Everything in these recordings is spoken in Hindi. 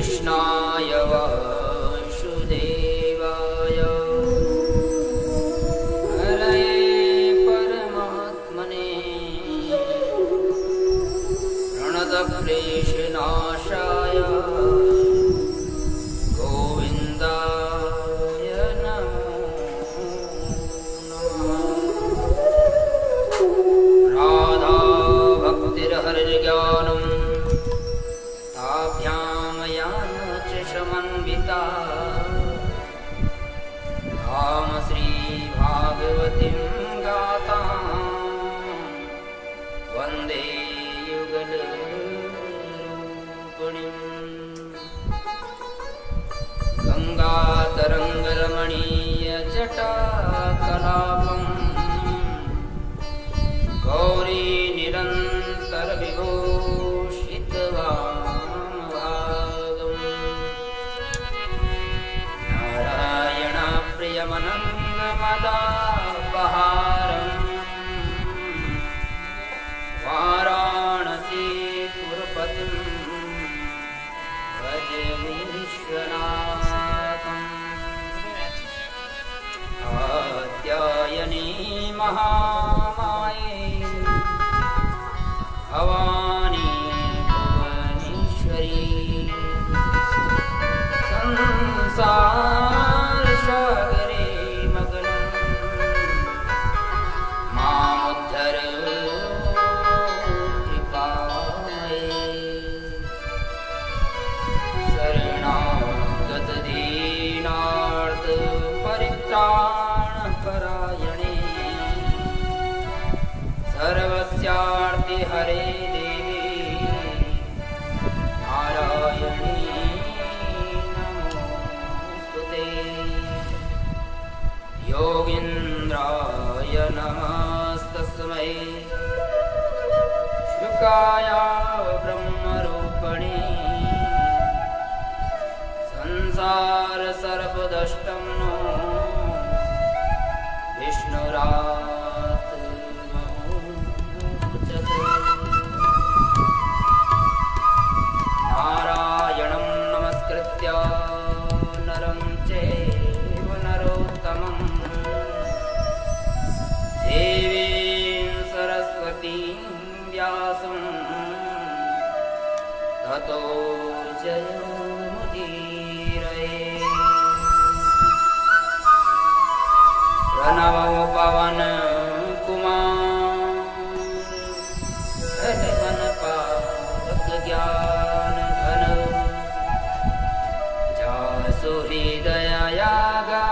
कृष्णाय वासुदेवाय हरये परमात्मने प्रणतक्लेशनाशाय गोविन्दाय नमो नमः। राधा भक्तिर्हरिर्ज्ञानम् ताभ्यां यान च समन्विता तां श्रीभागवतीं गातां वन्दे युगलरूपिणीं। गङ्गातरङ्गरमणीयजटाकलापं गौरी निरन्तरविभूषितवामभागम् नारायणप्रियमनङ्गमदापहारम् वाराणसीपुरपतिं भज विश्वनाथम्। कात्यायनी महामाये भवानी भुवनेश्वरी संसारसागरे मग्नं मामुद्धर कृपामये। शरणागतदीनार्थ परित्राणपरायणे सर्वस्यार्ति हरे देवी नारायणी नमोस्तुते। योगीन्द्राय नमस्तस्मै शुकाय ब्रह्मरूपिणे संसारसर्पदष्टं नो विष्णुरात्मोचते। नारायणं नमस्कृत्य नरं चैव नरोत्तमं देवीं सरस्वतीं व्यासं ततो जयमुदीरये। प्रणवो पवन कुमार गणपालक ज्ञान घन जासु हृदयागा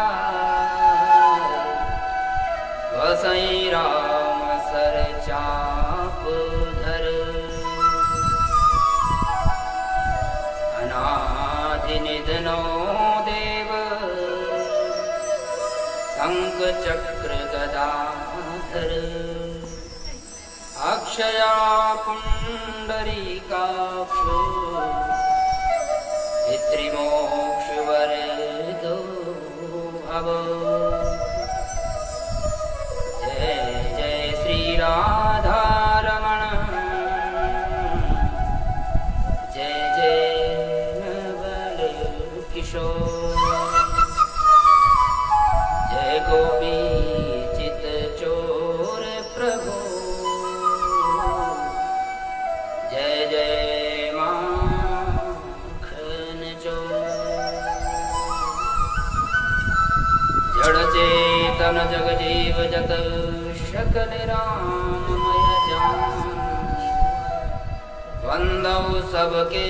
वसई राम सर चाप धर। अनादि निधनो देव शंख चक्र गदाधर अक्षया पुंडरीकाक्ष पितृमोक्षवरदो भव। जय जय श्री राधारमण जय जय नवल किशोर जय गोपी चित चोर प्रभु जय जय माखन चोर। जड़ चेतन जग जीव जत सकल राममय जान वंदौ सबके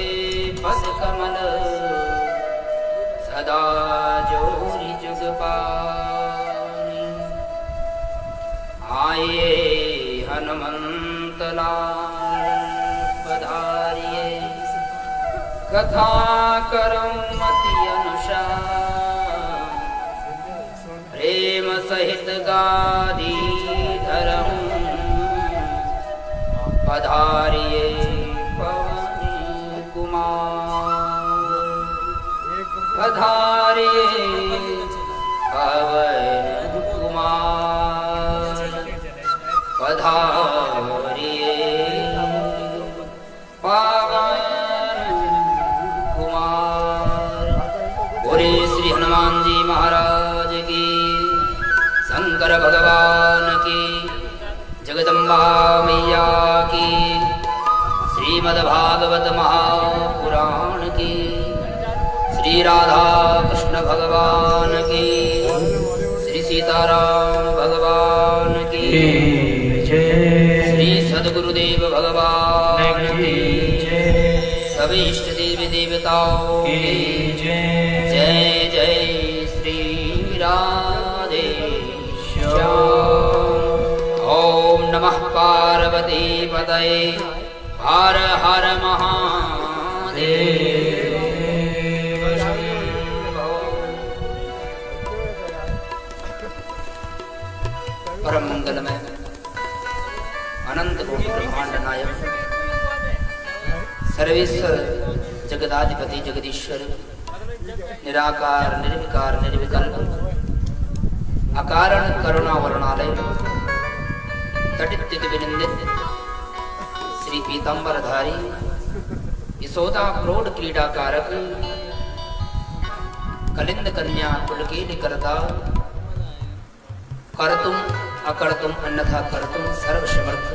पद कमल सदा जोरी जुग पानी। आइए हनुमंत लाल पधारिए कथा करऊं मति अनुसार प्रेम सहित गादी धरऊं पधारिए पवन कुमार पधारिए पवन कुमार पधारिए पवन कुमार। शंकर भगवान की, जगदम्बा मैया की, श्रीमद्भागवत महापुराण की, श्री राधा कृष्ण भगवान की, श्री सीताराम भगवान की, श्री सद्गुरुदेव भगवान की, सभी इष्ट देवी देवताओं की जय जय श्री राधे श्याम। ओम नमः पार्वती पतये हर हर महादेव शंभो। परम मंगलमय अनंत कोटि ब्रह्मांड नायक सर्वेश्वर जगदाधिपति जगदीश्वर निराकार निर्विकार निर्विकल्प अकारण करुणा वरुणालय तटित विनिंदित श्री पीतांबरधारी यशोदा प्रौढ़ क्रीडा कारक कलिंद कन्या पुलकेली करता कर्तुम अकर्तुम अन्यथा कर्तुम सर्वसमर्थ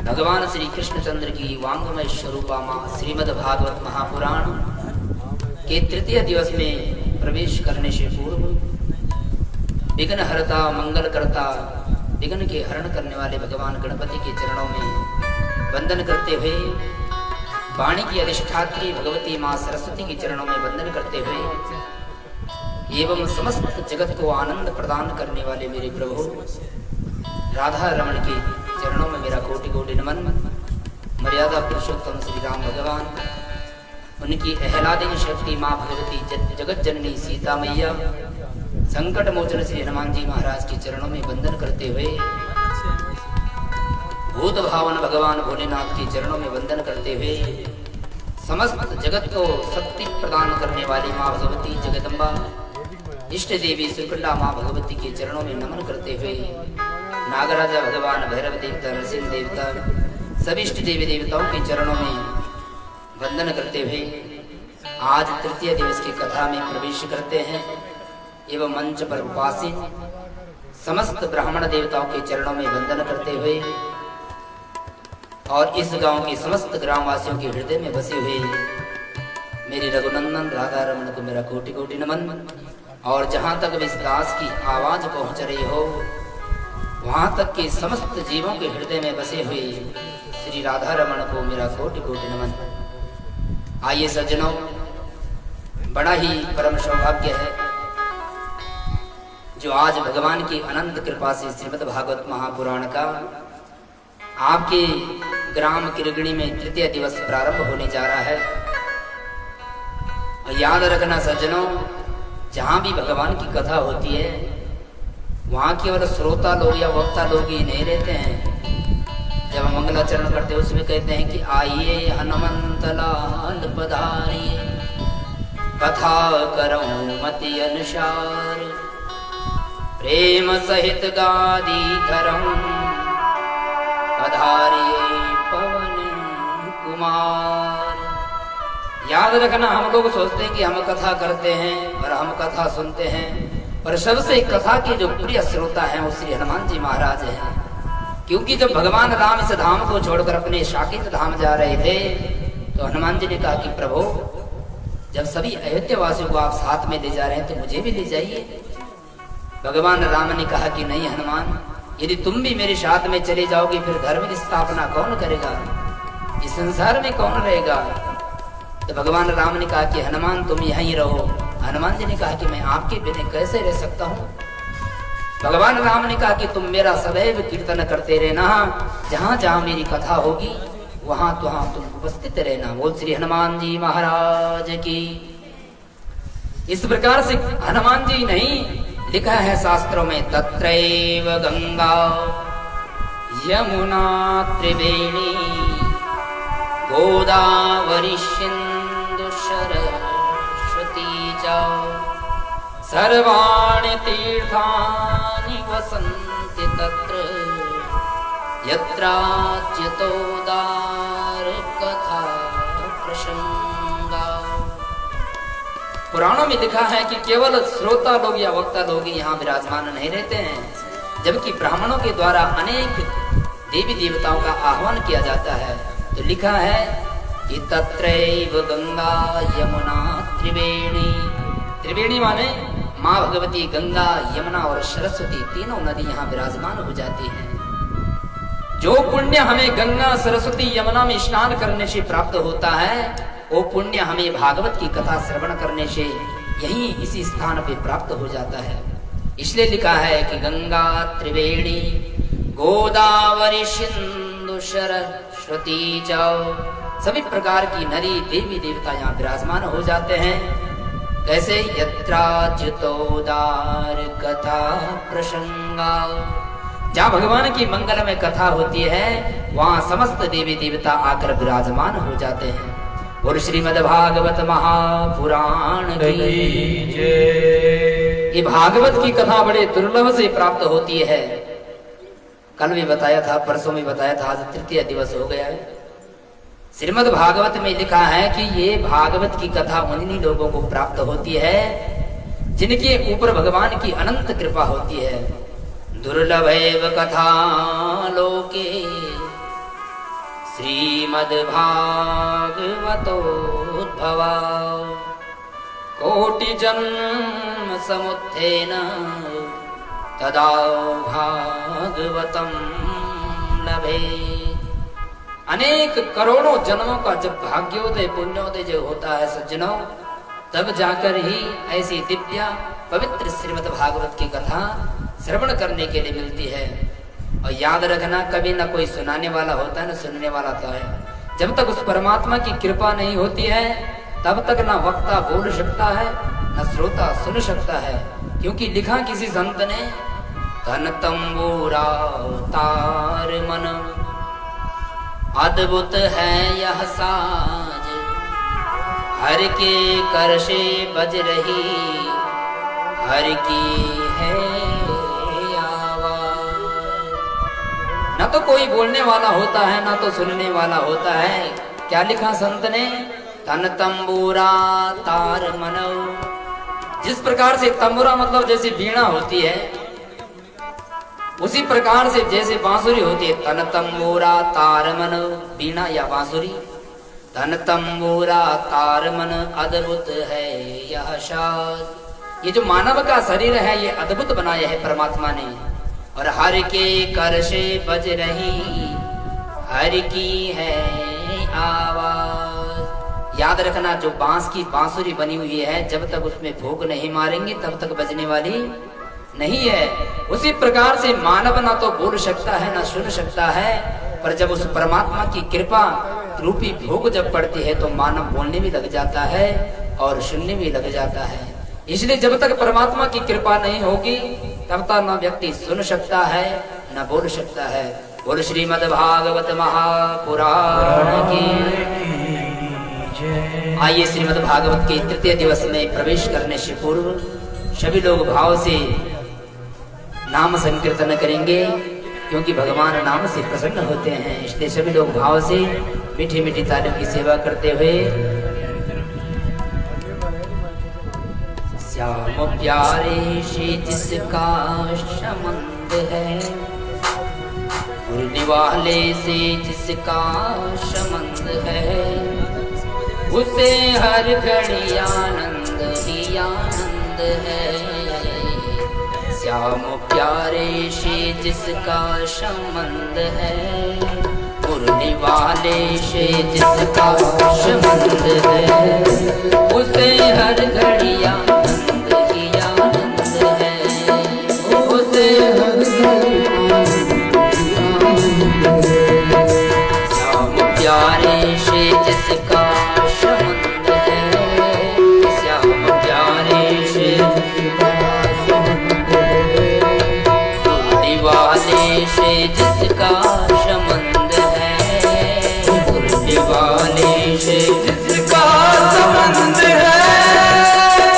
भगवान श्री कृष्णचंद्र की वांगमय स्वरूपा मां श्रीमद् भागवत महापुराण के तृतीय दिवस में प्रवेश करने से पूर्व विघ्न हरता मंगल करता विघ्न के हरण करने वाले भगवान गणपति के चरणों में वंदन करते हुए, वाणी की अधिष्ठात्री भगवती मां सरस्वती के चरणों में वंदन करते हुए एवं समस्त जगत को आनंद प्रदान करने वाले मेरे प्रभु राधा रमण के चरणों में मेरा कोटि कोटि नमन। मर्यादा पुरुषोत्तम श्री राम भगवान, उनकी अहलादिनी शक्ति माँ भगवती जगत जननी सीता मैया, संकट मोचन श्री हनुमान जी महाराज के चरणों में वंदन करते हुए, भूत भावन भगवान भोलेनाथ के चरणों में वंदन करते हुए, समस्त जगत को शक्ति प्रदान करने वाली माँ भगवती जगदम्बा इष्ट देवी सुकुंडा माँ भगवती के चरणों में नमन करते हुए, नागराजा भगवान भैरव देवता नरसिंह देवता सभी इष्ट देवी देवताओं के चरणों में वंदन करते हुए आज तृतीय दिवस की कथा में प्रवेश करते हैं एवं मंच पर उपासित समस्त ब्राह्मण देवताओं के चरणों में वंदन करते हुए और इस गांव के समस्त ग्रामवासियों के हृदय में बसे हुए मेरे रघुनंदन राधा रमण को मेरा कोटि कोटि नमन। और जहां तक इस दास की आवाज पहुंच रही हो वहां तक के समस्त जीवों के हृदय में बसे हुए श्री राधा रमण को मेरा कोटि कोटि नमन। आइए सज्जनों, बड़ा ही परम सौभाग्य है जो आज भगवान की अनंत कृपा से श्रीमद् भागवत महापुराण का आपके ग्राम किरगणी में तृतीय दिवस प्रारंभ होने जा रहा है। और याद रखना सज्जनों, जहां भी भगवान की कथा होती है वहां केवल श्रोता लोग या वक्ता लोग ही नहीं रहते हैं। जब हम मंगलाचरण करते हैं उसमें कहते हैं कि आइए हनुमंत लाल पधारिए, कथा करूं मति अनुसार, प्रेम सहित गादी धरऊं, पधारिए पवन कुमार। याद रखना, हम लोग सोचते हैं कि हम कथा करते हैं और हम कथा सुनते हैं, पर सबसे कथा के जो प्रिय श्रोता हैं वो श्री हनुमान जी महाराज हैं। क्योंकि जब भगवान राम इस धाम को छोड़कर अपने शाकित धाम जा रहे थे तो हनुमान जी ने कहा कि प्रभु, जब सभी अयोध्या वासियों को आप साथ में ले जा रहे हैं तो मुझे भी ले जाइए। भगवान राम ने कहा कि नहीं हनुमान, यदि तुम भी मेरे साथ में चले जाओगे फिर धर्म की स्थापना कौन करेगा, इस संसार में कौन रहेगा। तो भगवान राम ने कहा कि हनुमान तुम यहीं रहो। हनुमान जी ने कहा कि मैं आपके बिना कैसे रह सकता हूँ। भगवान राम ने कहा कि तुम मेरा सदैव कीर्तन करते रहना, जहाँ जहाँ मेरी कथा होगी वहां तुम उपस्थित रहना। बोल श्री हनुमान जी महाराज की। इस प्रकार से हनुमान जी नहीं, लिखा है शास्त्रों में, तत्रैव गंगा यमुना त्रिवेणी गोदावरी सिंधु सरस्वती च सर्वाणि तीर्थानि वसन्ति तत्र यत्राच्युतोदार कथा प्रसंगा। पुराणों में लिखा है कि केवल श्रोता लोग या वक्ता लोग यहाँ विराजमान नहीं रहते हैं, जबकि ब्राह्मणों के द्वारा अनेक देवी देवताओं का आह्वान किया जाता है। तो लिखा है कि तत्रैव गंगा यमुना त्रिवेणी, त्रिवेणी माने माँ भगवती, गंगा, यमुना और सरस्वती तीनों नदी यहाँ विराजमान हो जाती हैं। जो पुण्य हमें गंगा, सरस्वती, यमुना में स्नान करने से प्राप्त होता है, वो पुण्य हमें भागवत की कथा श्रवण करने से यही इसी स्थान पे प्राप्त हो जाता है। इसलिए लिखा है कि गंगा त्रिवेणी गोदावरी सिंधु सरस्वती च, सभी प्रकार की नदी देवी देवता यहाँ विराजमान हो जाते हैं। कैसे? यत्राच्युतोदार कथा प्रसंगा, जहाँ भगवान की मंगलमय कथा होती है वहाँ समस्त देवी देवता आकर विराजमान हो जाते हैं। और श्रीमद् भागवत महापुराण की जय। ये भागवत की कथा बड़े दुर्लभ से प्राप्त होती है। कल भी बताया था, परसों में बताया था, आज तृतीय दिवस हो गया है। श्रीमद् भागवत में लिखा है कि ये भागवत की कथा उन्हीं लोगों को प्राप्त होती है जिनके ऊपर भगवान की अनंत कृपा होती है। दुर्लभैव कथा लोके श्रीमद् भागवतोद्भवा, कोटि जन्म समुत्थेन तदा भागवतम लभे। अनेक करोड़ों जन्मों का जब भाग्योदय पुण्योदय जो होता है सज्जनों, तब जाकर ही ऐसी दिव्य पवित्र श्रीमद् भागवत की कथा श्रवण करने के लिए मिलती है। और याद रखना, कभी ना कोई सुनाने वाला होता है ना सुनने वाला होता है। जब तक उस परमात्मा की कृपा नहीं होती है तब तक ना वक्ता बोल सकता है ना श्रोता सुन सकता है। क्योंकि लिखा किसी संत ने, धन तंबूरा तार मन अद्भुत है यह साज, हर के कर से बज रही हर की है आवाज। न तो कोई बोलने वाला होता है ना तो सुनने वाला होता है। क्या लिखा संत ने? धन तंबूरा तार मनो। जिस प्रकार से तंबूरा मतलब जैसे वीणा होती है, उसी प्रकार से जैसे बांसुरी होती है, तन तंबूरा तार मन, वीणा या बांसुरी। धन तंबूरा तार मन अद्भुत है यह साज। ये जो मानव का शरीर है ये अद्भुत बनाया है परमात्मा ने। और हर के कर से बज रही हर की है आवाज। याद रखना, जो बांस की बांसुरी बनी हुई है जब तक उसमें भोग नहीं मारेंगे तब तक बजने वाली नहीं है। उसी प्रकार से मानव ना तो बोल सकता है ना सुन सकता है, पर जब उस परमात्मा की कृपा रूपी भोग जब पड़ती है तो मानव बोलने भी लग जाता है और सुनने भी लग जाता है। इसलिए जब तक परमात्मा की कृपा नहीं होगी तब तक न व्यक्ति सुन सकता है न बोल सकता है। बोल श्रीमद् भागवत महापुराण की। आइए श्रीमद् भागवत के तृतीय दिवस में प्रवेश करने से पूर्व सभी लोग भाव से नाम संकीर्तन करेंगे, क्योंकि भगवान नाम से प्रसन्न होते हैं। इसलिए सभी लोग भाव से मीठी मीठी तालियों की सेवा करते हुए श्याम प्यारे से जिसका संबंध है, मुरली वाले से जिसका संबंध है, उसे हर घड़ी आनंद ही आनंद है। श्याम प्यारे से जिसका संबंध है, मुरली वाले से जिसका संबंध है, उसे हर घड़ी आनंद ही आनंद है। उसे हर घड़ी श्याम प्यारे से जिसका संबंध है, श्याम प्यारे से वाले से जिसका संबंध है, मुरली वाले से जिसका संबंध है,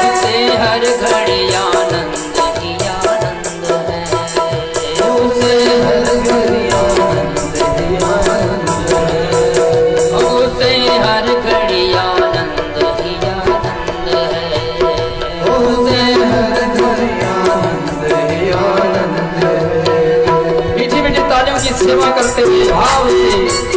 उसे हर घड़ी आनंद ही आनंद है। उसे हर घड़ी आनंद ही आनंद है। सेवा करते हुए भाव से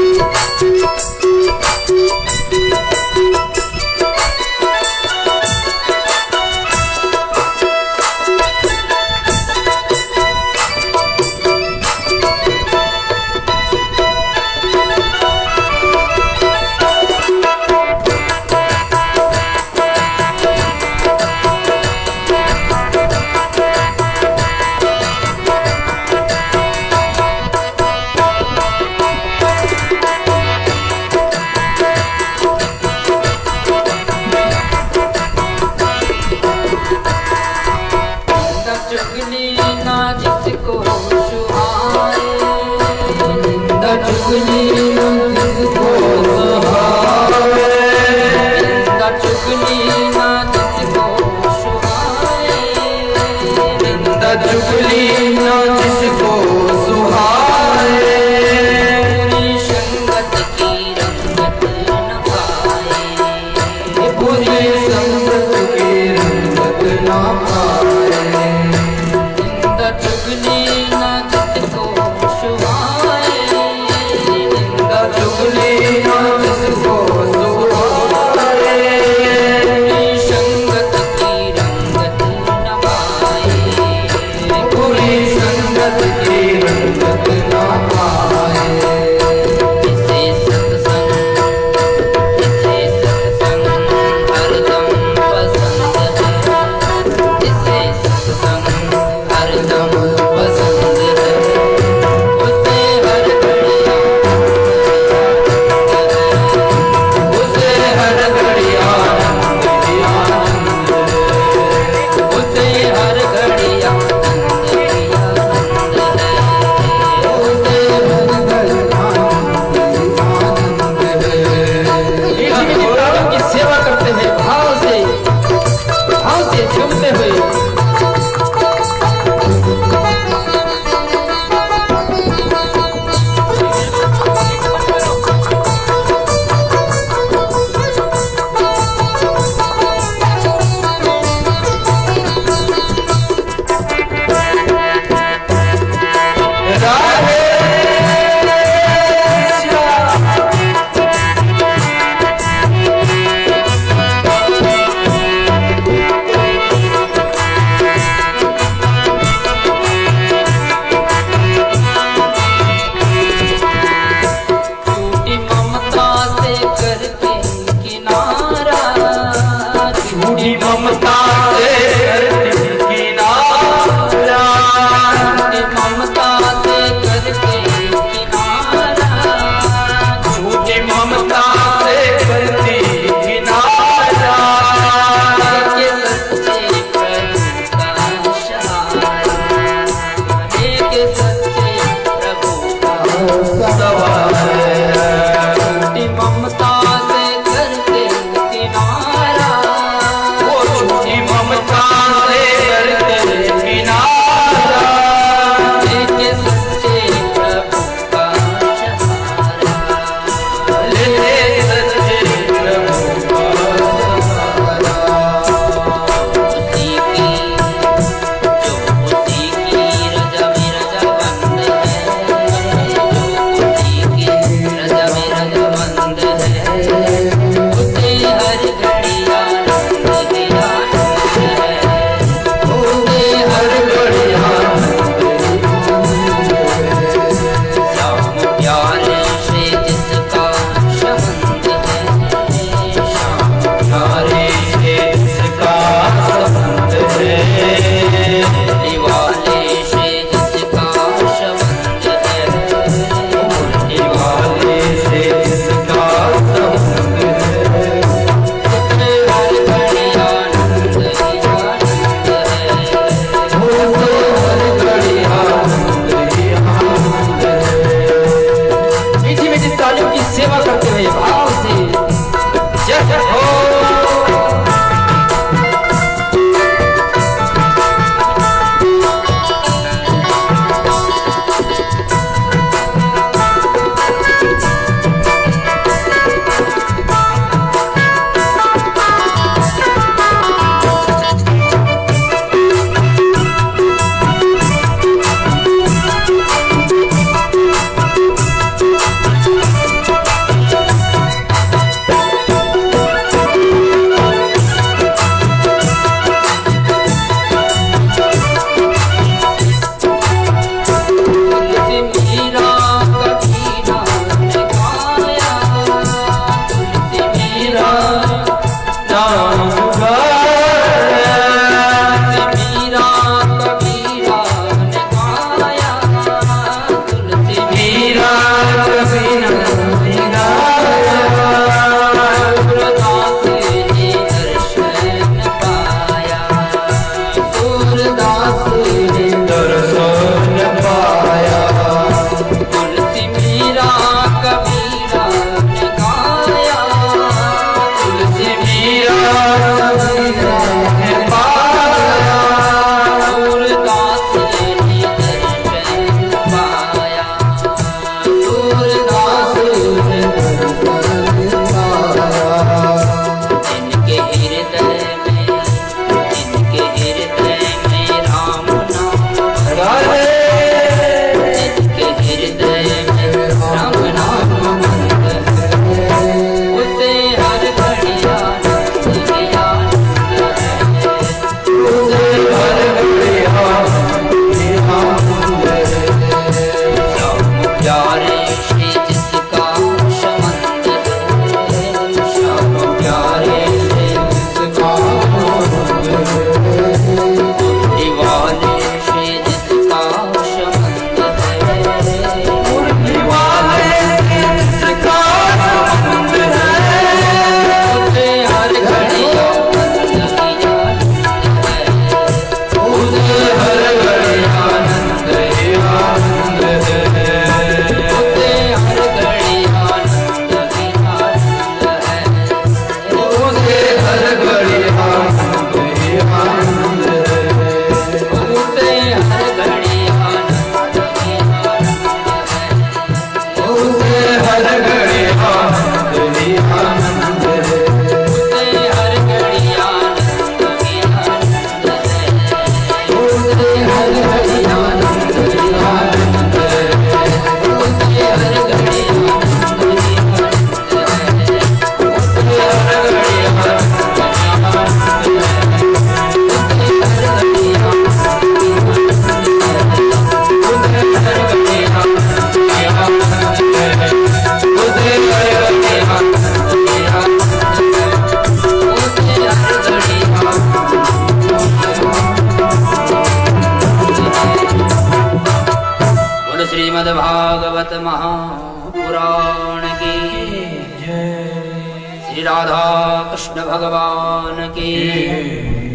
श्री राधा कृष्ण भगवान की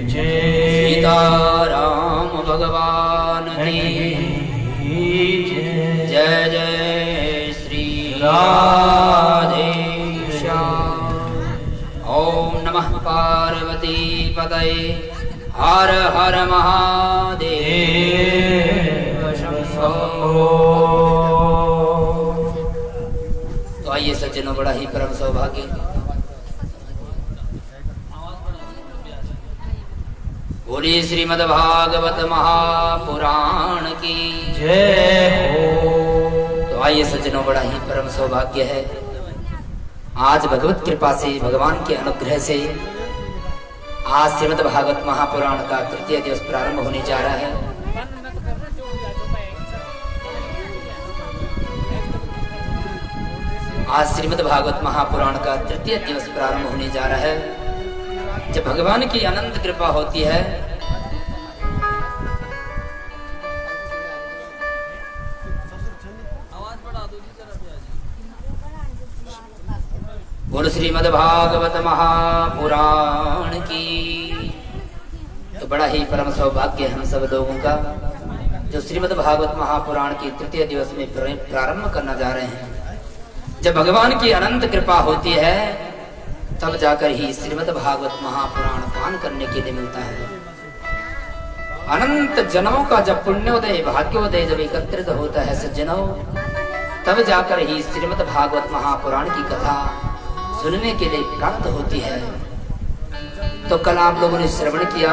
जय, सीताराम भगवान की जय, जय श्री राधे श्याम। ओम नमः पार्वती पतये, हर हर महादेव शंभो। तो आइए सज्जनों, बड़ा ही परम सौभाग्य, बोलिए श्रीमद् भागवत महापुराण की जय हो। तो आइए सज्जनों, बड़ा ही परम सौभाग्य है, आज भगवत कृपा से, भगवान के अनुग्रह से आज श्रीमद् भागवत महापुराण का तृतीय दिवस प्रारंभ होने जा रहा है। आज श्रीमद् भागवत महापुराण का तृतीय दिवस प्रारंभ होने जा रहा है। जब भगवान की अनंत कृपा होती है, बोल श्रीमद् भागवत महापुराण की। तो बड़ा ही परम सौभाग्य हम सब लोगों का, जो श्रीमद् भागवत महापुराण की तृतीय दिवस में प्रारंभ करना जा रहे हैं। जब भगवान की अनंत कृपा होती है, तब जाकर ही श्रीमद् भागवत महापुराण पान करने के लिए मिलता है। अनंत जन्मों का जब पुण्योदय, भाग्योदय जब एकत्रित होता है सज्जनों, तब जाकर ही श्रीमद् भागवत महापुराण की कथा सुनने के लिए प्राप्त होती है। तो कल आप लोगों ने श्रवण किया,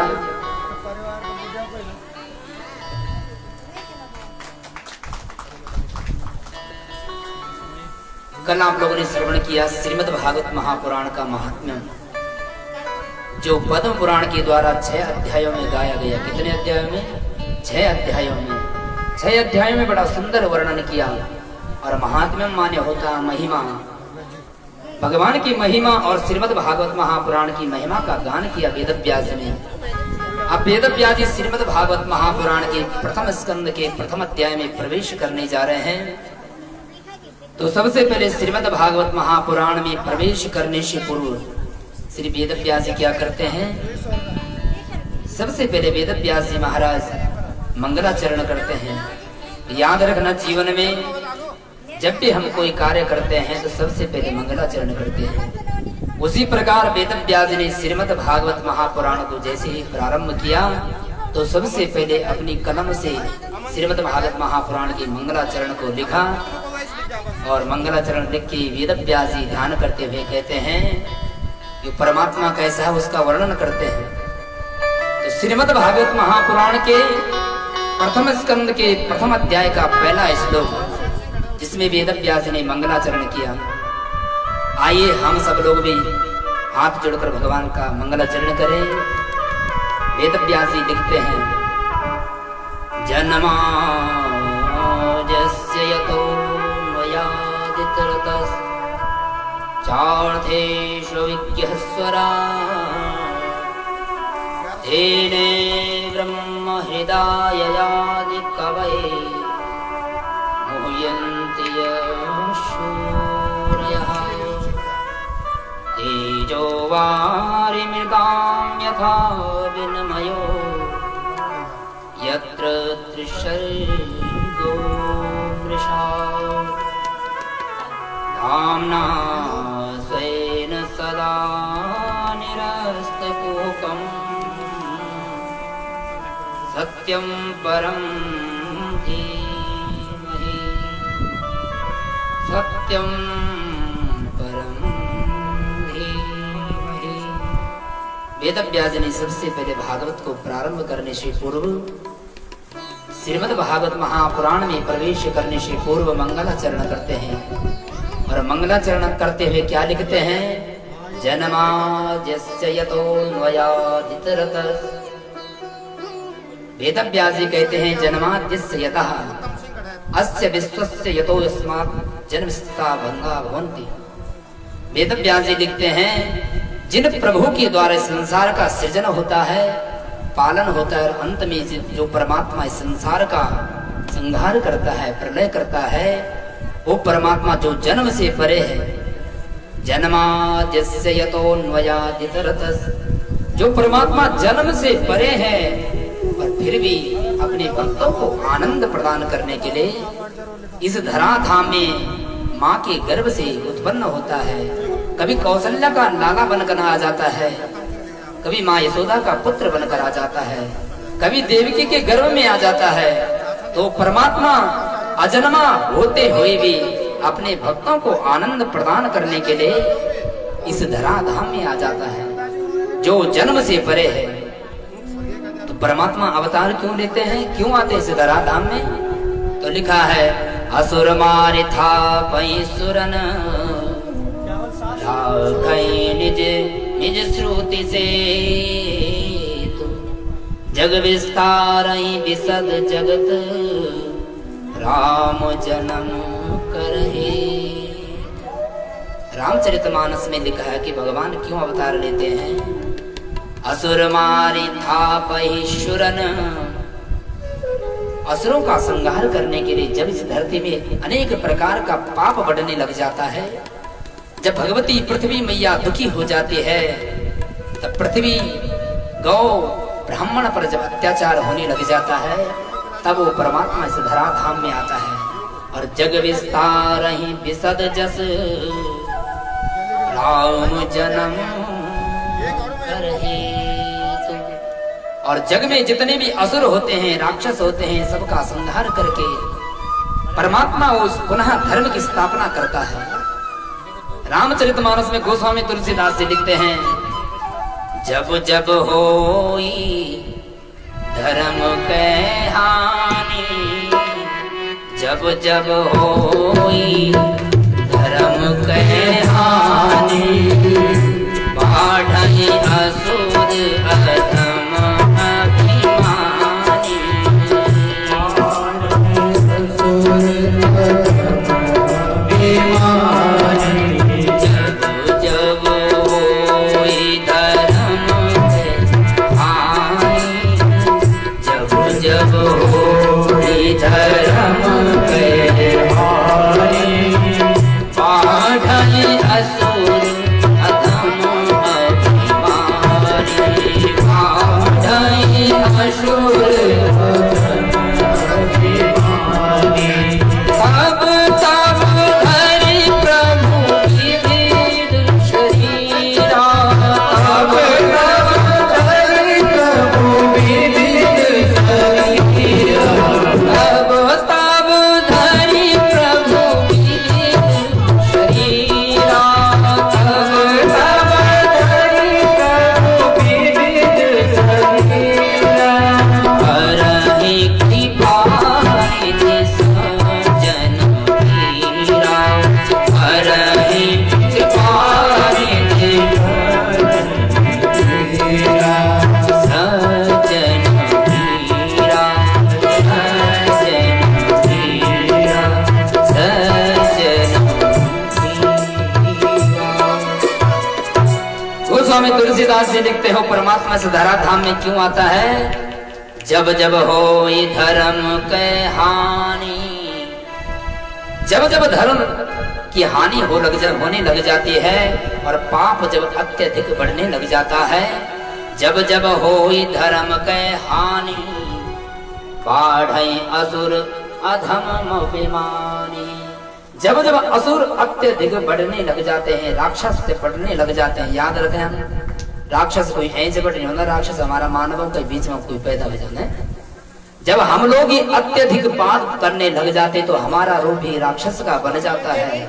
कल आप लोगों ने श्रवण किया श्रीमद् भागवत महापुराण का महात्म्य, जो पद्म पुराण के द्वारा 6 अध्यायों में गाया गया। कितने अध्यायों में? 6 अध्यायों में। 6 अध्यायों में बड़ा सुंदर वर्णन किया। और महात्म्य मान्य होता महिमा, भगवान की महिमा और श्रीमद् भागवत महापुराण की महिमा का गान किया वेदव्यास ने। अब वेदव्यास जी श्रीमद् भागवत महापुराण के प्रथम स्कंद के प्रथम अध्याय में प्रवेश करने जा रहे हैं। तो सबसे पहले श्रीमद् भागवत महापुराण में प्रवेश करने से पूर्व श्री वेदव्यास जी क्या करते हैं? सबसे पहले वेदव्यास जी महाराज मंगलाचरण करते हैं। याद रखना, जीवन में जब भी हम कोई कार्य करते हैं तो सबसे पहले मंगलाचरण करते हैं। उसी प्रकार वेदव्यास जी ने श्रीमद् भागवत महापुराण को जैसे ही प्रारंभ किया, तो सबसे पहले अपनी कलम से श्रीमद् भागवत महापुराण के मंगलाचरण को लिखा। और मंगलाचरण लिख के वेदव्यास जी ध्यान करते हुए कहते हैं कि परमात्मा कैसा है उसका वर्णन करते हैं। तो श्रीमद् भागवत महापुराण के प्रथम स्कंद के प्रथम अध्याय का पहला श्लोक, जिसमें वेदव्यास ने मंगलाचरण किया। आइए हम सब लोग भी हाथ जोड़कर भगवान का मंगलाचरण करें। वेदव्यास जी लिखते हैं, जन्मा जस्य यतो चार्थेषु विज्ञस्वरा तेने ब्रह्म हृदयादि कवये मुह्यन्ति शूरयः तेजो वारिमृगां यथा विनिमयो यत्र त्रिसर्गो मृषा धाम्ना स्वेन सदा निरस्तकुहकं सत्यं परं धीमहि सत्यं परं धीमहि। वेदव्यास ने सबसे पहले भागवत को प्रारंभ करने से पूर्व श्रीमद् भागवत महापुराण में प्रवेश करने से पूर्व मंगलाचरण करते हैं। और मंगलाचरण करते हुए क्या लिखते हैं? जन्माद्यस्य यतोऽन्वयादितरतः। वेदव्यास जी कहते हैं, जन्माद्यस्य यतः अस्य विश्वस्य यतोऽस्मात् जन्मस्था भंगा भवन्ति। वेदव्यास जी लिखते हैं, जिन प्रभु के द्वारा संसार का सृजन होता है, पालन होता है, और अंत में जो परमात्मा इस संसार का संहार करता है, प्रलय करता है, वो परमात्मा जो जन्म से परे है, जन्माद्यस्य यतोऽन्वयादितरतस्, जो परमात्मा जन्म से परे है और फिर भी अपने भक्तों को आनंद प्रदान करने के लिए इस धराधाम में माँ के गर्भ से उत्पन्न होता है। कभी कौशल्या का लाला बनकर आ जाता है, कभी माँ यशोदा का पुत्र बनकर आ जाता है, कभी देवकी के गर्भ में आ जाता है। तो परमात्मा अजन्मा होते हुए भी अपने भक्तों को आनंद प्रदान करने के लिए इस धराधाम में आ जाता है जो जन्म से परे है। तो परमात्मा अवतार क्यों लेते हैं, क्यों आते हैं इस धराधाम में? तो लिखा है असुर मारि था पई सुरन, निज निज श्रुति से जग विस्तारहि विसद जगत, राम जन्म करहि। रामचरितमानस में लिखा है कि भगवान क्यों अवतार लेते हैं। असुर मारि थापहि सुरन, असुरों का संहार करने के लिए जब इस धरती में अनेक प्रकार का पाप बढ़ने लग जाता है, जब भगवती पृथ्वी मैया दुखी हो जाती है, तब पृथ्वी गौ ब्राह्मण पर जब अत्याचार होने लग जाता है, तब वो परमात्मा इस धराधाम में आता है और जग विस्तारहि विसद जस, राम जन्म करहि। और जग में जितने भी असुर होते हैं, राक्षस होते हैं, सबका संहार करके परमात्मा उस पुनः धर्म की स्थापना करता है। रामचरितमानस में गोस्वामी तुलसीदास जी लिखते हैं, जब जब होई धर्म के हानि, जब जब होई धर्म के हानि, बाढ़हि असुर अधम अभिमानी। जब जब होई धर्म के हानि, जब जब होई धर्म के हानि, बाढ़हि असुर अधम अभिमानी, बाढ़हि असुर तुलसीदास जी लिखते हो परमात्मा से धराधाम में क्यों आता है। जब जब होई धर्म के हानि, जब जब धर्म की हानि होने लग जाती है और पाप जब अत्यधिक बढ़ने लग जाता है, जब जब होई धर्म के हानि, बाढ़हि असुर अधम अभिमानी। जब जब असुर अत्यधिक बढ़ने लग जाते हैं, राक्षस से बढ़ने लग जाते हैं। याद रखें, हम राक्षस कोई ऐसे बढ़ नहीं होता, राक्षस हमारा मानवों के बीच में कोई पैदा हो जाता है। जब हम लोग ही अत्यधिक पाप करने लग जाते तो हमारा रूप ही राक्षस का बन जाता है।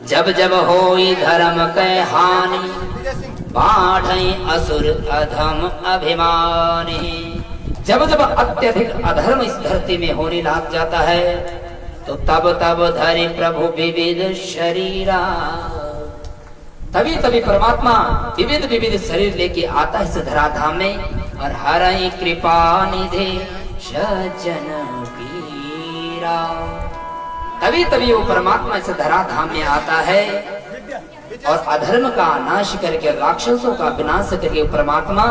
जब जब होई धर्म के हानि, बाढ़हि असुर अधम अभिमानी। जब जब अत्यधिक अधर्म इस धरती में होने लग जाता है तो तब तब धरि प्रभु विविध शरीरा, तभी तभी परमात्मा विविध विविध शरीर लेके आता है इस धराधाम में और हरहि कृपा निधि सज्जन पीरा। तभी तभी वो परमात्मा इस धराधाम में आता है और अधर्म का नाश करके, राक्षसों का विनाश करके परमात्मा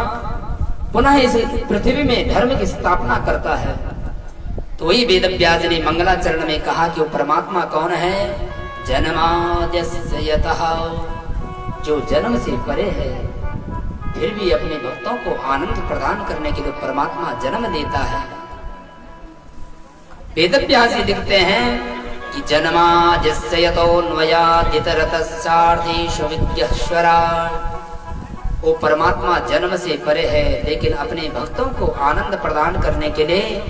पुनः इस पृथ्वी में धर्म की स्थापना करता है। तो वही वेद व्यास ने मंगलाचरण में कहा कि वो परमात्मा कौन है। जन्माद्यस्य यतः जो जन्म से परे है फिर भी अपने भक्तों को आनंद प्रदान करने के लिए परमात्मा जन्म लेता है। वेदव्यास जी लिखते हैं कि जन्मा जस्य यतोन्वयादितरतस्सार्थेषु विद्यश्वरा। वो परमात्मा जन्म से परे है, लेकिन अपने भक्तों को आनंद प्रदान करने के लिए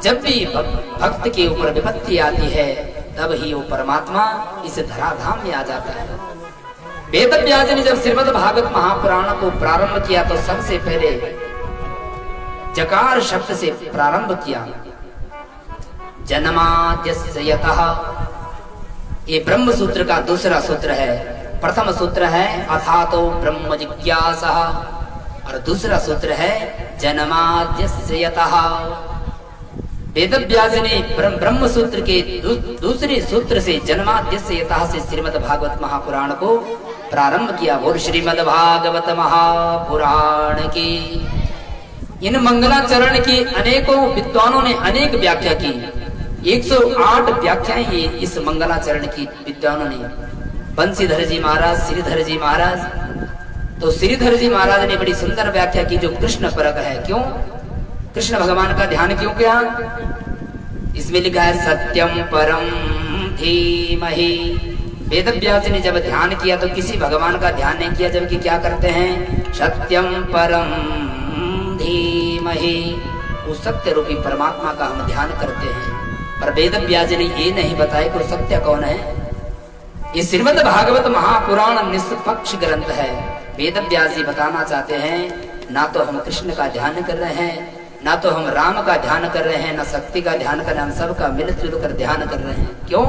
जब भी भक्त के ऊपर विपत्ति आती है तब ही वो परमात्मा इस धराधाम में आ जाता है। वेदव्यास ने जब श्रीमद् भागवत महापुराण को प्रारंभ किया तो सबसे पहले जकार शब्द से प्रारंभ किया। जन्माद्यस्य यतः, ये ब्रह्म सूत्र का दूसरा सूत्र है। प्रथम सूत्र है अथातो ब्रह्म जिज्ञासा और दूसरा सूत्र है जन्माद्यस्य यतः। वेदव्यास ने ब्रह्म सूत्र के दूसरे सूत्र से जन्माद्यस्य यतः से श्रीमद् भागवत महापुराण को प्रारंभ किया। बोल श्रीमद् भागवत महापुराण की। इन मंगलाचरण की अनेकों विद्वानों ने अनेक व्याख्या की। 108 व्याख्याएं इस मंगलाचरण की विद्वानों ने। बंसीधर जी महाराज, श्रीधर जी महाराज, तो श्रीधर जी महाराज ने बड़ी सुंदर व्याख्या की जो कृष्ण परक है। क्यों कृष्ण भगवान का ध्यान क्यों किया? इसमें लिखा है सत्यम परम धीमहि। वेदव्यास ने जब ध्यान किया तो किसी भगवान का ध्यान नहीं किया, जबकि क्या करते हैं सत्यम परम धीमहि, उस सत्य रूपी परमात्मा का हम ध्यान करते हैं। पर वेदव्यास ने ये नहीं बताया कि सत्य कौन है। ये श्रीमद् भागवत महापुराण निष्पक्ष ग्रंथ है। वेदव्यास जी बताना चाहते हैं ना तो हम कृष्ण का ध्यान कर रहे हैं, ना तो हम राम का ध्यान कर रहे हैं, ना शक्ति का ध्यान कर रहे हैं, हम सबका मिलजुल कर ध्यान कर रहे हैं। क्यों?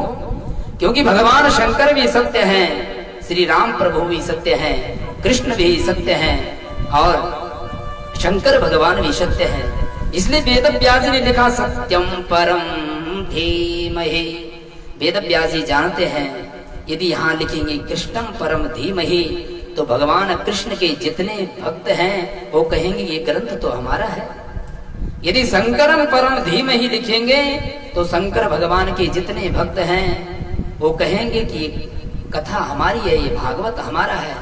क्योंकि भगवान शंकर भी सत्य हैं, श्री राम प्रभु भी सत्य हैं, कृष्ण भी सत्य हैं और शंकर भगवान भी सत्य हैं। इसलिए वेदव्यास ने लिखा सत्यम परम धीमहि। वेदव्यास जी जानते हैं यदि यहाँ लिखेंगे कृष्णम परम धीमहि तो भगवान कृष्ण के जितने भक्त हैं वो कहेंगे ये ग्रंथ तो हमारा है। यदि शंकरम परम धीमहि लिखेंगे तो शंकर भगवान के जितने भक्त हैं वो कहेंगे कि कथा हमारी है, ये भागवत हमारा है।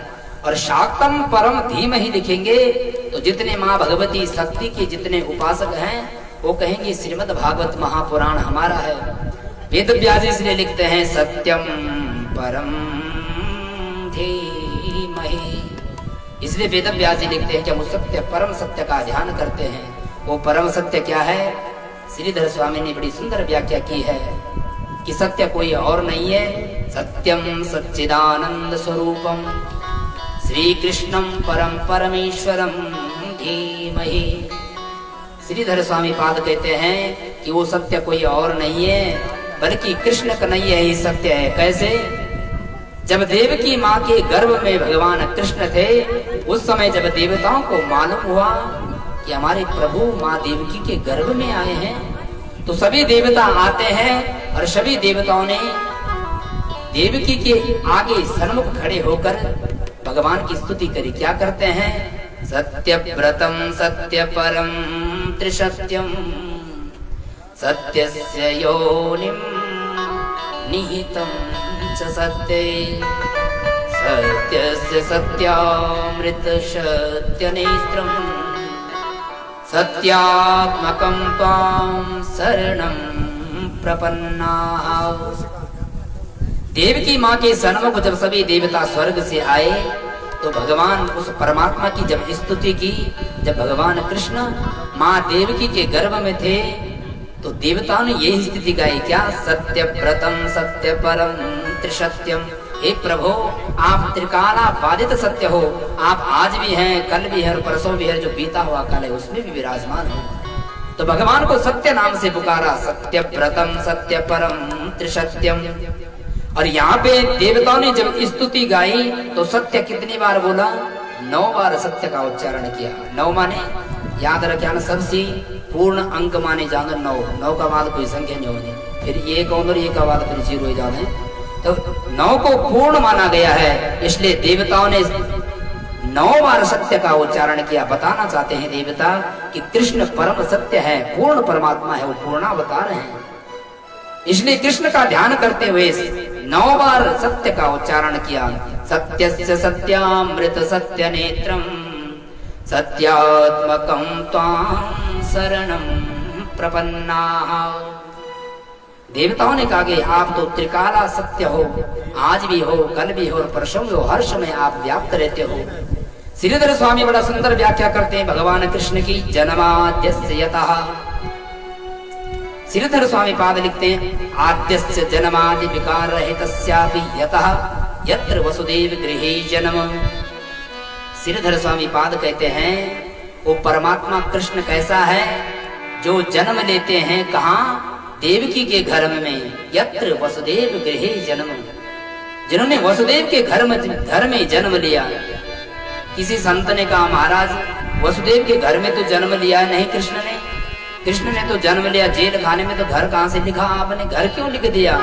और शाक्तम परम धीमहि लिखेंगे तो जितने माँ भगवती शक्ति के जितने उपासक हैं वो कहेंगे श्रीमद् भागवत महापुराण हमारा है। वेदव्यास इसलिए लिखते हैं सत्यम परम धीमहि। इसलिए वेदव्यास जी लिखते हैं कि हम उस सत्य परम सत्य का ध्यान करते हैं। वो परम सत्य क्या है? श्रीधर स्वामी ने बड़ी सुंदर व्याख्या की है कि सत्य कोई और नहीं है, सत्यम सच्चिदानंद स्वरूपम श्री कृष्णम परम परमेश्वरम धीमहि। श्रीधर स्वामी पाद कहते हैं कि वो सत्य कोई और नहीं है बल्कि कृष्ण का नहीं है, ही सत्य है। कैसे? जब देवकी माँ के गर्भ में भगवान कृष्ण थे उस समय जब देवताओं को मालूम हुआ कि हमारे प्रभु माँ देवकी के गर्भ में आए हैं तो सभी देवता आते हैं और सभी देवताओं ने देवकी के आगे सन्मुख खड़े होकर भगवान की स्तुति करी। क्या करते हैं? सत्यव्रतम सत्य परम त्रिसत्यम सत्यस्य योनिम निहितम च सत्ये सत्यस्य सत्यामृत सत्यनेत्रम सत्यात्मकं त्वां शरणं प्रपन्नाः। देवकी माँ के सन्मुख जब सभी देवता स्वर्ग से आए तो भगवान उस परमात्मा की जब स्तुति की, जब भगवान कृष्ण माँ देवकी के गर्भ में थे तो देवताओं ने यही स्थिति गाई। क्या? सत्य व्रतम सत्य परम त्रिसत्यम। हे प्रभु आप त्रिकाला बाधित सत्य हो, आप आज भी हैं, कल भी है और परसों भी है, जो बीता हुआ काल है उसमें भी विराजमान हो। तो भगवान को सत्य नाम से पुकारा, सत्य व्रतम सत्य परम त्रिसत्यम। और यहाँ पे देवताओं ने जब स्तुति गाई तो सत्य कितनी बार बोला? 9 बार सत्य का उच्चारण किया। 9 माने याद रखना, सबसे पूर्ण अंक माने जानो 9 का बाद कोई संख्या नहीं होनी, फिर 1 और 1 का बाद फिर 0 हो जाने। तो 9 को पूर्ण माना गया है, इसलिए देवताओं ने 9 बार सत्य का उच्चारण किया। बताना चाहते हैं देवता कि कृष्ण परम सत्य है, पूर्ण परमात्मा है, वो पूर्णावतार है। इसलिए कृष्ण का ध्यान करते हुए 9 बार सत्य का उच्चारण किया। सत्यस्य सत्यामृत सत्य नेत्रम सत्यात्मकं त्वां शरणं प्रपन्नाः। देवताओं ने कहा कि आप तो त्रिकाला सत्य हो, आज भी हो, कल भी हो और परसों भी हो, हर समय आप व्याप्त रहते हो। श्रीधर स्वामी बड़ा सुंदर व्याख्या करते हैं भगवान कृष्ण की। जन्माद्यस्य यतः, श्रीधर स्वामी पाद लिखते हैं आद्यस्य जन्मादि विकार रहितस्यापि यतः यत्र वसुदेव गृहे जन्म। श्रीधर स्वामी पाद कहते हैं वो परमात्मा कृष्ण कैसा है जो जन्म लेते हैं कहाँ? देवकी के घर में। यत्र वसुदेव गृहे जन्म, जिन्होंने वसुदेव के घर में जन्म लिया। किसी संत ने कहा महाराज वसुदेव के घर में तो जन्म लिया नहीं कृष्ण ने, कृष्ण ने तो जन्म लिया जेल खाने में, तो घर कहाँ से लिखा आपने, घर क्यों लिख दिया?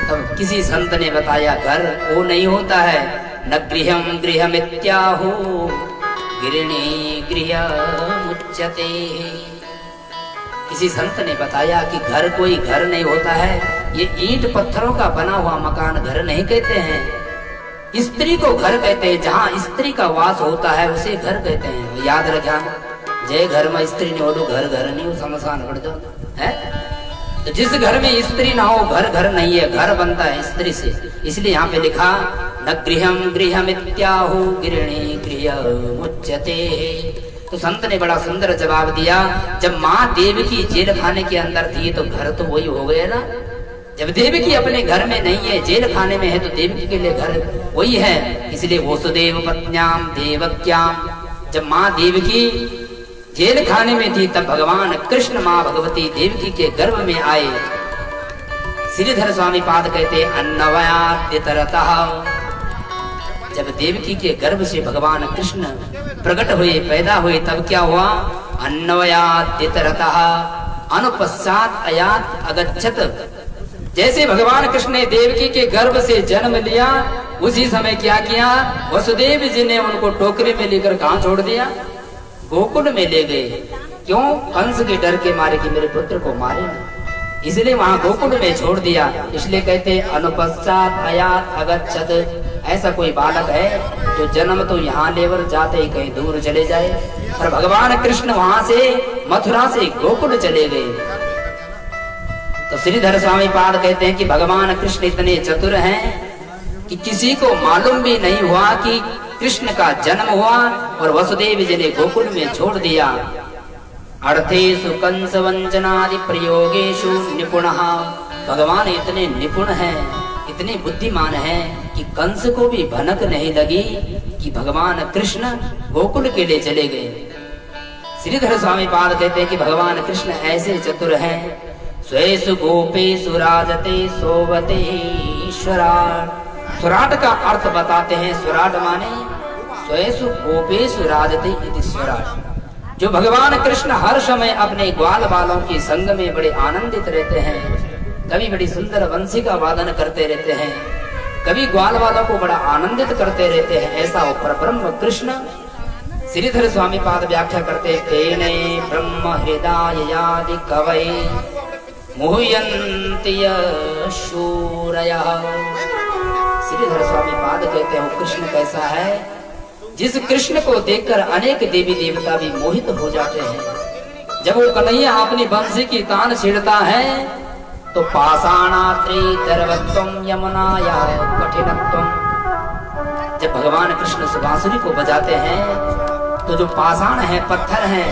तब किसी संत ने बताया घर वो नहीं होता है, न गृहम गृहमित्याहु गिरणी गृहमुच्यते। किसी संत ने बताया कि घर कोई घर नहीं होता है, ये ईंट पत्थरों का बना हुआ मकान घर नहीं कहते हैं। स्त्री को घर कहते हैं, जहाँ स्त्री का वास होता है उसे घर कहते हैं। याद रखना, जय घर में स्त्री नहीं हो तो घर घर नहीं हो, शमशान पड़ जाओ है। तो जिस घर में स्त्री ना हो घर घर नहीं है, घर बनता है स्त्री से। इसलिए यहाँ पे लिखा न गृहम गृहमित्याहु गिरणी गृहमुच्यते। तो संत ने बड़ा सुंदर जवाब दिया, जब माँ देवकी जेल खाने के अंदर थी तो घर तो वही हो गया ना। जब देवकी अपने घर में नहीं है, जेल खाने में है, तो देवकी के लिए घर वही है। इसलिए वसुदेव पत्न्याम देवक्याम, जब माँ देवकी जेल खाने में थी तब भगवान कृष्ण माँ भगवती देवकी के गर्भ में आए। श्रीधर स्वामी पाद कहते अन्नवयाद्यतरतः, जब देवकी के गर्भ से भगवान कृष्ण प्रकट हुए, पैदा हुए, तब क्या हुआ? अन्नवयाद्यतरतः अनुपश्चात अयात अगच्छत। जैसे भगवान कृष्ण ने देवकी के गर्भ से जन्म लिया, उसी समय क्या किया? वसुदेव जी ने उनको टोकरी में लेकर कहाँ छोड़ दिया? गोकुल में ले गए। क्यों? कंस के डर के मारे कि मेरे पुत्र को मारे ना, इसलिए वहां गोकुल में छोड़ दिया। इसलिए कहते अनुपश्चात अयात अगच्छत। ऐसा कोई बालक है जो जन्म तो यहाँ लेवर जाते ही कहीं दूर चले जाए, और भगवान कृष्ण वहां से मथुरा से गोकुल चले गए। तो श्रीधर स्वामी पाद कहते हैं कि भगवान कृष्ण इतने चतुर हैं कि किसी को मालूम भी नहीं हुआ कि कृष्ण का जन्म हुआ और वसुदेव जी ने गोकुल में छोड़ दिया। अर्थेषु कंस वंचनादि प्रयोगेषु निपुणः, भगवान इतने निपुण हैं, इतने बुद्धिमान हैं कि कंस को भी भनक नहीं लगी कि भगवान कृष्ण गोकुल के लिए चले गए। श्रीधर स्वामी पाद कहते हैं कि भगवान कृष्ण ऐसे चतुर हैं। स्वेषु गोपेषु राजते सोवते स्वराट। स्वराट का अर्थ बताते हैं, स्वराट माने स्वेषु गोपेषु राजते इति स्वराट। जो भगवान कृष्ण हर समय अपने ग्वाल बालों के संग में बड़े आनंदित रहते हैं, कभी बड़ी सुंदर वंशी का वादन करते रहते हैं, कभी ग्वाल बालों को बड़ा आनंदित करते रहते हैं, ऐसा वो परब्रह्म कृष्ण। श्रीधर स्वामी पाद व्याख्या करते तेने ब्रह्म हृदयादि कवये मुह्यन्ति शूरयः। श्रीधर स्वामी पाद कहते हैं वो कृष्ण कैसा है, जिस कृष्ण को देखकर अनेक देवी देवता भी मोहित हो जाते हैं। जब वो कन्हैया अपनी बंसी की तान छेड़ता है तो पाषाणात्रे दर्वत्वम यमुनाया कठिनत्वम। जब भगवान कृष्ण बांसुरी को बजाते हैं तो जो पाषाण है, पत्थर हैं,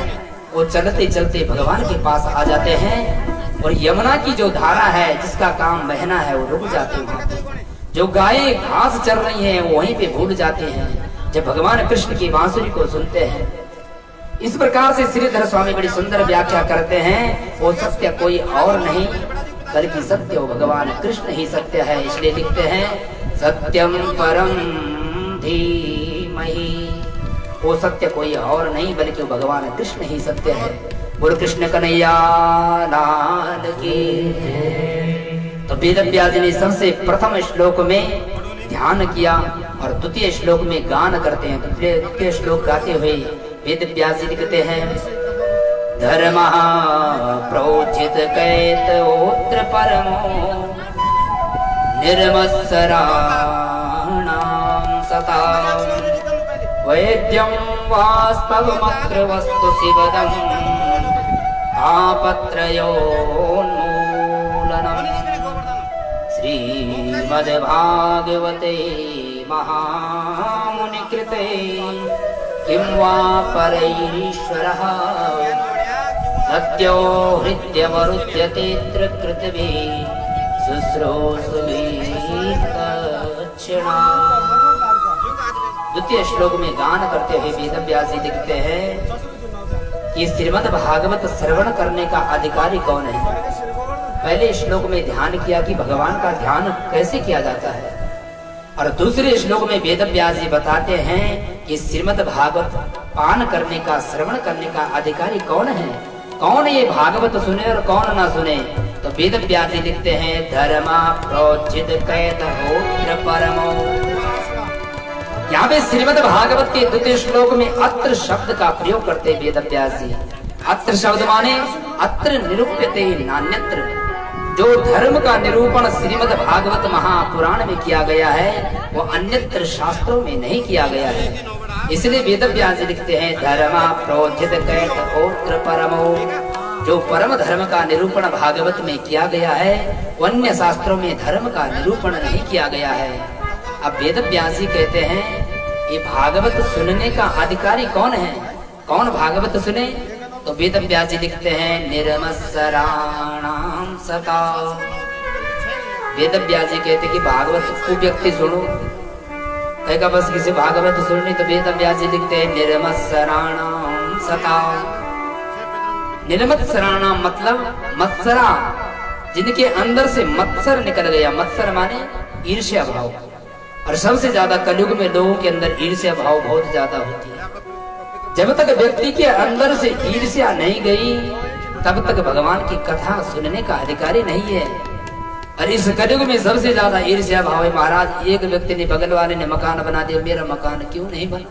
वो चलते चलते भगवान के पास आ जाते हैं, और यमुना की जो धारा है जिसका काम बहना है वो रुक जाती है। जो गायें घास चल रही हैं वो वहीं पे भूल जाती हैं जब भगवान कृष्ण की बांसुरी को सुनते हैं। इस प्रकार से श्रीधर स्वामी बड़ी सुंदर व्याख्या करते हैं, वो सत्य कोई और नहीं बल्कि सत्य वो भगवान कृष्ण ही सत्य है। इसलिए लिखते हैं सत्यम परम धीमहि, वो सत्य कोई और नहीं बल्कि वो भगवान कृष्ण ही सत्य है। गुरु कृष्ण कन्हैया लाल की। तो वेद व्यास ने सबसे प्रथम श्लोक में ध्यान किया और द्वितीय श्लोक में गान करते हैं। द्वितीय श्लोक गाते हुए वेद व्यास जी लिखते हैं धर्मः प्रोचित कैतोत्र परमो निर्मत्सराणां सता वैद्यं वास्तवमत्र वस्तु शिवदम् आपत्रयोन्मूलनम् श्रीमद्भागवते महामुनिकृते किं वा परैरीश्वरः सत्यो हृद्यवरुध्यते त्रिकृतवे शुश्रूषुभिर्दक्षिणा। द्वितीय श्लोक में गान करते हुए वेदव्यास जी लिखते हैं कि श्रीमद् भागवत श्रवण करने का अधिकारी कौन है। पहले श्लोक में ध्यान किया कि भगवान का ध्यान कैसे किया जाता है, और दूसरे श्लोक में वेदव्यास जी बताते हैं कि श्रीमद् भागवत पान करने का श्रवण करने का अधिकारी कौन है, कौन ये भागवत सुने और कौन ना सुने। तो वेदव्यास जी लिखते हैं धर्मा प्रोचित कैत होत्र परमो। यहाँ पे श्रीमद् भागवत के द्वितीय श्लोक में अत्र शब्द का प्रयोग करते वेदव्यास जी। अत्र शब्द माने अत्र निरूप्यते नान्यत्र। जो धर्म का निरूपण श्रीमद् भागवत महापुराण में किया गया है वो अन्यत्र शास्त्रों में नहीं किया गया है। इसलिए वेदव्यास जी लिखते हैं धर्मा प्रोचित कैत होत्र परमो। जो परम धर्म का निरूपण भागवत में किया गया है अन्य शास्त्रों में धर्म का निरूपण नहीं किया गया है। अब वेदव्यास जी कहते हैं ये भागवत सुनने का अधिकारी कौन है, कौन भागवत सुने। तो वेदव्यास जी लिखते हैं निर्मत्सराणां सता। वेदव्यास जी कहते कि भागवत को व्यक्ति सुनो, कहेगा बस किसी भागवत सुननी। तो वेदव्यास जी लिखते हैं निर्मत्सराणां सता। निर्मत्सराणां मतलब मत्सरा, जिनके अंदर से मत्सर निकल गया। मत्सर माने ईर्ष्या भाव, और सबसे ज्यादा कलयुग में लोगों के अंदर ईर्ष्या भाव बहुत ज्यादा होती है। जब तक व्यक्ति के अंदर से ईर्ष्या नहीं गई तब तक भगवान की कथा सुनने का अधिकारी नहीं है। और इस कलयुग में सबसे ज्यादा ईर्ष्या भाव है। महाराज एक व्यक्ति ने, बगल वाले ने मकान बना दिया, मेरा मकान क्यों नहीं बना।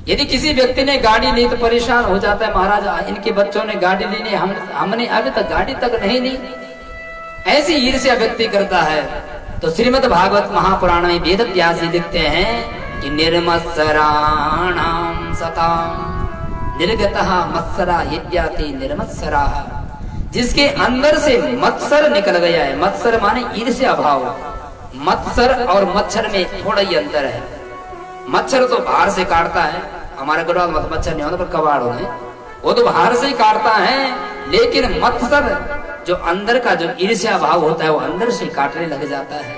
यदि किसी व्यक्ति ने गाड़ी ली तो परेशान हो जाता है, महाराज इनके बच्चों ने गाड़ी ली नहीं, हमने अभी तक गाड़ी तक नहीं ली। ऐसी ईर्ष्या व्यक्ति करता है। तो श्रीमद् भागवत महापुराण में वेदव्यास जी लिखते हैं कि निर्मत्सराणां सता निर्गतः मत्सरा यद्याति निर्मत्सराः। जिसके अंदर से मत्सर निकल गया है। मत्सर माने ईर्ष्या भाव। मत्सर और मच्छर में थोड़ा ही अंतर है। मच्छर तो बाहर से काटता है, हमारे गुरुवार मत मच्छर नहीं होता पर कबाड़ों में वो तो बाहर से ही काटता है, लेकिन मत्सर जो अंदर का जो ईर्ष्या भाव होता है वो अंदर से काटने लग जाता है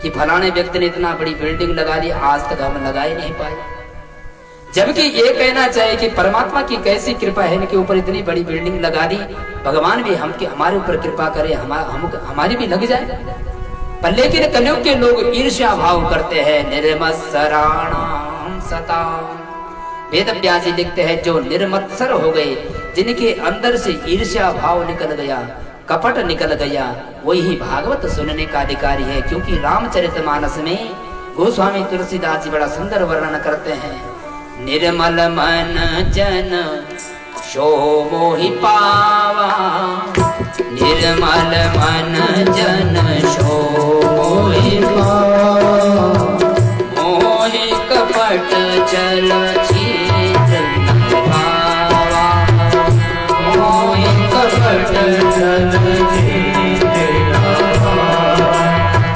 कि फलाने व्यक्ति ने इतना बड़ी बिल्डिंग लगा दी, आज तक हम लगा ही नहीं पाए। जबकि ये कहना चाहिए कि परमात्मा की कैसी कृपा है इनके ऊपर, इतनी बड़ी बिल्डिंग लगा दी, भगवान भी हमारे ऊपर कृपा करे, हमारी भी लग जाए। पर लेकिन कलयुग के लोग ईर्ष्या भाव करते हैं। निर्मत्सराणां सता। वेदव्यास जी लिखते हैं जो निर्मत्सर हो गए, जिनके अंदर से ईर्ष्या भाव निकल गया, कपट निकल गया, वही भागवत सुनने का अधिकारी है। क्योंकि रामचरितमानस में गोस्वामी तुलसीदास जी बड़ा सुंदर वर्णन करते हैं। निर्मल मन जन शो मोहि पावा, निर्मल मन जन शो मोहि पावा, मोहि कपट चल चित पावा, मोहि कपट चल चित पावा,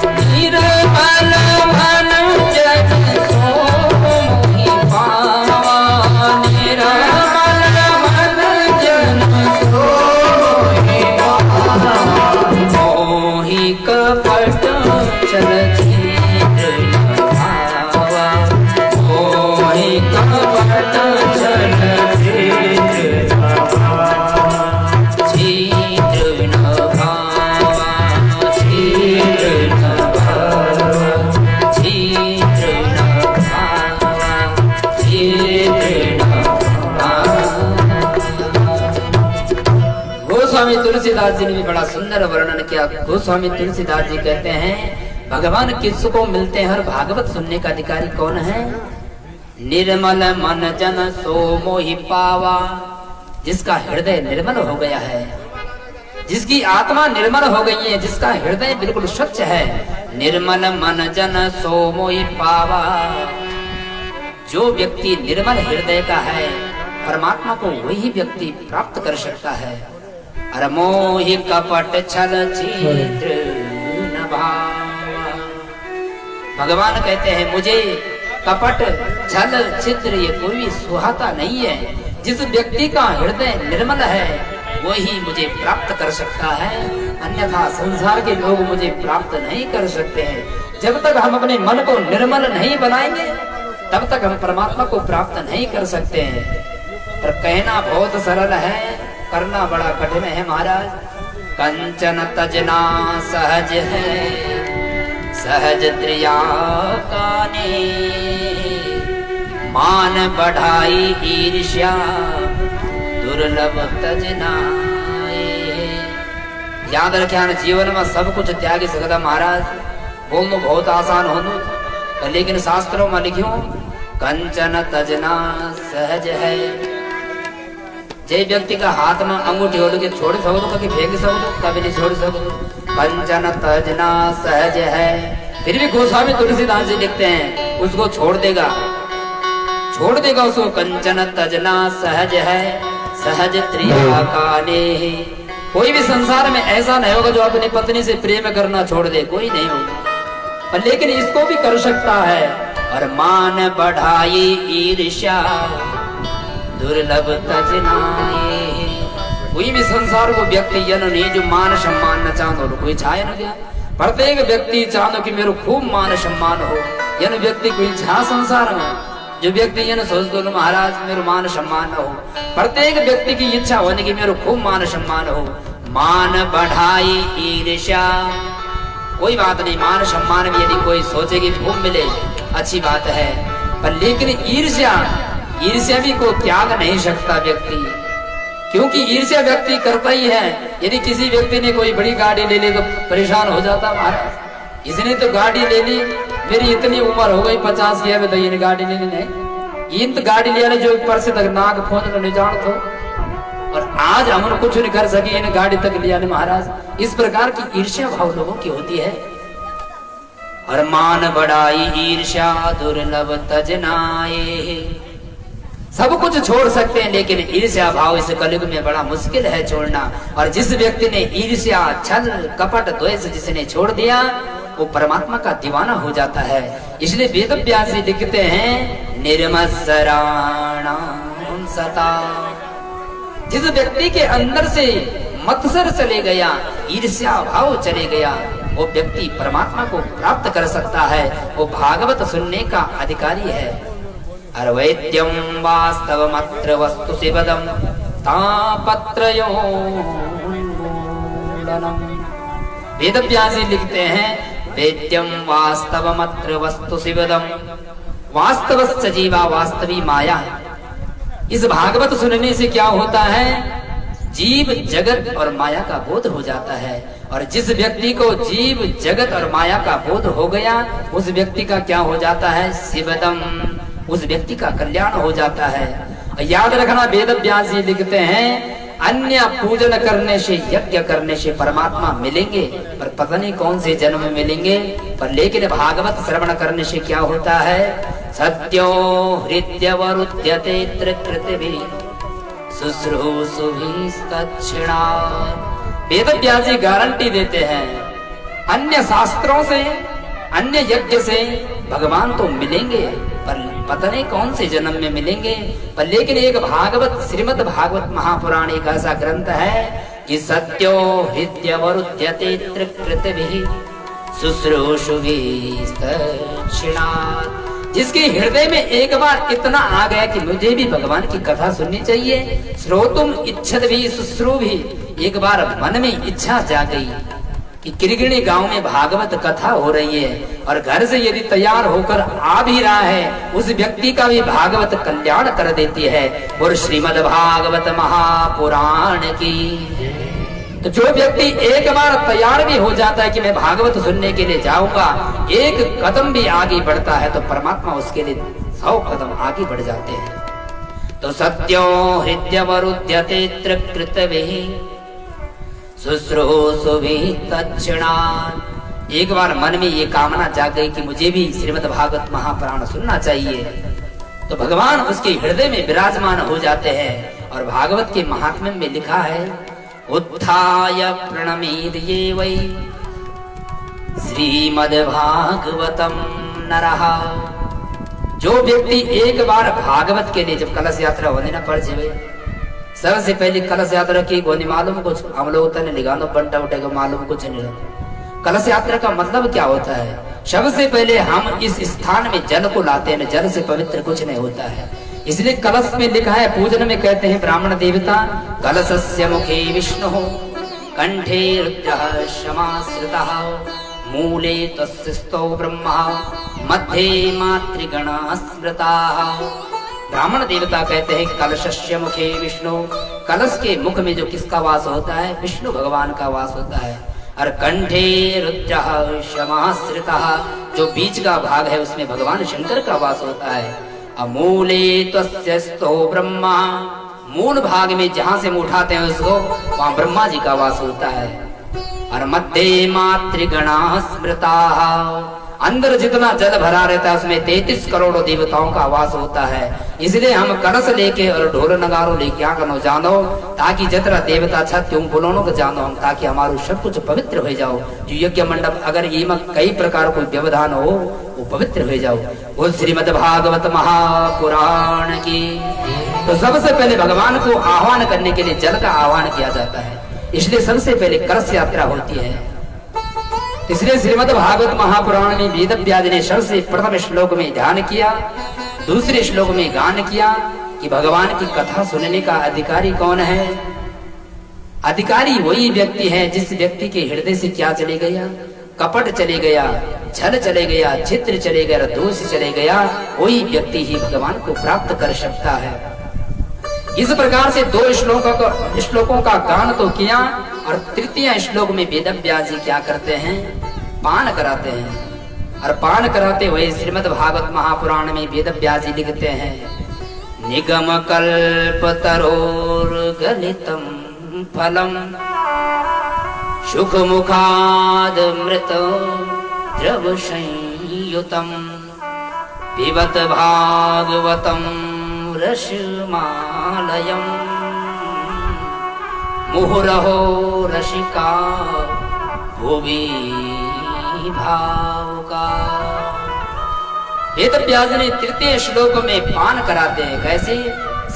निर्मल मन जन शो मोहि पावा, निर्मल मन जन शो मोहि पावा, मोहि कपट चल चित पावा, मोहि कपट चल चित पावा, चित न भावा, चित न भावा, चित न भावा, चित न भावा। गोस्वामी तुलसीदास जी ने भी बड़ा सुंदर वर्णन किया। गोस्वामी तुलसीदास जी कहते हैं भगवान किसको मिलते हैं और भागवत सुनने का अधिकारी कौन है। निर्मल मन जन सो मोहि पावा, जिसका हृदय निर्मल हो गया है, जिसकी आत्मा निर्मल हो गई है, जिसका हृदय बिल्कुल स्वच्छ है, निर्मल मन जन सो मोहि पावा। जो व्यक्ति निर्मल हृदय का है, परमात्मा को वही व्यक्ति प्राप्त कर सकता है। अरे मोहि कपट छल छिद्र न भावा। भगवान कहते हैं मुझे कपट छल छिद्र ये कोई भी सुहाता नहीं है। जिस व्यक्ति का हृदय निर्मल है वही मुझे प्राप्त कर सकता है, अन्यथा संसार के लोग मुझे प्राप्त नहीं कर सकते हैं। जब तक हम अपने मन को निर्मल नहीं बनाएंगे तब तक हम परमात्मा को प्राप्त नहीं कर सकते हैं। पर कहना बहुत सरल है, करना बड़ा कठिन है महाराज। कंचन तजना सहज है, सहज त्रिया काने, मान बढ़ाई ईर्ष्या दुर्लभ तजनाए। याद रखिया जीवन में सब कुछ त्याग सकता महाराज। बोलना बहुत आसान हो, लेकिन शास्त्रों में लिखियो कंचन तजना सहज है। जे व्यक्ति का हाथ में अंगूठी हो के छोड़ सको, कभी फेंक सको, कभी नहीं छोड़ सको। कंचन तजना सहज है। फिर भी गोस्वामी तुलसीदास जी लिखते हैं उसको छोड़ देगा उसको। कंचन तजना सहज है, सहज त्रिया काने। कोई भी संसार में ऐसा नहीं होगा जो अपनी पत्नी से प्रेम करना छोड़ दे, कोई नहीं होगा। लेकिन इसको भी कर सकता है। और मान बढ़ाई ईर्ष्या दुर्लभ तजनाए। कोई भी संसार को व्यक्ति यन नहीं जो मान सम्मान न चाहो, कोई चाहे न गया। प्रत्येक व्यक्ति चाहो कि मेरे खूब मान सम्मान हो, यन व्यक्ति कोई छा संसार में। जो व्यक्ति यन सोच दो महाराज मेरे मान सम्मान न हो, प्रत्येक व्यक्ति की इच्छा होने की मेरे खूब मान सम्मान हो। मान बढ़ाई ईर्ष्या, कोई बात नहीं, मान सम्मान भी यदि कोई सोचे कि खूब मिले अच्छी बात है, पर लेकिन ईर्ष्या भी को त्याग नहीं सकता व्यक्ति, क्योंकि ईर्ष्या व्यक्ति करता ही है। यदि किसी व्यक्ति ने कोई बड़ी गाड़ी ले ली तो परेशान हो जाता महाराज, इसने तो गाड़ी ले ली, मेरी इतनी उम्र हो गई 50 की है तो ये गाड़ी लेनी नहीं, इन तो गाड़ी ले जो ऊपर से तक नाक फोन नहीं जान तो, और आज हम कुछ नहीं कर सके इन गाड़ी तक लिया महाराज। इस प्रकार की ईर्ष्या भाव लोगों की होती है। और मान बढ़ाई ईर्ष्या दुर्लभ तजनाए। सब कुछ छोड़ सकते हैं लेकिन ईर्ष्या भाव इस कलयुग में बड़ा मुश्किल है छोड़ना। और जिस व्यक्ति ने ईर्ष्या छल कपट द्वेष जिसने छोड़ दिया वो परमात्मा का दीवाना हो जाता है। इसलिए वेद व्यास जी लिखते हैं निर्मत्सराणां सता। जिस व्यक्ति के अंदर से मत्सर चले गया, ईर्ष्या भाव चले गया, वो व्यक्ति परमात्मा को प्राप्त कर सकता है, वो भागवत सुनने का अधिकारी है। अर्वैत्यम वास्तवमत्र वस्तु शिवदम तापत्रयोन्मूलनम। वेद व्यास लिखते हैं वेद्यम वास्तवमत्र वस्तु शिवदम वास्तवस्य जीवा वास्तवी माया। इस भागवत सुनने से क्या होता है, जीव जगत और माया का बोध हो जाता है। और जिस व्यक्ति को जीव जगत और माया का बोध हो गया उस व्यक्ति का क्या हो जाता है, शिवदम, उस व्यक्ति का कल्याण हो जाता है। याद रखना वेद व्यास जी लिखते हैं अन्य पूजन करने से यज्ञ करने से परमात्मा मिलेंगे, पर पता नहीं कौन से जन्म में मिलेंगे, पर लेकिन भागवत श्रवण करने से क्या होता है, सत्यो हृद्यवरुध्यते त्रिकृतिभिः शुश्रूषुभिस्तच्छिणात्। वेद व्यास जी गारंटी देते हैं अन्य शास्त्रों से अन्य यज्ञ से भगवान तो मिलेंगे, पर पता नहीं कौन से जन्म में मिलेंगे। पर लेकिन एक भागवत श्रीमद् भागवत महापुराण एक ऐसा ग्रंथ है कि सत्यो हृद्यवरुध्यते त्रिकृतिभिः शुश्रूषुभिस्तच्छिणात्। जिसके हृदय में एक बार इतना आ गया कि मुझे भी भगवान की कथा सुननी चाहिए, श्रोतुम इच्छत भी शुश्रू भी, एक बार मन में इच्छा जा गई कि किरगिणी गांव में भागवत कथा हो रही है और घर से यदि तैयार होकर आ भी रहा है उस व्यक्ति का भी भागवत कल्याण कर देती है। और श्रीमद् भागवत महापुराण की, तो जो व्यक्ति एक बार तैयार भी हो जाता है कि मैं भागवत सुनने के लिए जाऊंगा, एक कदम भी आगे बढ़ता है तो परमात्मा उसके लिए 100 कदम आगे बढ़ जाते हैं। तो सत्यो हृद्यवरुध्यते त्रिकृतिभिः शुश्रूषुभि तत्क्षणात्। एक बार मन में ये कामना जाग गई कि मुझे भी श्रीमद् भागवत महापुराण सुनना चाहिए, तो भगवान उसके हृदय में विराजमान हो जाते हैं। और भागवत के महात्म्य में लिखा है, उत्थाय प्रणमेद ये वै श्रीमद् भागवतम नरः। जो व्यक्ति एक बार भागवत के लिए, जब कलश यात्रा होने न पड़ जाए, सबसे पहले कलश यात्रा की गोनी मालूम कुछ, हम लोग तने निगानो बंटा उठेगा मालूम कुछ नहीं। कलश यात्रा का मतलब क्या होता है? सबसे पहले हम इस स्थान में जल को लाते हैं, जल से पवित्र कुछ नहीं होता है। इसलिए कलश में लिखा है, पूजन में कहते हैं ब्राह्मण देवता, कलशस्य मुखे विष्णु कंठे रुद्रः समाश्रितः मूले तस्य स्तो ब्रह्मा मध्ये मातृगणाः स्मृताः। ब्राह्मण देवता कहते हैं कलशस्य मुखे विष्णु, कलश के मुख में जो किसका वास होता है? विष्णु भगवान का वास होता है। और कंठे रुद्रः समाश्रितः, जो बीच का भाग है उसमें भगवान शंकर का वास होता है। अमूले त्वस्य स्तो ब्रह्मा, मूल भाग में जहां से हम उठाते हैं उसको, वहां ब्रह्मा जी का वास होता है। और मध्य मातृगणाः स्मृताः, अंदर जितना जल भरा रहता है उसमें 33 करोड़ देवताओं का वास होता है। इसलिए हम कलश लेके और ढोल नगारो लेके क्या करो जानो, ताकि जतरा देवता छा त्यों बोलोनो को जानो हम, ताकि हमारो सब कुछ पवित्र हो जाओ। जो यज्ञ मंडप अगर ये में कई प्रकार कोई व्यवधान हो वो पवित्र हो जाओ। बोल श्रीमद् भागवत महापुराण की। तो सबसे पहले भगवान को आह्वान करने के लिए जल का आह्वान किया जाता है, इसलिए सबसे पहले कलश यात्रा होती है। इसलिए श्रीमद् भागवत महापुराण में वेद व्यास ने सबसे प्रथम श्लोक में ध्यान किया, दूसरे श्लोक में गान किया कि भगवान की कथा सुनने का अधिकारी कौन है? अधिकारी वही व्यक्ति है जिस व्यक्ति के हृदय से क्या चले गया? कपट चले गया, छल चले गया, चित्र चले गया, दोष चले गया, वही व्यक्ति ही भगवान को प्राप्त कर सकता है। इस प्रकार से दो श्लोकों का गान तो किया, और तृतीय श्लोक में वेद व्यास जी क्या करते हैं? पान कराते हैं। और पान कराते हुए श्रीमद् भागवत महापुराण में वेद व्यास जी लिखते हैं, निगम कल्प तरोर गलितम फलम सुख मुखाद मृत द्रव संयुतम पिबत भागवतम रसमालयम मुहुरहो रसिका भुवि भावुका। वेद व्यास ने तृतीय श्लोक में पान कराते हैं। कैसे?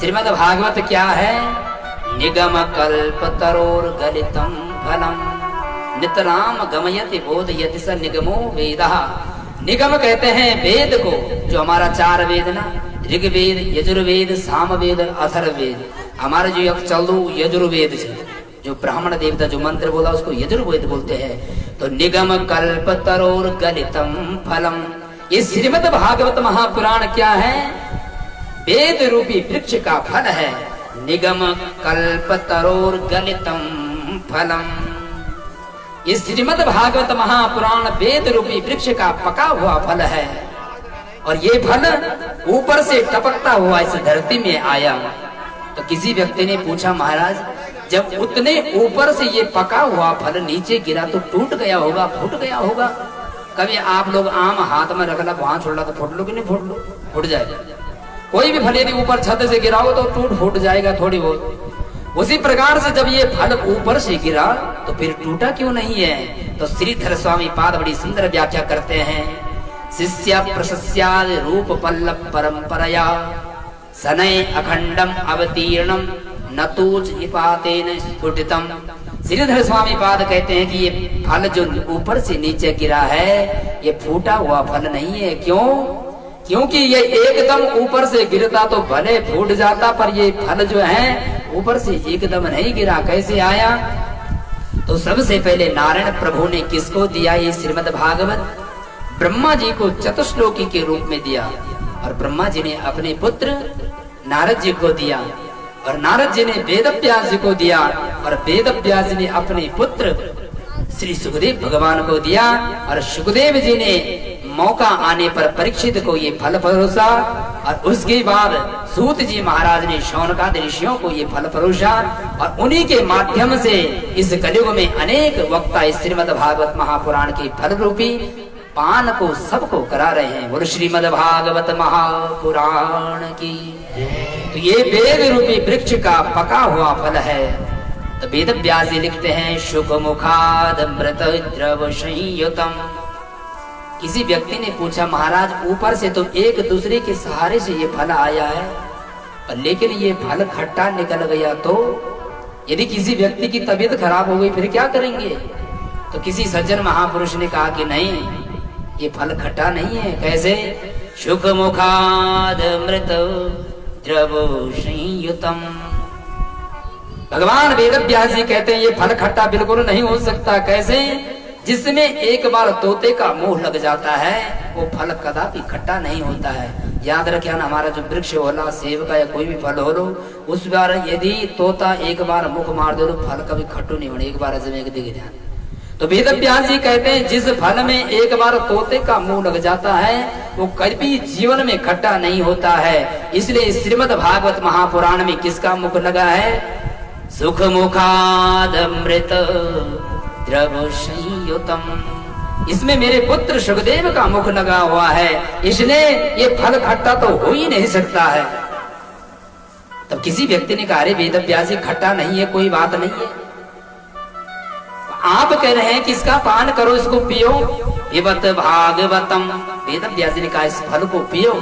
श्रीमद् भागवत क्या है? निगम कल्प तरोर गलितम फलम नितराम गमयति बोधयति स निगमो वेदः। निगम कहते हैं वेद को, जो हमारा चार वेद ना, ऋग्वेद, यजुर्वेद, सामवेद, अथर्ववेद। हमारा जो चलू यजुर्वेद है, जो ब्राह्मण देवता जो मंत्र बोला उसको यजुर्वेद बोलते हैं। तो निगम कल्प तरोर गलितम फलम, ये श्रीमद् भागवत महापुराण क्या है? वेद रूपी वृक्ष का फल है। निगम कल्प तरोर गलितम फलम, ये श्रीमद् भागवत महापुराण वेद रूपी वृक्ष का पका हुआ फल है। और ये फल ऊपर से टपकता हुआ इस धरती में आया। तो किसी व्यक्ति ने पूछा, महाराज जब उतने ऊपर से ये पका हुआ फल नीचे गिरा तो टूट गया होगा, फूट गया होगा? कभी आप लोग आम हाथ में रखला वहां छोड़ ला तो फूट लो कि नहीं? फूट लो, फूट जाएगा। कोई भी फल यदि ऊपर छत से गिरा हो तो फूट जाएगा थोड़ी बहुत। उसी प्रकार से जब ये फल ऊपर से गिरा तो फिर टूटा क्यों नहीं है? तो श्रीधर स्वामी पाद बड़ी सुंदर व्याख्या करते हैं, शिष्य प्रशस्याद रूप पल्लव परंपरया सनय अखंडम अवतीर्णम नतूच निपातेन स्फुटितम। श्रीधर स्वामी पाद कहते हैं कि ये फल जो ऊपर से नीचे गिरा है ये फूटा हुआ फल नहीं है। क्यों? क्योंकि ये एकदम ऊपर से गिरता तो भले फूट जाता, पर ये फल जो है ऊपर से एकदम नहीं गिरा। कैसे आया? तो सबसे पहले नारायण प्रभु ने किसको दिया ये श्रीमद् भागवत? ब्रह्मा जी को चतुश्लोकी के रूप में दिया, और ब्रह्मा जी ने अपने पुत्र नारद जी को दिया, और नारद जी ने वेद व्यास जी को दिया, और वेद व्यास जी ने अपने पुत्र श्री सुखदेव भगवान को दिया, और सुखदेव जी ने मौका आने पर परीक्षित को ये फल परोसा, और उसके बाद सूत जी महाराज ने शौनकादि ऋषियों को ये फल परोसा और उन्हीं के माध्यम से इस कलयुग में अनेक वक्ता इस श्रीमद् भागवत महापुराण के फल रूपी पान को सबको करा रहे हैं। बोलो श्रीमद् भागवत महापुराण की। तो ये वेद रूपी वृक्ष का पका हुआ फल है। तो वेद व्यास जी लिखते हैं शुक मुखाद अमृत द्रव संयुतम। किसी व्यक्ति ने पूछा महाराज ऊपर से तो एक दूसरे के सहारे से ये फल आया है, पर लेकिन ये फल खट्टा निकल गया, तो यदि किसी व्यक्ति की तबीयत खराब हो गई फिर क्या करेंगे? तो किसी सज्जन महापुरुष ने कहा कि नहीं, ये फल खट्टा नहीं है। कैसे? शुक मुखाद अमृत द्रव संयुतम। भगवान वेद व्यास जी कहते हैं ये फल खट्टा बिल्कुल नहीं हो सकता। कैसे? जिसमें एक बार तोते का मुंह लग जाता है वो फल कदापि खट्टा नहीं होता है। याद रखिए ना, हमारा जो वृक्ष होला, सेब का या कोई भी फल हो लो, उस बार यदि तोता एक बार मुख मार दे तो फल कभी खट्टू नहीं होने, एक बार जमे दिख जाए। तो वेद व्यास जी कहते हैं जिस फल में एक बार तोते का मुंह लग जाता है वो कभी जीवन में खट्टा नहीं होता है। इसलिए श्रीमद् भागवत महापुराण में किसका मुख लगा है? सुख मुखाद अमृत द्रव संयुतम। इसमें मेरे पुत्र सुखदेव का मुख लगा हुआ है, इसलिए ये फल खट्टा तो हो ही नहीं सकता है। तब किसी व्यक्ति ने कहा अरे वेद व्यास जी खट्टा नहीं है, कोई बात नहीं है। आप कह रहे हैं कि इसका पान करो, इसको पियो। पिबत भागवतम। वेद व्यास जी ने कहा इस फल को पियो।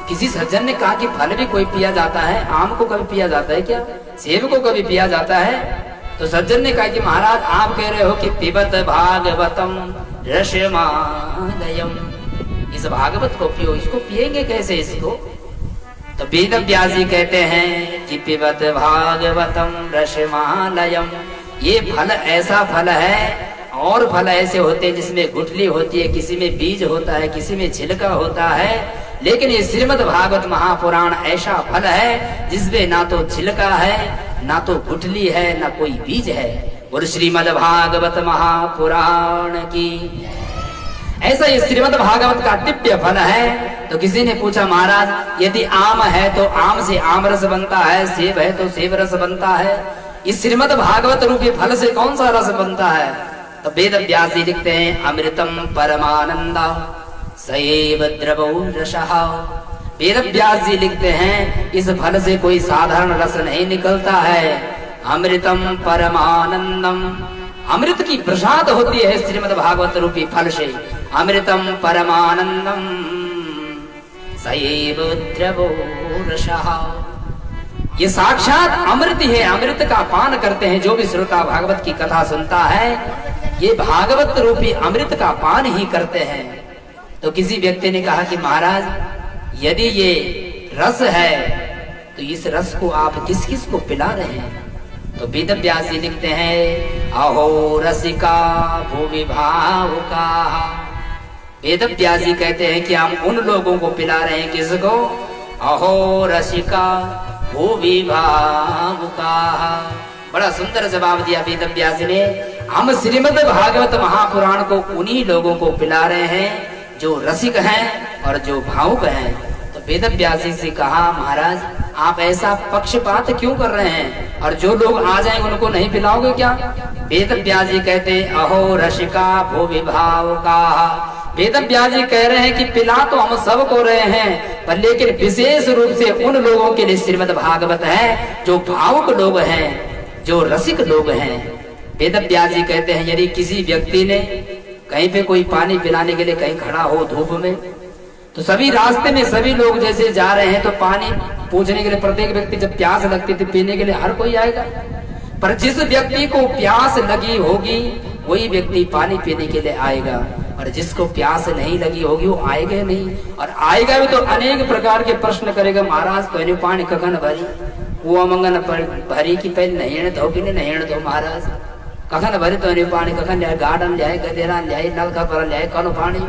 किसी सज्जन ने कहा कि फल भी कोई पिया जाता है, आम को कभी पिया जाता है क्या? सेब को कभी पिया जाता है? तो सज्जन ने कहा कि महाराज आप कह रहे हो कि पिबत भागवतम रसमालयम, इस भागवत को पियो, इसको पिएंगे कैसे इसको? तो वेद व्यास जी कहते हैं कि पिबत भागवतम रसमालयम। ये फल ऐसा फल है, और फल ऐसे होते हैं जिसमें गुठली होती है, किसी में बीज होता है, किसी में छिलका होता है, लेकिन ये श्रीमद् भागवत महापुराण ऐसा फल है जिसमें ना तो छिलका है, ना तो गुठली है, ना कोई बीज है। और श्रीमद् भागवत महापुराण की ऐसा ये श्रीमद् भागवत का दिव्य फल है। तो किसी ने पूछा महाराज यदि आम है तो आम से आम रस बनता है, सेब है तो सेब रस बनता है, इस श्रीमद् भागवत रूपी फल से कौन सा रस बनता है? तो वेद व्यास जी लिखते हैं अमृतम परमानंद सएव द्रवो रसः। वेद व्यास जी लिखते हैं इस फल से कोई साधारण रस नहीं निकलता है। अमृतम परमानंदम, अमृत की प्रसाद होती है श्रीमद् भागवत रूपी फल से। अमृतम परमानंदम सएव द्रवो रसः। ये साक्षात अमृत है, अमृत का पान करते हैं जो भी श्रोता भागवत की कथा सुनता है, ये भागवत रूपी अमृत का पान ही करते हैं। तो किसी व्यक्ति ने कहा कि महाराज यदि ये रस है तो इस रस को आप किस किस को पिला रहे हैं? तो वेद व्यास जी लिखते हैं अहो रसिका भूवि भावुका। वेद व्यास जी कहते हैं कि हम उन लोगों को पिला रहे हैं, किसको? अहो रसिका भूवि भावुका। बड़ा सुंदर जवाब दिया वेद व्यास ने। हम श्रीमद् भागवत महापुराण को उन्हीं लोगों को पिला रहे हैं जो रसिक हैं और जो भावुक हैं। तो वेद व्यास जी से कहा महाराज आप ऐसा पक्षपात क्यों कर रहे हैं, और जो लोग आ जाएंगे उनको नहीं पिलाओगे क्या? वेद व्यास जी कहते अहो रसिका भूवि भावुका। वेद व्यास जी कह रहे हैं कि पिला तो हम सब को रहे हैं, पर लेकिन विशेष रूप से उन लोगों के लिए श्रीमद् भागवत है जो भावुक लोग हैं, जो रसिक लोग हैं। वेद व्यास जी कहते हैं यदि किसी व्यक्ति ने कहीं पे कोई पानी पिलाने के लिए कहीं खड़ा हो धूप में, तो सभी रास्ते में सभी लोग जैसे जा रहे हैं तो पानी पूछने के लिए प्रत्येक व्यक्ति जब प्यास लगती थी पीने के लिए हर कोई आएगा, पर जिस व्यक्ति को प्यास लगी होगी वही व्यक्ति पानी पीने के लिए आएगा, और जिसको प्यास नहीं लगी होगी वो आएगा नहीं। और आएगा भी तो अनेक प्रकार के प्रश्न करेगा, महाराज तो पानी कखन भरी, वो मंगन भरी की पहले नहीं धो कि नहीं धो महाराज, कखन भरी तो पानी कखन जाए, गार्डन जाए, गदेरा जाए, नलका पर जाए, कौन पानी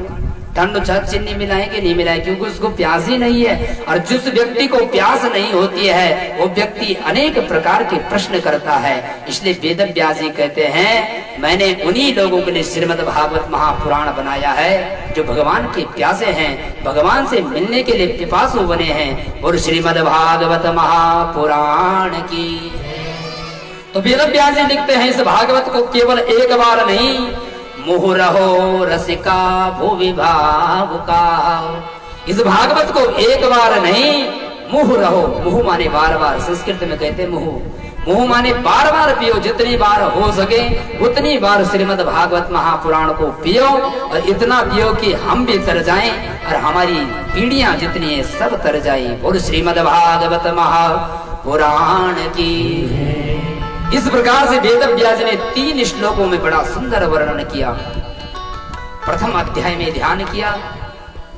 ठंड चीनी मिलाएंगे नहीं मिलाएंगे, क्योंकि उसको प्यास ही नहीं है। और जिस व्यक्ति को प्यास नहीं होती है वो व्यक्ति अनेक प्रकार के प्रश्न करता है। इसलिए वेद व्यास जी कहते हैं मैंने उन्हीं लोगों के लिए श्रीमद् भागवत महापुराण बनाया है जो भगवान के प्यासे हैं, भगवान से मिलने के लिए पिपासु बने हैं। और श्रीमद् भागवत महापुराण की तो वेद व्यास जी लिखते हैं इस भागवत को केवल एक बार नहीं, मुहु रहो रसिका भूवि भावुका, इस भागवत को एक बार नहीं मुहु रहो, मुहु माने बार बार, संस्कृत में कहते हैं मुहु, मुहु माने बार बार पियो, जितनी बार हो सके उतनी बार श्रीमद् भागवत महापुराण को पियो। और इतना पियो कि हम भी तर जाएं और हमारी पीढ़ियां जितनी है सब तर जाए। और श्रीमद् भागवत महापुराण की इस प्रकार से वेद व्यास ने 3 श्लोकों में बड़ा सुंदर वर्णन किया। प्रथम अध्याय में ध्यान किया,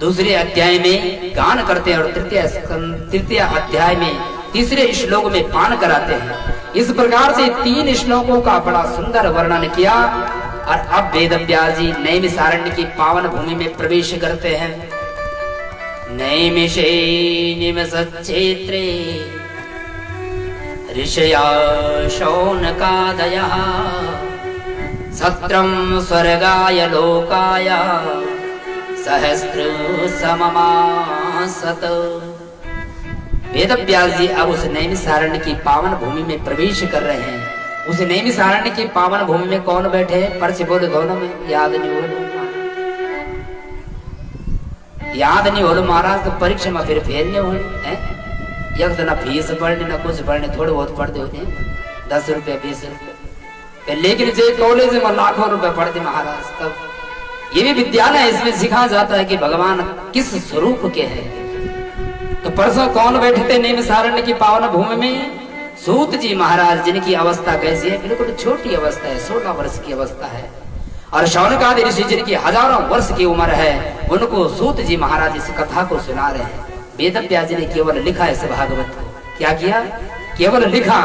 दूसरे अध्याय में गान करते हैं और तृतीय अध्याय में तीसरे श्लोक में पान कराते हैं। इस प्रकार से 3 श्लोकों का बड़ा सुंदर वर्णन किया। और अब वेद व्यास जी नैमिषारण्य की पावन भूमि में प्रवेश करते हैं। नैमिषे निमसच्छेत्रे ऋषया शौनकादयः सत्रं स्वर्गाय लोकाय सहस्र सममासत। वेद व्यास जी अब उस नैमिषारण्य की पावन भूमि में प्रवेश कर रहे हैं। उस नैमिषारण्य की पावन भूमि में कौन बैठे? पर्ची बोले दोनों में याद नहीं हो, याद नहीं हो महाराज तो परीक्षा में फिर फेल नहीं हो है। यक तो ना फीस पढ़ने ना कुछ पढ़ने, थोड़े बहुत पढ़ते होते 10 रुपया 20 रुपया, लेकिन जो कॉलेज में लाखों रुपए पढ़ते महाराज। तब ये भी विद्यालय, इसमें सिखाया जाता है कि भगवान किस स्वरूप के हैं। तो परसों कौन बैठे थे नैमिषारण्य की पावन भूमि में? सूत जी महाराज, जिनकी अवस्था कैसी है? बिल्कुल छोटी अवस्था है, 16 वर्ष की अवस्था है। और शौनकादि ऋषि जिनकी हजारों वर्ष की उम्र है, उनको सूत जी महाराज इस कथा को सुना रहे हैं। वेद व्यास जी ने केवल लिखा इस भागवत को, क्या किया? केवल लिखा।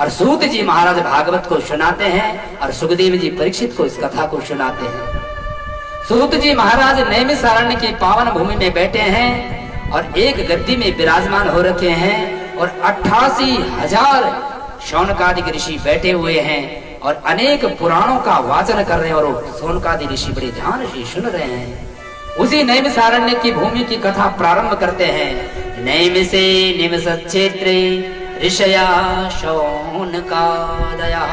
और सूत जी महाराज भागवत को सुनाते हैं और सुखदेव जी परीक्षित को इस कथा को सुनाते हैं। सूत जी महाराज नैमिषारण्य की पावन भूमि में बैठे हैं और एक गद्दी में विराजमान हो रखे हैं और 88,000 शौनकादि ऋषि बैठे हुए हैं और अनेक पुराणों का वाचन कर रहे हैं। और शौनकादि ऋषि बड़े ध्यान से सुन रहे हैं। उसी नैमिषारण्य की भूमि की कथा प्रारंभ करते हैं। नैमिषे निमसच्छेत्रे ऋषया शौनकादयः,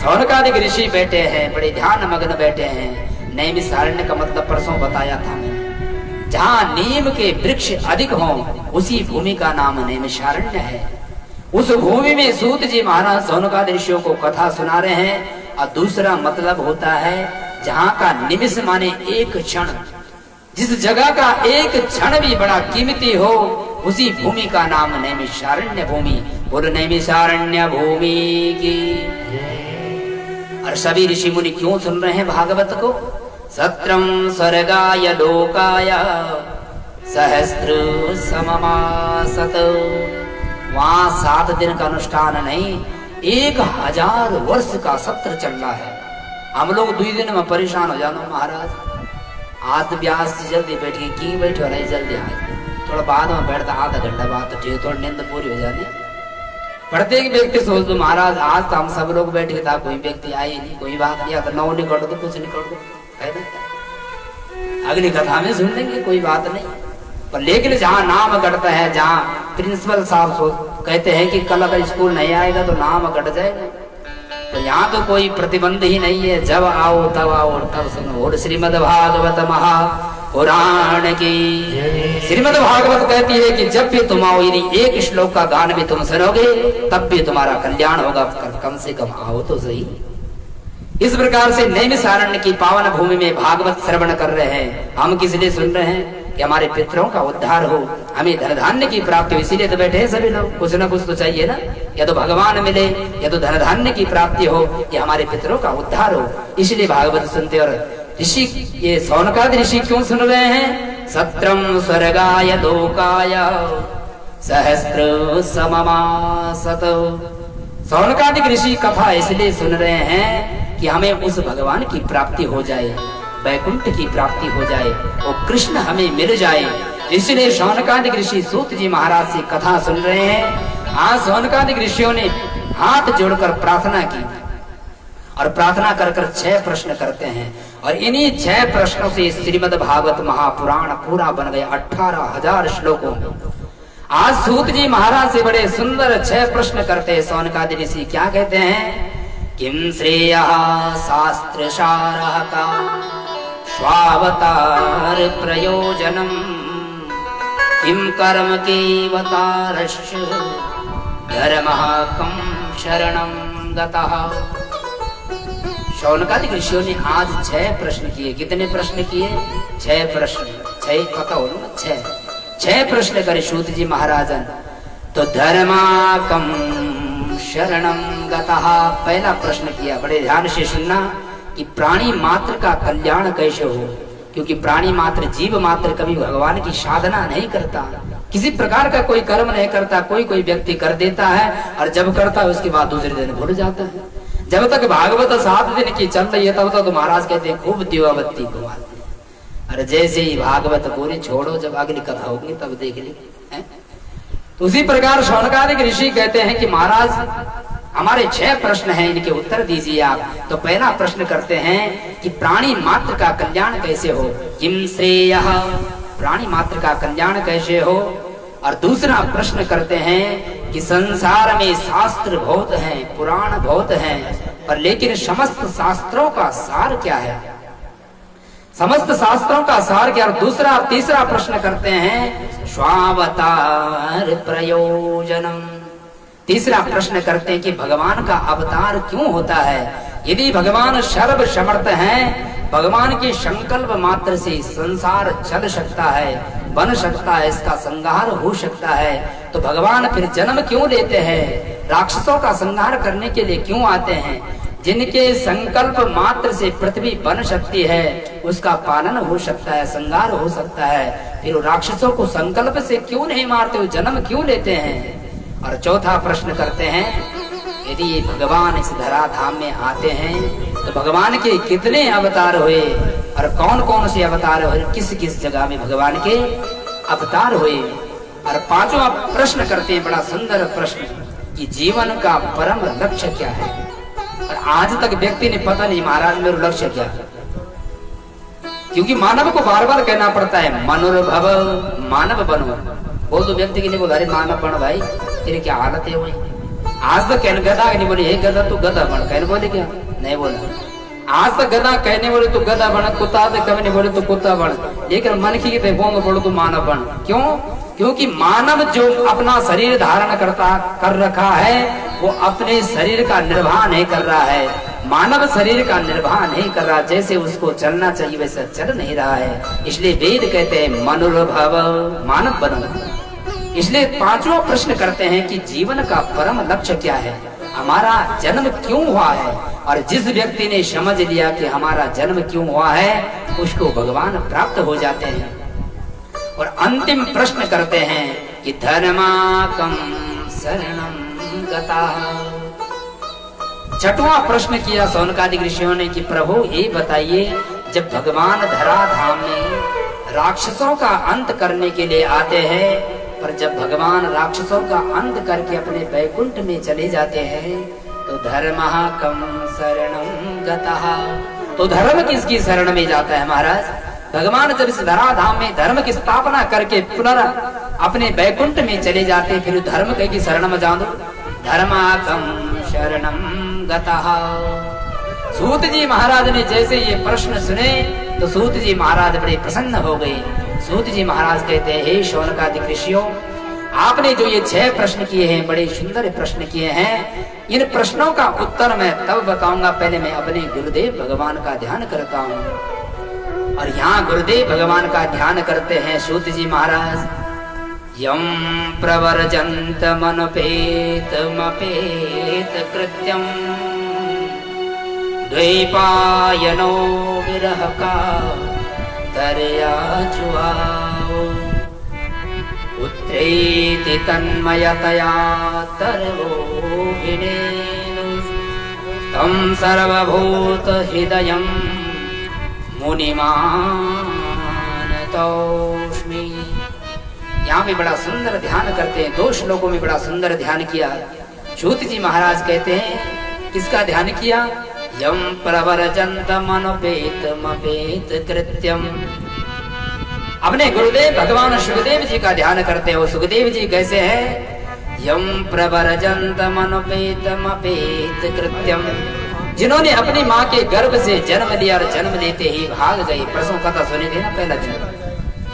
शौनकादि ऋषि बैठे हैं, बड़े ध्यान मग्न बैठे हैं। नैमिषारण्य का मतलब परसों बताया था मैंने, जहाँ नीम के वृक्ष अधिक हों उसी भूमि का नाम नैमिषारण्य है। उस भूमि में सूत जी महाराज शौनकादि ऋषियों को कथा सुना रहे हैं। और दूसरा मतलब होता है जहाँ का निमिष माने एक क्षण, जिस जगह का एक क्षण भी बड़ा कीमती हो उसी भूमि का नाम नैमिषारण्य भूमि। बोलो नैमिषारण्य भूमि की। और सभी ऋषि मुनि क्यों सुन रहे हैं भागवत को? सत्रम स्वर्गाय लोकाय सहस्र सममासत, वहां 7 दिन का अनुष्ठान नहीं, 1000 वर्ष का सत्र चल रहा है। हम लोग 2 दिन में परेशान हो जाना महाराज। आज व्यास से जल्दी बैठ के की बैठे हो रही, जल्दी आज थोड़ा बाद में बैठता, आधा घंटा बाद तो ठीक, थोड़ी नींद पूरी हो जाने। प्रत्येक व्यक्ति सोच दो महाराज आज तो हम सब लोग बैठे था, कोई व्यक्ति आए नहीं, कोई बात नहीं, अगर 9 निकल दो कुछ निकल दो, अगली कथा में सुन लेंगे, कोई बात नहीं। पर लेकिन जहाँ नाम गढ़ता है, जहाँ प्रिंसिपल साहब कहते हैं कि कल अगर स्कूल नहीं आएगा तो नाम गढ़ जाएगा, तो यहाँ तो कोई प्रतिबंध ही नहीं है। जब आओ तब सुनो। और श्रीमद् भागवत महापुराण की, श्रीमद् भागवत कहती है कि जब भी तुम आओ, यदि एक श्लोक का गान भी तुम सुनोगे तब भी तुम्हारा कल्याण होगा, कम से कम आओ तो सही। इस प्रकार से नैमिषारण्य की पावन भूमि में भागवत श्रवण कर रहे हैं। हम किस लिए सुन रहे हैं? कि हमारे पितरों का उद्धार हो, हमें धन धान्य की प्राप्ति हो, इसीलिए तो बैठे हैं सभी लोग। कुछ ना कुछ तो चाहिए ना, या तो भगवान मिले या तो धन धान्य की प्राप्ति हो, या हमारे पितरों का उद्धार हो, इसलिए भागवत सुनते। और ऋषि, ये शौनकादि ऋषि क्यों सुन रहे हैं? सत्रम स्वर्गाय लोकाय सहस्र सममासत, शौनकादि ऋषि कथा इसलिए सुन रहे हैं कि हमें उस भगवान की प्राप्ति हो जाए। वैकुंठ की प्राप्ति हो जाए, वो कृष्ण हमें मिल जाए। इसलिए शौनकादिक ऋषि सूत जी महाराज से कथा सुन रहे हैं। आज शौनकादिक ऋषियों ने हाथ जोड़कर प्रार्थना की और प्रार्थना कर कर 6 प्रश्न करते हैं, और इन्हीं 6 प्रश्नों से श्रीमद् भागवत महापुराण पूरा बन गया 18,000 श्लोकों में। आज सूत जी महाराज से बड़े सुंदर 6 प्रश्न करते हैं। शौनकादिक ऋषि क्या कहते हैं? किम श्रेयः शास्त्रसारः का स्वावतार प्रयोजनम, किम कर्म केवतारश्च धर्मः कं शरणं गतः। शौनकादिक ऋषियों ने आज 6 प्रश्न किए। कितने प्रश्न किए? 6 प्रश्न। 6 पता हो ना? 6 प्रश्न करे सूत जी महाराजन। तो धर्माकं शरणं गतः, पहला प्रश्न किया। बड़े ध्यान से सुनना कि प्राणी मात्र का कल्याण कैसे हो, क्योंकि प्राणी मात्र, जीव मात्र कभी भगवान की साधना नहीं करता, किसी प्रकार का कोई कर्म नहीं करता। कोई व्यक्ति कर देता है और जब करता है उसके बाद दूसरे दिन भूल जाता है। जब तक भागवत 7 दिन की चल रही है तब तक तो महाराज कहते हैं खूब दीवाबत्ती घुमाते हैं। अरे जैसे ही भागवत पूरी छोड़ो, जब अगली कथा होगी तब देख ली। तो उसी प्रकार शौनकादिक ऋषि कहते हैं कि महाराज हमारे 6 प्रश्न हैं, इनके उत्तर दीजिए आप। तो पहला प्रश्न करते हैं कि प्राणी मात्र का कल्याण कैसे हो। किम श्रेयः, प्राणी मात्र का कल्याण कैसे हो। और दूसरा प्रश्न करते हैं कि संसार में शास्त्र बहुत हैं, पुराण बहुत हैं, पर लेकिन समस्त शास्त्रों का सार क्या है, समस्त शास्त्रों का सार क्या। और तीसरा प्रश्न करते हैं स्वावतार प्रयोजनम। तीसरा प्रश्न करते हैं कि भगवान का अवतार क्यों होता है। यदि भगवान सर्व समर्थ हैं, भगवान के संकल्प मात्र से संसार चल सकता है, बन सकता है, इसका संहार हो सकता है, तो भगवान फिर जन्म क्यों लेते हैं, राक्षसों का संहार करने के लिए क्यों आते हैं। जिनके संकल्प मात्र से पृथ्वी बन सकती है, उसका पालन हो सकता है, संहार हो सकता है, फिर राक्षसों को संकल्प से क्यों नहीं मारते हो, जन्म क्यों लेते हैं। और चौथा प्रश्न करते हैं यदि भगवान इस धराधाम में आते हैं तो भगवान के कितने अवतार हुए और कौन कौन से अवतार हुए, किस किस जगह में भगवान के अवतार हुए। और पांचवा प्रश्न करते हैं, बड़ा सुंदर प्रश्न, कि जीवन का परम लक्ष्य क्या है। और आज तक व्यक्ति ने पता नहीं महाराज मेरा लक्ष्य क्या है, क्योंकि मानव को बार बार कहना पड़ता है मनुर्भव, मानव बनो। बोल दो व्यक्ति की नहीं बोला अरे मानव बन भाई, तेरी क्या हालत है वही। आज तक कहने गधा नहीं बोली, हे गधा तू गधा बन, कहने बोले क्या नहीं बोला। आज तक गधा कहने बोले तू गधा बन, कुत्ता तो कभी नहीं बोले तू कुत्ता बन, लेकिन मन की बोल बोलो तू मानव बन। क्यों? क्योंकि मानव जो अपना शरीर धारण कर रखा है वो अपने शरीर का निर्वाह नहीं कर रहा है। मानव शरीर का निर्वाह नहीं कर रहा, जैसे उसको चलना चाहिए वैसा चल नहीं रहा है। इसलिए वेद कहते हैं मनुर्भव, मानव बनो। इसलिए पांचवा प्रश्न करते हैं कि जीवन का परम लक्ष्य क्या है, हमारा जन्म क्यों हुआ है। और जिस व्यक्ति ने समझ लिया कि हमारा जन्म क्यों हुआ है, उसको भगवान प्राप्त हो जाते हैं। और अंतिम प्रश्न करते हैं कि धर्माकं शरणं गतः। छठवां प्रश्न किया शौनकादिक ऋषियों ने कि प्रभु ये बताइए, जब भगवान धराधाम में राक्षसों का अंत करने के लिए आते हैं, पर जब भगवान राक्षसों का अंत करके अपने वैकुंठ में चले जाते हैं, तो धर्माकं शरणं गतः, तो धर्म किसकी शरण में जाता है महाराज। भगवान जब इस धराधाम में धर्म की स्थापना करके पुनः अपने वैकुंठ में चले जाते, फिर धर्म की शरण में जाओ। धर्माकं शरणं गतः। सूत जी महाराज ने जैसे ये प्रश्न सुने तो सूत जी महाराज बड़े प्रसन्न हो गए। सूत जी महाराज कहते हैं, हे शौनकादिक ऋषियों, आपने जो ये 6 प्रश्न किए हैं, बड़े सुंदर प्रश्न किए हैं, इन प्रश्नों का उत्तर मैं तब बताऊंगा, पहले मैं अपने गुरुदेव भगवान का ध्यान करता हूँ। और यहाँ गुरुदेव भगवान का ध्यान करते हैं सूत जी महाराज। यम प्रवर्जंत मनुपेत मपेत कृत्यम द्वैपायनो विरह का तरया जुआओ उत्रेति तन्मयतया तरवोभिनेनु तम सर्वभूत हृदयं मुनिमानतोस्मि। यहाँ भी बड़ा सुंदर ध्यान करते हैं, 2 श्लोकों में बड़ा सुंदर ध्यान किया। सूत जी महाराज कहते हैं किसका ध्यान किया? यम प्रवरजन्तमनुपेतमपेत कृत्यम। अपने गुरुदेव भगवान सुखदेव जी का ध्यान करते हो। सुखदेव जी कैसे हैं? यम प्रवरजन्तमनुपेतमपेत कृत्यम, जिन्होंने अपनी माँ के गर्भ से जन्म लिया और जन्म लेते ही भाग गए। प्रसव कथा सुनी थी ना पहला दिन।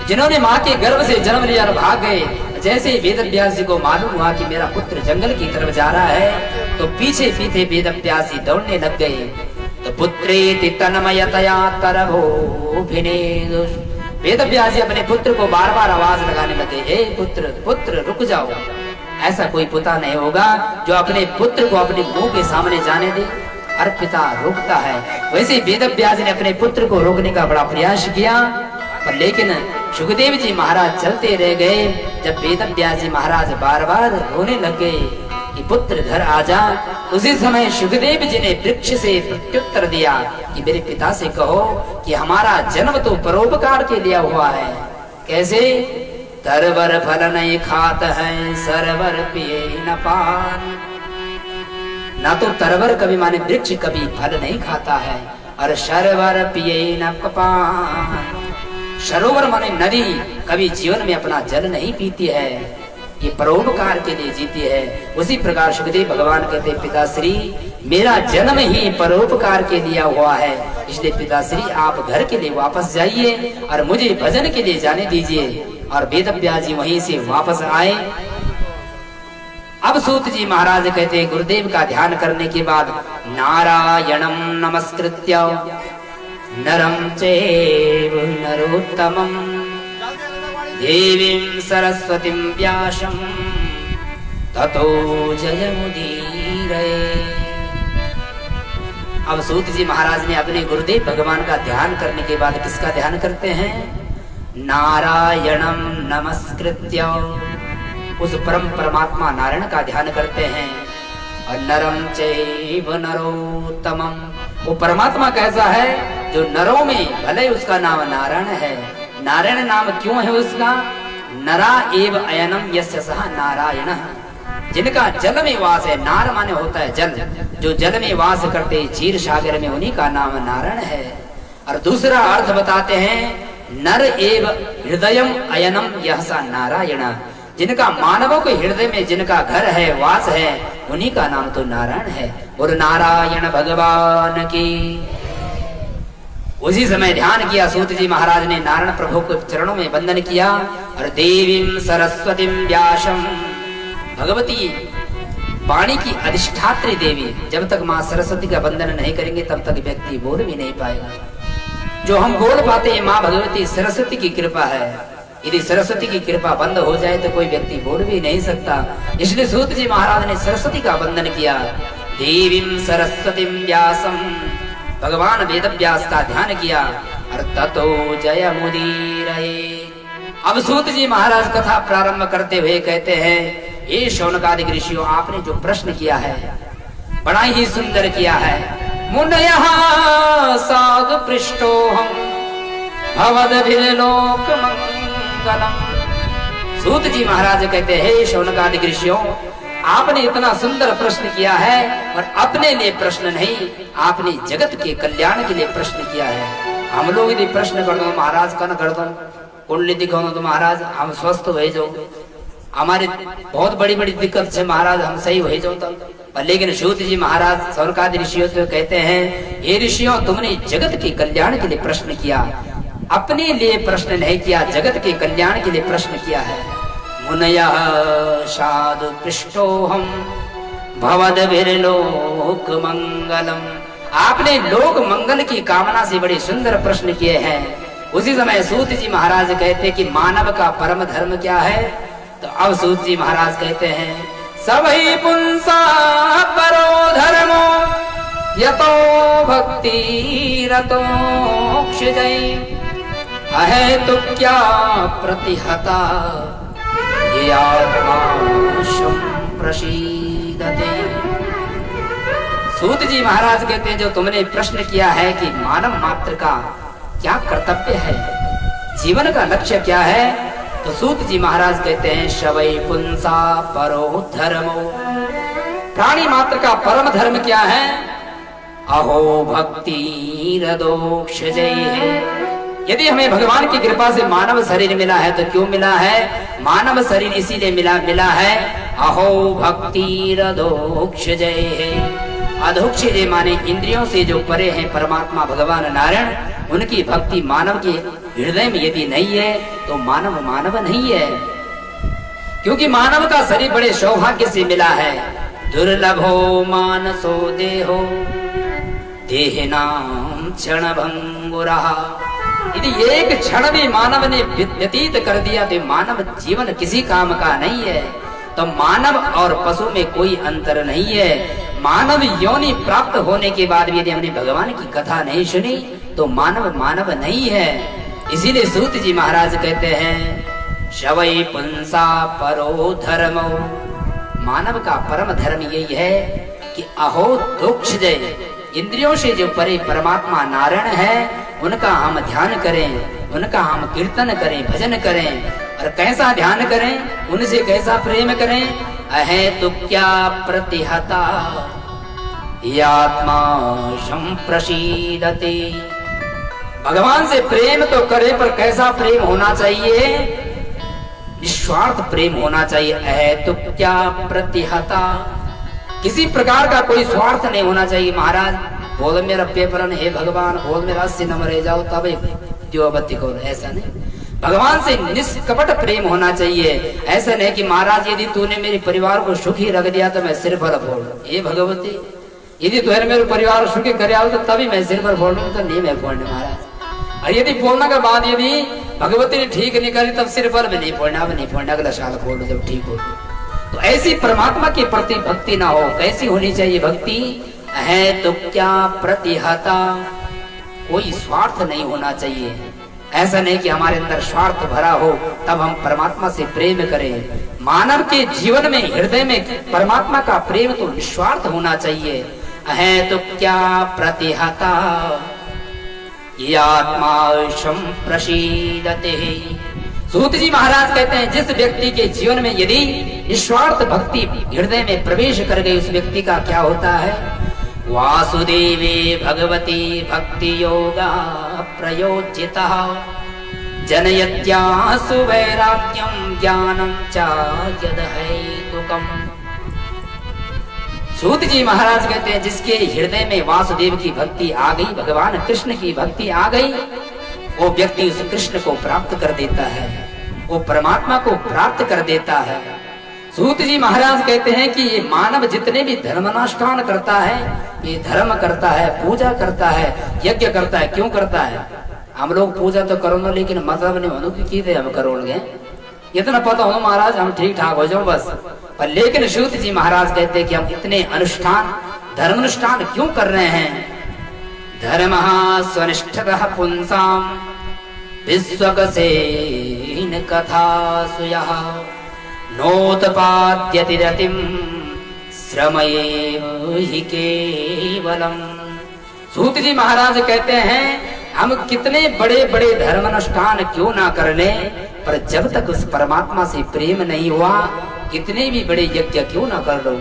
जिन्होंने माँ के गर्भ से जन्म लिया और भाग गए। जैसे ही वेदव्यास जी को मालूम हुआ कि मेरा पुत्र जंगल की तरफ जा रहा है, तो पीछे पीछे वेदव्यास जी दौड़ने लग गए। तो पुत्रेति तन्मयतया तरभोभिनेदुः। वेदव्यास जी अपने पुत्र को बार बार आवाज लगाने लगे, हे पुत्र पुत्र रुक जाओ। ऐसा कोई पिता नहीं होगा जो अपने पुत्र को अपने मुंह के सामने जाने दे। हर पिता रोकता है। वैसे वेदव्यास ने अपने पुत्र को रोकने का बड़ा प्रयास किया, पर लेकिन सुखदेव जी महाराज चलते रह गए। जब वेदव्यास जी महाराज बार बार रोने लग गए कि पुत्र घर आ जा, उसी समय सुखदेव जी ने वृक्ष से प्रत्युत्तर दिया कि मेरे पिता से कहो कि हमारा जन्म तो परोपकार के लिया हुआ है। कैसे? तरवर फल नहीं खात है, सरवर पिए न पान। ना तो तरवर कभी माने वृक्ष कभी फल नहीं खाता है, और सरवर पिए न पान। सरोवर माने नदी कभी जीवन में अपना जल नहीं पीती है, ये परोपकार के लिए जीती है। उसी प्रकार सुखदेव भगवान कहते, पिताश्री मेरा जन्म ही परोपकार के लिया हुआ है, इसलिए पिताश्री आप घर के लिए वापस जाइए और मुझे भजन के लिए जाने दीजिए। और वेदव्यास जी वहीं से वापस आए। अब सूत जी महाराज कहते, गुरुदेव का ध्यान करने के बाद नारायणं नमस्कृत्य नरं चैव नरोत्तमं देवीं सरस्वतीं व्यासं ततो जयमुदीरये। अब सूत जी महाराज ने अपने गुरुदेव भगवान का ध्यान करने के बाद किसका ध्यान करते हैं? नारायणं नमस्कृत्य, उस परम परमात्मा नारायण का ध्यान करते हैं। और नरं चैव नरोत्तमं, वो परमात्मा कैसा है जो नरों में भले उसका नाम नारायण है। नारायण नाम क्यों है उसका? नरा एव अयनम यस्य सह नारायणः, जिनका जल में वास है। नार माने होता है जल, जो जल में वास करते क्षीर सागर में, उन्हीं का नाम नारायण है। और दूसरा अर्थ बताते हैं, नर एव हृदयम अयनम यह सा नारायण, जिनका मानवों के हृदय में जिनका घर है, वास है, उन्हीं का नाम तो नारायण है। और नारायण भगवान की। उसी समय ध्यान किया सूत जी महाराज ने, नारायण प्रभु के चरणों में वंदन किया। और देवीं सरस्वतीं व्यासं, भगवती वाणी की अधिष्ठात्री देवी। जब तक माँ सरस्वती का वंदन नहीं करेंगे तब तक व्यक्ति बोल भी नहीं पाएगा। जो हम बोल पाते हैं माँ भगवती सरस्वती की कृपा है। यदि सरस्वती की कृपा बंद हो जाए तो कोई व्यक्ति बोल भी नहीं सकता। इसलिए सूत जी महाराज ने सरस्वती का वंदन किया। देवीं सरस्वतीं व्यासं, भगवान वेदव्यास का ध्यान किया। और ततो जयमुदीरये। अब सूत जी महाराज कथा प्रारंभ करते हुए कहते हैं, हे शौनकादि ऋषियों, आपने जो प्रश्न किया है बड़ा ही सुंदर किया है। मुनयः साधु पृष्ठोऽहं भवद्भिर्लोकमङ्गलम्। सूत जी महाराज कहते हैं, हे शौनकादि ऋषियों, आपने इतना सुंदर प्रश्न किया है, और अपने लिए प्रश्न नहीं, आपने जगत के कल्याण के लिए प्रश्न किया है। हम लोग यदि प्रश्न कर दो महाराज, कन कर दो, कुंडली दिखाओ तो महाराज हम स्वस्थ हो जाओ, हमारी बहुत बड़ी बड़ी दिक्कत से महाराज हम सही हो जाओ तब। लेकिन सूत जी महाराज शौनकादि ऋषियों तो कहते हैं, हे ऋषियों, तुमने जगत के कल्याण के लिए प्रश्न किया, अपने लिए प्रश्न नहीं किया, जगत के कल्याण के लिए प्रश्न किया है। मुनयः साधु पृष्ठोऽहं भवद्भिर्लोकमङ्गलम्, आपने लोक मंगल की कामना से बड़े सुंदर प्रश्न किए हैं। उसी समय सूत जी महाराज कहते कि मानव का परम धर्म क्या है? तो अब सूत जी महाराज कहते हैं, सभी पुंसा परो धर्मो यतो भक्ति रतोक्षजै अहेतुक्या प्रतिहता ये आत्मा संप्रसीदते। सूत जी महाराज कहते हैं, जो तुमने प्रश्न किया है कि मानव मात्र का क्या कर्तव्य है, जीवन का लक्ष्य क्या है। तो सूत जी महाराज कहते हैं शवै पुंसा परो धर्मो, प्राणी मात्र का परम धर्म क्या है। अहो भक्ति रदोक्ष जय है। यदि हमें भगवान की कृपा से मानव शरीर मिला है तो क्यों मिला है, मानव शरीर इसीलिए मिला है। अहो भक्ति रदोक्ष जय है। अधोक्ष जय माने इंद्रियों से जो परे हैं परमात्मा भगवान नारायण, उनकी भक्ति मानव के हृदय में यदि नहीं है तो मानव मानव नहीं है। क्योंकि मानव का शरीर बड़े सौभाग्य से मिला है। दुर्लभो मानसो देहो देहनाम क्षण भंगुरः। यदि एक क्षण भी मानव ने व्यतीत कर दिया तो मानव जीवन किसी काम का नहीं है। तो मानव और पशु में कोई अंतर नहीं है। मानव योनि प्राप्त होने के बाद भी यदि हमने भगवान की कथा नहीं सुनी तो मानव मानव नहीं है। इसीलिए सूत जी महाराज कहते हैं शवै पुंसा परो धर्मो, मानव का परम धर्म यही है कि अहो दोक्ष जय, इंद्रियों से जो परे परमात्मा नारायण है उनका हम ध्यान करें, उनका हम कीर्तन करें, भजन करें। और कैसा ध्यान करें, उनसे कैसा प्रेम करें। अहे तो क्या प्रतिहता यात्मा संप्रसीदते। भगवान से प्रेम तो करें पर कैसा प्रेम होना चाहिए, निस्वार्थ प्रेम होना चाहिए। अहे तो क्या प्रतिहता, किसी प्रकार का कोई स्वार्थ नहीं होना चाहिए। महाराज बोल मेरा पेपर है भगवान, बोल मेरा 80 नंबर रह जाओ तब दियोबत्ती को, ऐसा नहीं। भगवान से निष्कपट प्रेम होना चाहिए। ऐसा नहीं कि महाराज यदि तूने मेरे परिवार को सुखी रख दिया तो मैं सिर पर फोड़ लूं, ये भगवती यदि तुमने मेरे परिवार सुखी कर तो तभी मैं सिर पर फोड़ लूं, तो नहीं मैं फोड़ने महाराज। और यदि बोलने के बाद यदि भगवती ने ठीक नहीं करी तब सिर पर भी नहीं फोड़ना, अब नहीं फोड़ना, अगला साल फोड़ लो जब ठीक हो। तो ऐसी परमात्मा के प्रति भक्ति ना हो, कैसी होनी चाहिए भक्ति। है तो क्या प्रतिहता, कोई स्वार्थ नहीं होना चाहिए। ऐसा नहीं कि हमारे अंदर स्वार्थ भरा हो तब हम परमात्मा से प्रेम करें। मानव के जीवन में हृदय में परमात्मा का प्रेम तो निस्वार्थ होना चाहिए। है तो क्या प्रतिहता आत्मा संप्रसीदते। सूत जी महाराज कहते हैं जिस व्यक्ति के जीवन में यदि निस्वार्थ भक्ति हृदय में प्रवेश कर गई उस व्यक्ति का क्या होता है। वासुदेवे भगवती भक्ति योगा प्रयोज्यता जनयत्यासु वैराग्यम ज्ञानम च यदहैतुकम्। सूत जी महाराज कहते हैं जिसके हृदय में वासुदेव की भक्ति आ गई, भगवान कृष्ण की भक्ति आ गई, वो व्यक्ति उस कृष्ण को प्राप्त कर देता है, वो परमात्मा को प्राप्त कर देता है। सूत जी महाराज कहते हैं कि ये मानव जितने भी धर्मानुष्ठान करता है, ये धर्म करता है, पूजा करता है, यज्ञ करता है, क्यों करता है। हम लोग पूजा तो करो ना, लेकिन मतलब नहीं होनो की थे हम करोगे, इतना पता हो महाराज हम ठीक ठाक हो जाओ बस। पर लेकिन सूत जी महाराज कहते हैं कि हम इतने अनुष्ठान धर्मानुष्ठान क्यों कर रहे हैं। धर्म स्वनिष्ठतः पुंसाम विश्वकसेन कथा सुयः नोत्पाद्यति रतिम श्रमएव हि केवलम। सूत जी महाराज कहते हैं हम कितने बड़े बड़े धर्मानुष्ठान क्यों ना कर लें, पर जब तक उस परमात्मा से प्रेम नहीं हुआ कितने भी बड़े यज्ञ क्यों ना कर लो,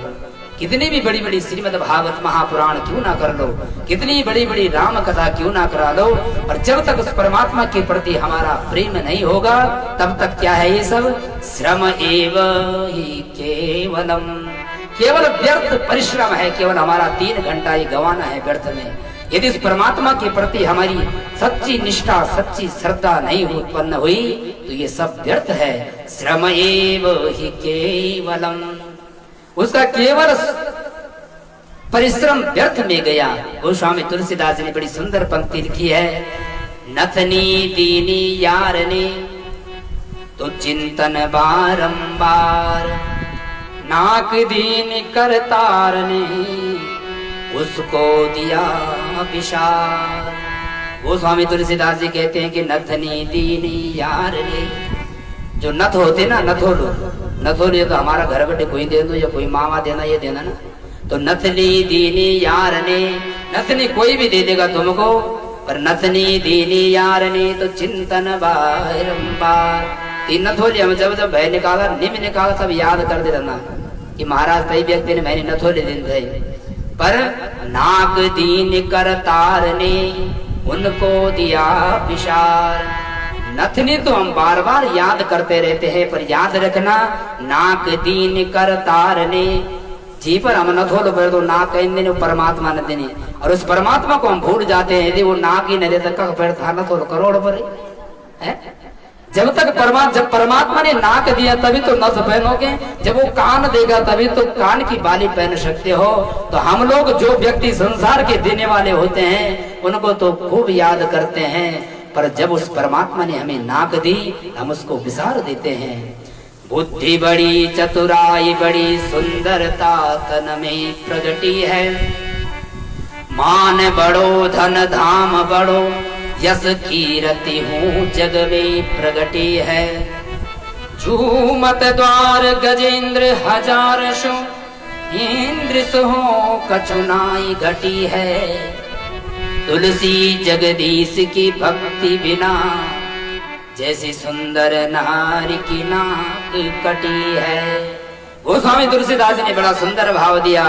कितनी भी बड़ी बड़ी श्रीमद् भागवत महापुराण क्यों ना कर लो, कितनी बड़ी बड़ी राम कथा क्यों ना करा लो, पर जब तक उस परमात्मा के प्रति हमारा प्रेम नहीं होगा तब तक क्या है ये सब श्रम एव ही केवलम, केवल व्यर्थ परिश्रम है, केवल हमारा 3 घंटा ये गंवाना है व्यर्थ में। यदि इस परमात्मा के प्रति हमारी सच्ची निष्ठा सच्ची श्रद्धा नहीं उत्पन्न हुई तो ये सब व्यर्थ है। श्रम एव ही केवलम, उसका केवल परिश्रम व्यर्थ में गया। गोस्वामी तुलसीदास जी ने बड़ी सुंदर पंक्ति लिखी है। नथनी दीनी यार ने तो चिंतन बारंबार, नाक दीन करतार ने उसको दिया विशाल। गोस्वामी तुलसीदास जी कहते हैं कि नथनी दीनी यार ने, जो नथ होते ना नथोलो तो हमारा घर बैठे कोई दे दो या कोई मामा देना ये देना ना, तो नथनी दीनी यार ने, नथनी कोई भी दे देगा तुमको, पर नथनी दीनी यार ने तो चिंतन बारंबार। तीन नथोली हम जब जब भय निकाला निम निकाला तब याद कर दे रहना कि महाराज कई व्यक्ति ने मैंने नथोली दिन थे। पर नाक दीन कर तार ने उनको दिया विशार। नथनी तो हम बार बार याद करते रहते हैं, पर याद रखना नाक दीन कर तार ने जी पर हम नथोल पर तो नाक इन परमात्मा न देने, और उस परमात्मा को हम भूल जाते हैं। यदि वो नाक ही न देता कब पेड़ था नथोल करोड़ पर है। जब तक जब परमात्मा ने नाक दिया तभी तो नथ पहनोगे, जब वो कान देगा तभी तो कान की बाली पहन सकते हो। तो हम लोग जो व्यक्ति संसार के देने वाले होते हैं उनको तो खूब याद करते हैं, पर जब उस परमात्मा ने हमें नाक दी हम उसको विसार देते हैं। बुद्धि बड़ी चतुराई बड़ी सुंदरता तन में प्रगटी है। मान बड़ो धन धाम बड़ो यस कीरति हूँ जग में प्रगटी है। झूमत द्वार गजेंद्र हजार सो इंद्र सो कछुनाई घटी है। तुलसी जगदीश की भक्ति बिना जैसी सुंदर नारी की नाक कटी है। गोस्वामी तुलसीदास ने बड़ा सुंदर भाव दिया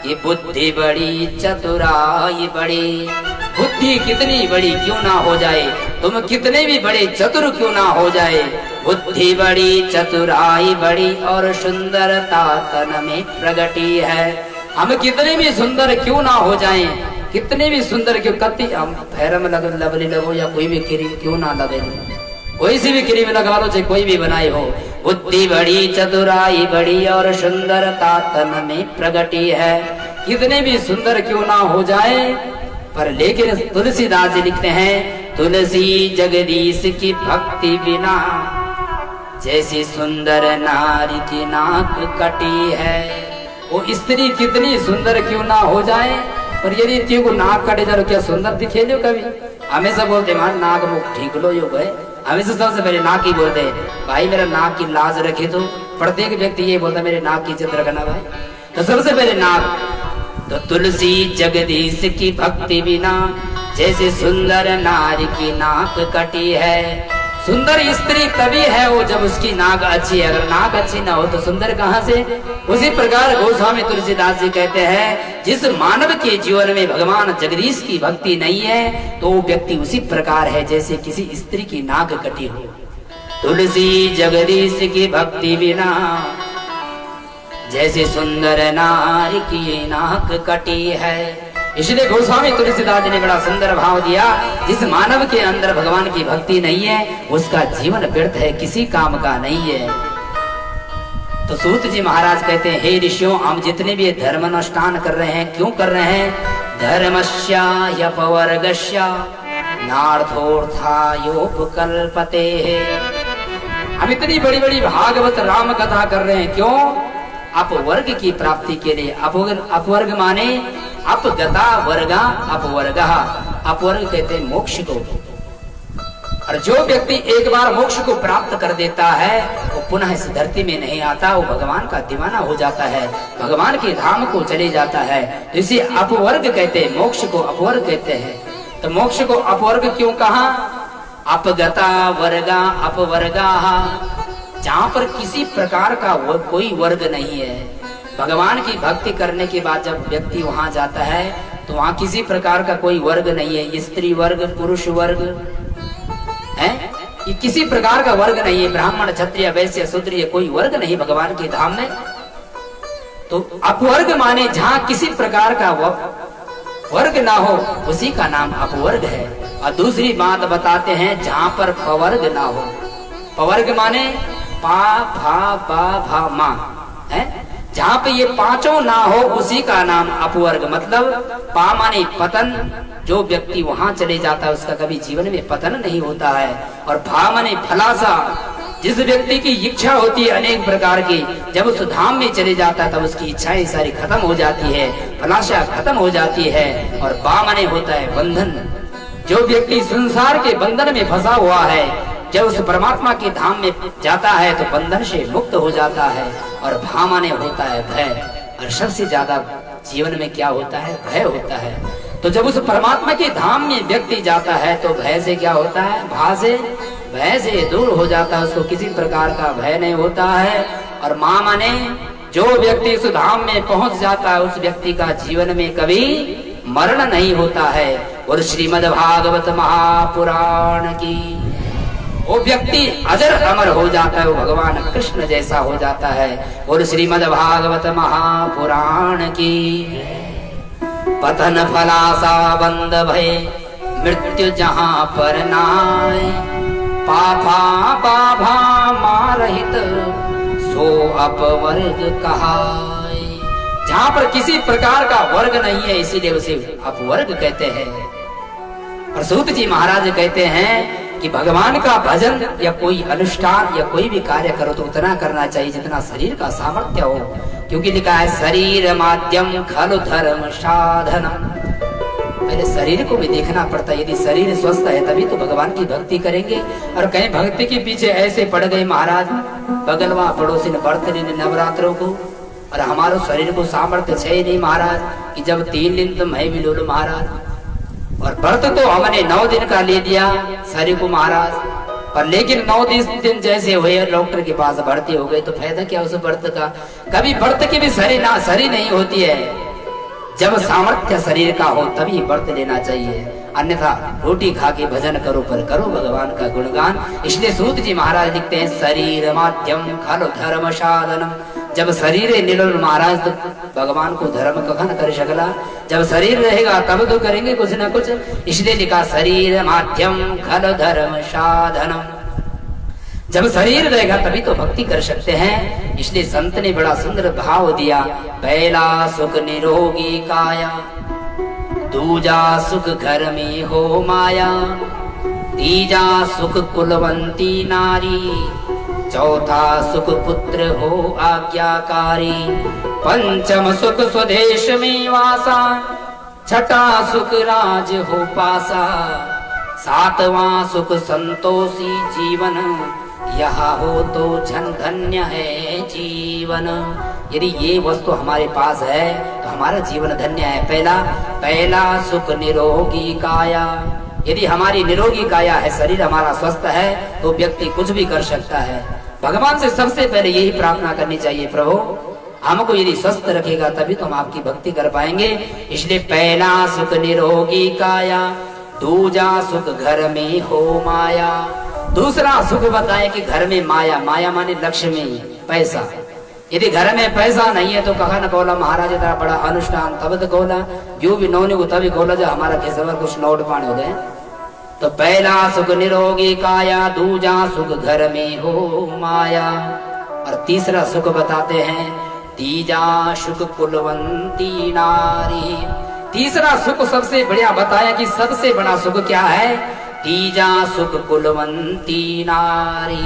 कि बुद्धि बड़ी चतुराई बड़ी। बुद्धि कितनी बड़ी क्यों ना हो जाए, तुम कितने भी बड़े चतुर क्यों ना हो जाए, बुद्धि बड़ी चतुराई बड़ी और सुंदरता तन में प्रगटी है। हम कितने भी सुंदर क्यों ना हो जाएं, कितने भी सुंदर क्यों कति हम पैर में लवली लगो या कोई भी क्रीम क्यों ना लगे, कोई सी भी क्रीम लगा लो चाहे कोई भी बनाई हो, बुद्धि बड़ी चतुराई बड़ी और सुंदरता तन में प्रगटी है। कितने भी सुंदर क्यों ना हो जाए, पर लेकिन तुलसीदास जी लिखते हैं तुलसी जगदीश की भक्ति बिना जैसी सुंदर नारी की नाक कटी है। वो स्त्री कितनी सुंदर क्यों ना हो जाए, पर यदि तेरे को नाक कटे जा क्या सुंदर दिखे लो कभी। हमेशा बोलते मान नाक मुख ठीक लो यो गए, हमेशा सबसे पहले नाक ही बोलते भाई मेरा नाक की लाज रखे। तो प्रत्येक व्यक्ति ये बोलता मेरे नाक की इज्जत रखना भाई, तो सबसे पहले नाक। तो तुलसी जगदीश की भक्ति बिना जैसे सुंदर नारी की नाक कटी है। सुंदर स्त्री तभी है वो जब उसकी नाक अच्छी है, अगर नाक अच्छी ना हो तो सुंदर कहाँ से। उसी प्रकार गोस्वामी तुलसीदास जी कहते हैं जिस मानव के जीवन में भगवान जगदीश की भक्ति नहीं है तो वो व्यक्ति उसी प्रकार है जैसे किसी स्त्री की नाक कटी हो। तुलसी जगदीश की भक्ति बिना जैसे सुंदर नारी की नाक कटी है। इसलिए गोस्वामी तुलसीदास जी ने बड़ा सुंदर भाव दिया जिस मानव के अंदर भगवान की भक्ति नहीं है उसका जीवन व्यर्थ है, किसी काम का नहीं है। तो सूत जी महाराज कहते हैं हे ऋषियों हम जितने भी धर्म अनुष्ठान कर रहे हैं क्यों कर रहे हैं, धर्मस्या यपवर्गस्या नार्थोर्थायोपकल्पते। हम इतनी बड़ी बड़ी भागवत राम कथा कर रहे हैं क्यों, अपवर्ग की प्राप्ति के लिए। अपवर्ग माने अपगता वर्गा अपवर्ग, अपवर्ग कहते हैं मोक्ष को। और जो व्यक्ति एक बार मोक्ष को प्राप्त कर देता है वो पुनः इस धरती में नहीं आता, वो भगवान का दीवाना हो जाता है, भगवान के धाम को चले जाता है। तो इसे अपवर्ग कहते हैं, मोक्ष को अपवर्ग कहते हैं। तो मोक्ष को अपवर्ग क्यों कहा, अपगता वर्गा अपवर्गा, जहाँ पर किसी प्रकार का कोई वर्ग नहीं है। भगवान की भक्ति करने के बाद जब व्यक्ति वहां जाता है तो वहां किसी प्रकार का कोई वर्ग नहीं है, स्त्री वर्ग पुरुष वर्ग है, ये किसी प्रकार का वर्ग नहीं है, ब्राह्मण क्षत्रिय वैश्य शूद्र कोई वर्ग नहीं भगवान के धाम में। तो अपवर्ग माने जहाँ किसी प्रकार का वर्ग ना हो उसी का नाम अपवर्ग है। और दूसरी बात बताते हैं जहाँ पर पवर्ग ना हो, पवर्ग माने पा भा बा भा मा है, जहाँ पे ये पांचों ना हो उसी का नाम अपवर्ग। मतलब पा माने पतन, जो व्यक्ति वहां चले जाता है उसका कभी जीवन में पतन नहीं होता है। और भा माने फलासा, जिस व्यक्ति की इच्छा होती है अनेक प्रकार की, जब उस धाम में चले जाता है तब उसकी इच्छाएं सारी खत्म हो जाती है, फलाशा खत्म हो जाती है। और बा माने होता है बंधन, जो व्यक्ति संसार के बंधन में फंसा हुआ है जब उस परमात्मा के धाम में जाता है तो बंधन से मुक्त हो जाता है। और भा माने होता है भय, और सबसे ज्यादा जीवन में क्या होता है, भय होता है। तो जब उस परमात्मा के धाम में व्यक्ति जाता है तो भय से क्या होता है, भय से दूर हो जाता है, उसको किसी प्रकार का भय नहीं होता है। और मां माने जो व्यक्ति उस धाम में पहुंच जाता है उस व्यक्ति का जीवन में कभी मरण नहीं होता है। और श्रीमद् भागवत महापुराण की वो व्यक्ति अजर अमर हो जाता है, वो भगवान कृष्ण जैसा हो जाता है। और श्रीमद् भागवत महापुराण की पतन फलासा बंद भय मृत्यु जहां पर नाय, पापा बाभा मारहित सो अपवर्ग कहाय। जहां पर किसी प्रकार का वर्ग नहीं है इसीलिए उसे अपवर्ग कहते हैं। और सूत जी महाराज कहते हैं कि भगवान का भजन या कोई अनुष्ठान या कोई भी कार्य करो तो उतना करना चाहिए जितना शरीर का सामर्थ्य हो, क्योंकि लिखा है शरीर माध्यम खलु धर्म साधनम। पहले शरीर को भी देखना पड़ता है, यदि शरीर स्वस्थ है तभी तो भगवान की भक्ति करेंगे। और कहीं भक्ति के पीछे ऐसे पड़ गए महाराज, बगलवा पड़ोसी ने व्रत लेने नवरात्रों को, और हमारे शरीर को सामर्थ्य है नहीं महाराज कि जब 3 दिन तो मैं भी लो लो महाराज। और व्रत तो हमने 9 दिन का ले दिया शरीर को महाराज, और लेकिन 9 दिन जैसे हुए डॉक्टर के पास भर्ती हो गए तो फायदा क्या उस व्रत का। कभी व्रत की भी सरी नहीं होती है, जब सामर्थ्य शरीर का हो तभी व्रत लेना चाहिए, अन्यथा रोटी खा के भजन करो पर करो भगवान का गुणगान। इसलिए सूत जी महाराज लिखते हैं शरीर माध्यम खलु धर्म साधनम। जब शरीर निलल महाराज तो भगवान को धर्म कखन कर सकला, जब शरीर रहेगा तब तो करेंगे कुछ ना कुछ। इसलिए लिखा शरीर माध्यम खलु धर्म साधनम। जब शरीर रहेगा तभी तो भक्ति कर सकते हैं। इसलिए संत ने बड़ा सुंदर भाव दिया, पहला सुख निरोगी काया, दूजा सुख घर में हो माया, तीजा सुख कुलवंती नारी, चौथा सुख पुत्र हो आज्ञाकारी, पंचम सुख स्वदेश में वासा, छठा सुख राज हो पासा, सातवां सुख संतोषी जीवन, यहाँ हो तो जन धन्य है जीवन। यदि ये वस्तु हमारे पास है तो हमारा जीवन धन्य है। पहला सुख निरोगी काया। यदि हमारी निरोगी काया है, शरीर हमारा स्वस्थ है तो व्यक्ति कुछ भी कर सकता है। भगवान से सबसे पहले यही प्रार्थना करनी चाहिए, प्रभु हमको यदि स्वस्थ रखेगा तभी तो हम आपकी भक्ति कर पाएंगे। इसलिए पहला सुख निरोगी काया, दूजा सुख घर में हो माया। दूसरा सुख बताए कि घर में माया, माया माने लक्ष्मी पैसा। यदि घर में पैसा नहीं है तो कहा न कोला महाराज तेरा बड़ा अनुष्ठान तब तो कोला जो भी नौने को तभी कोला जो हमारा केसवर कुछ नोट पाने हो गए। तो पहला सुख निरोगी काया, दूजा सुख घर में हो माया, और तीसरा सुख बताते हैं तीजा सुख कुलवंती नारी। तीसरा सुख सबसे बढ़िया बताया कि सबसे बड़ा सुख क्या है, तीजा सुख कुलवंती नारी।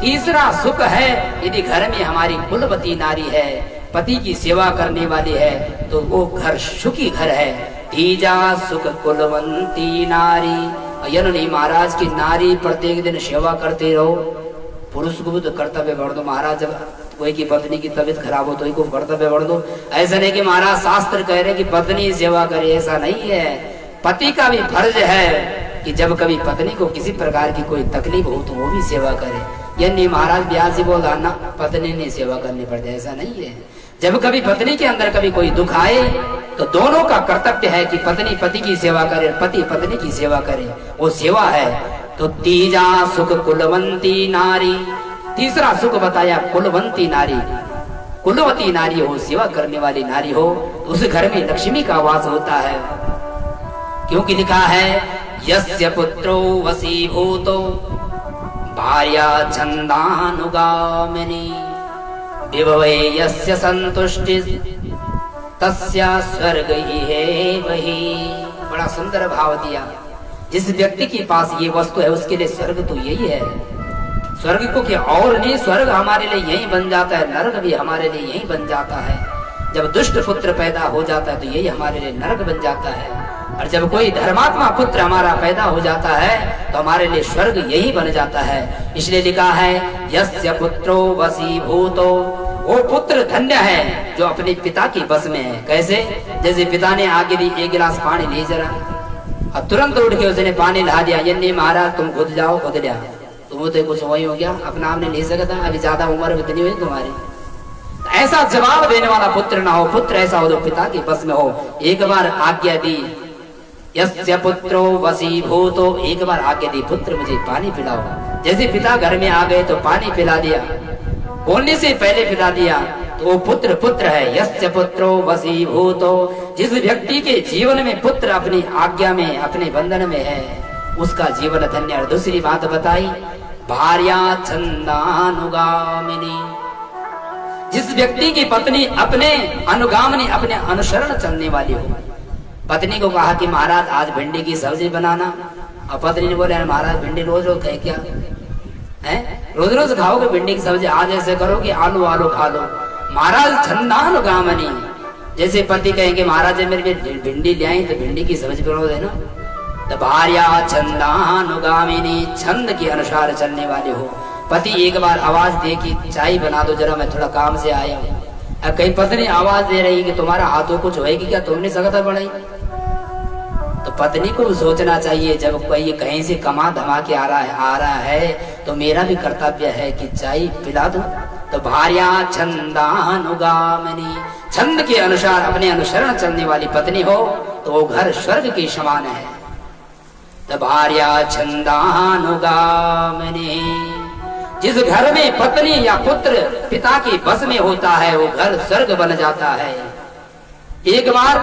तीसरा सुख है यदि घर में हमारी कुलवती नारी है, पति की सेवा करने वाली है तो वो घर सुखी घर है। तीजा सुख कुलवंती नारी। यही महाराज की नारी प्रत्येक दिन सेवा करते रहो। पुरुष को भी तो कर्तव्य बढ़ दो महाराज, जब कोई की पत्नी की तबीयत खराब हो तो को कर्तव्य बढ़ दो। ऐसा नहीं कि महाराज शास्त्र कह रहे कि पत्नी सेवा करे, ऐसा नहीं है। पति का भी फर्ज है कि जब कभी पत्नी को किसी प्रकार की कोई तकलीफ हो तो वो भी सेवा करे। ये नहीं महाराज ब्याज बोला ना पत्नी ने सेवा करनी पड़ती, ऐसा नहीं है। जब कभी पत्नी के अंदर कभी कोई दुख आए तो दोनों का कर्तव्य है कि पत्नी पति की सेवा करे, पति पत्नी की सेवा करे, वो सेवा है। तो तीजा सुख कुलवंती नारी। तीसरा सुख बताया कुलवंती नारी। कुलवती नारी हो, सेवा करने वाली नारी हो, तो उस घर में लक्ष्मी का वास होता है। क्योंकि लिखा है यस्य पुत्रो वशीभूतो भार्या छंदानुगामिनी, विभवे यस्य संतुष्टि तस्या स्वर्ग एव हि। बड़ा सुंदर भाव दिया। जिस व्यक्ति के पास ये वस्तु है उसके लिए स्वर्ग तो यही है। स्वर्ग को क्या और नहीं, स्वर्ग हमारे लिए यही बन जाता है, नरक भी हमारे लिए यही बन जाता है। जब दुष्ट पुत्र पैदा हो जाता है तो यही हमारे लिए नरक बन जाता है, और जब कोई धर्मात्मा पुत्र हमारा पैदा हो जाता है तो हमारे लिए स्वर्ग यही बन जाता है। इसलिए लिखा है यस्य पुत्रो वशीभूतो वो पुत्र धन्य है जो अपने पिता की बस में है। कैसे? जैसे पिता ने आगे दी, एक गिलास पानी ले जरा, और तुरंत उठ के उसने पानी ला दिया। ये नहीं महाराज तुम खुद जाओ, खुद लिया, तुम तो कुछ वही हो गया, अपना आपने ले सकता, अभी ज्यादा उम्र इतनी हुई तुम्हारी। ऐसा जवाब देने वाला पुत्र ना हो, पुत्र ऐसा हो जो पिता की बस में हो। एक बार आज्ञा दी, यस्य पुत्रो वसीभूतो, एक बार आज्ञा दी, पुत्र मुझे पानी पिलाओ। जैसे पिता घर में आ गए तो पानी पिला दिया, बोलने से पहले पिला दिया, तो वो पुत्र पुत्र है। यस्य पुत्रो वसीभूतो, जिस व्यक्ति के जीवन में पुत्र अपनी आज्ञा में, अपने बंधन में है, उसका जीवन धन्य। और दूसरी बात बताई, भार्या छंदानुगामिनी, जिस व्यक्ति की पत्नी अपने अनुगामिनी, अपने अनुसरण चलने वाली हो। पत्नी को कहा कि महाराज आज भिंडी की सब्जी बनाना, और पत्नी ने बोले महाराज भिंडी रोज रोज खाए क्या है, रोज रोज खाओगे भिंडी की सब्जी, आज ऐसे करो कि आलू आलू खा लो। महाराज छंदानुगामिनी, जैसे पति कहेंगे महाराज मेरे भिंडी ले आई तो भिंडी की सब्जी बना देना। तो भार्या छंदानुगामिनी, छंद के अनुसार चलने वाले हो। पति एक बार आवाज दे कि चाय बना दो जरा, मैं थोड़ा काम से आया हूँ, कहीं पत्नी आवाज दे रही कि तुम्हारा हाथों कुछ होएगी क्या, तुमने सकता बढ़ाई। तो पत्नी को भी सोचना चाहिए, जब कोई कहीं से कमा धमा के आ रहा है तो मेरा भी कर्तव्य है कि चाय पिला दूं। तो भार्या छंदानुगामिनी, छंद के अनुसार अपने अनुसरण चलने वाली पत्नी हो तो वो घर स्वर्ग के समान है। तो भार्या छंदानुगामिनी, जिस घर में पत्नी या पुत्र पिता की बस में होता है वो घर स्वर्ग बन जाता है। एक बार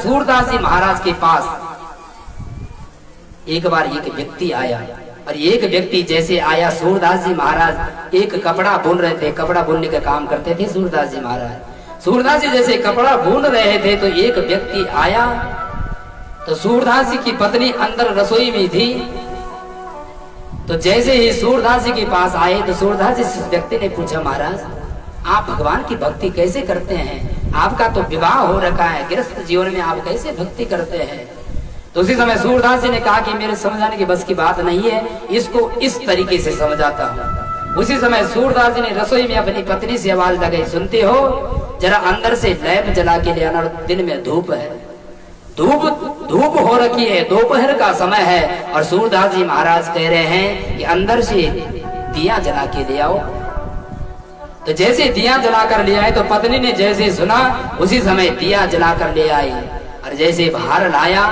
सूरदास जी महाराज के पास एक बार एक व्यक्ति आया, और एक व्यक्ति जैसे आया, सूरदास जी महाराज एक कपड़ा बुन रहे थे, कपड़ा बुनने का काम करते थे सूरदास जी महाराज। सूरदास जी जैसे कपड़ा बुन रहे थे तो एक व्यक्ति आया, तो सूरदास जी की पत्नी अंदर रसोई में थी। तो जैसे ही सूरदास जी के पास आए तो सूरदास जी से व्यक्ति ने पूछा महाराज आप भगवान की भक्ति कैसे करते हैं, आपका तो विवाह हो रखा है, गृहस्थ जीवन में आप कैसे भक्ति करते हैं। तो उसी समय सूरदास जी ने कहा कि मेरे समझाने की बस की बात नहीं है, इसको इस तरीके से समझाता हूँ। उसी समय सूरदास जी ने रसोई में अपनी पत्नी से आवाज लगाई, सुनते हो जरा अंदर से लैंप जला के ले आना, दिन में धूप है, धूप हो रखी है, दोपहर का समय है, और सूरदास जी महाराज कह रहे हैं कि अंदर से दिया जला के ले आओ। तो जैसे दिया जलाकर ले आए तो पत्नी ने जैसे सुना उसी समय दिया जलाकर ले आई, और जैसे बाहर लाया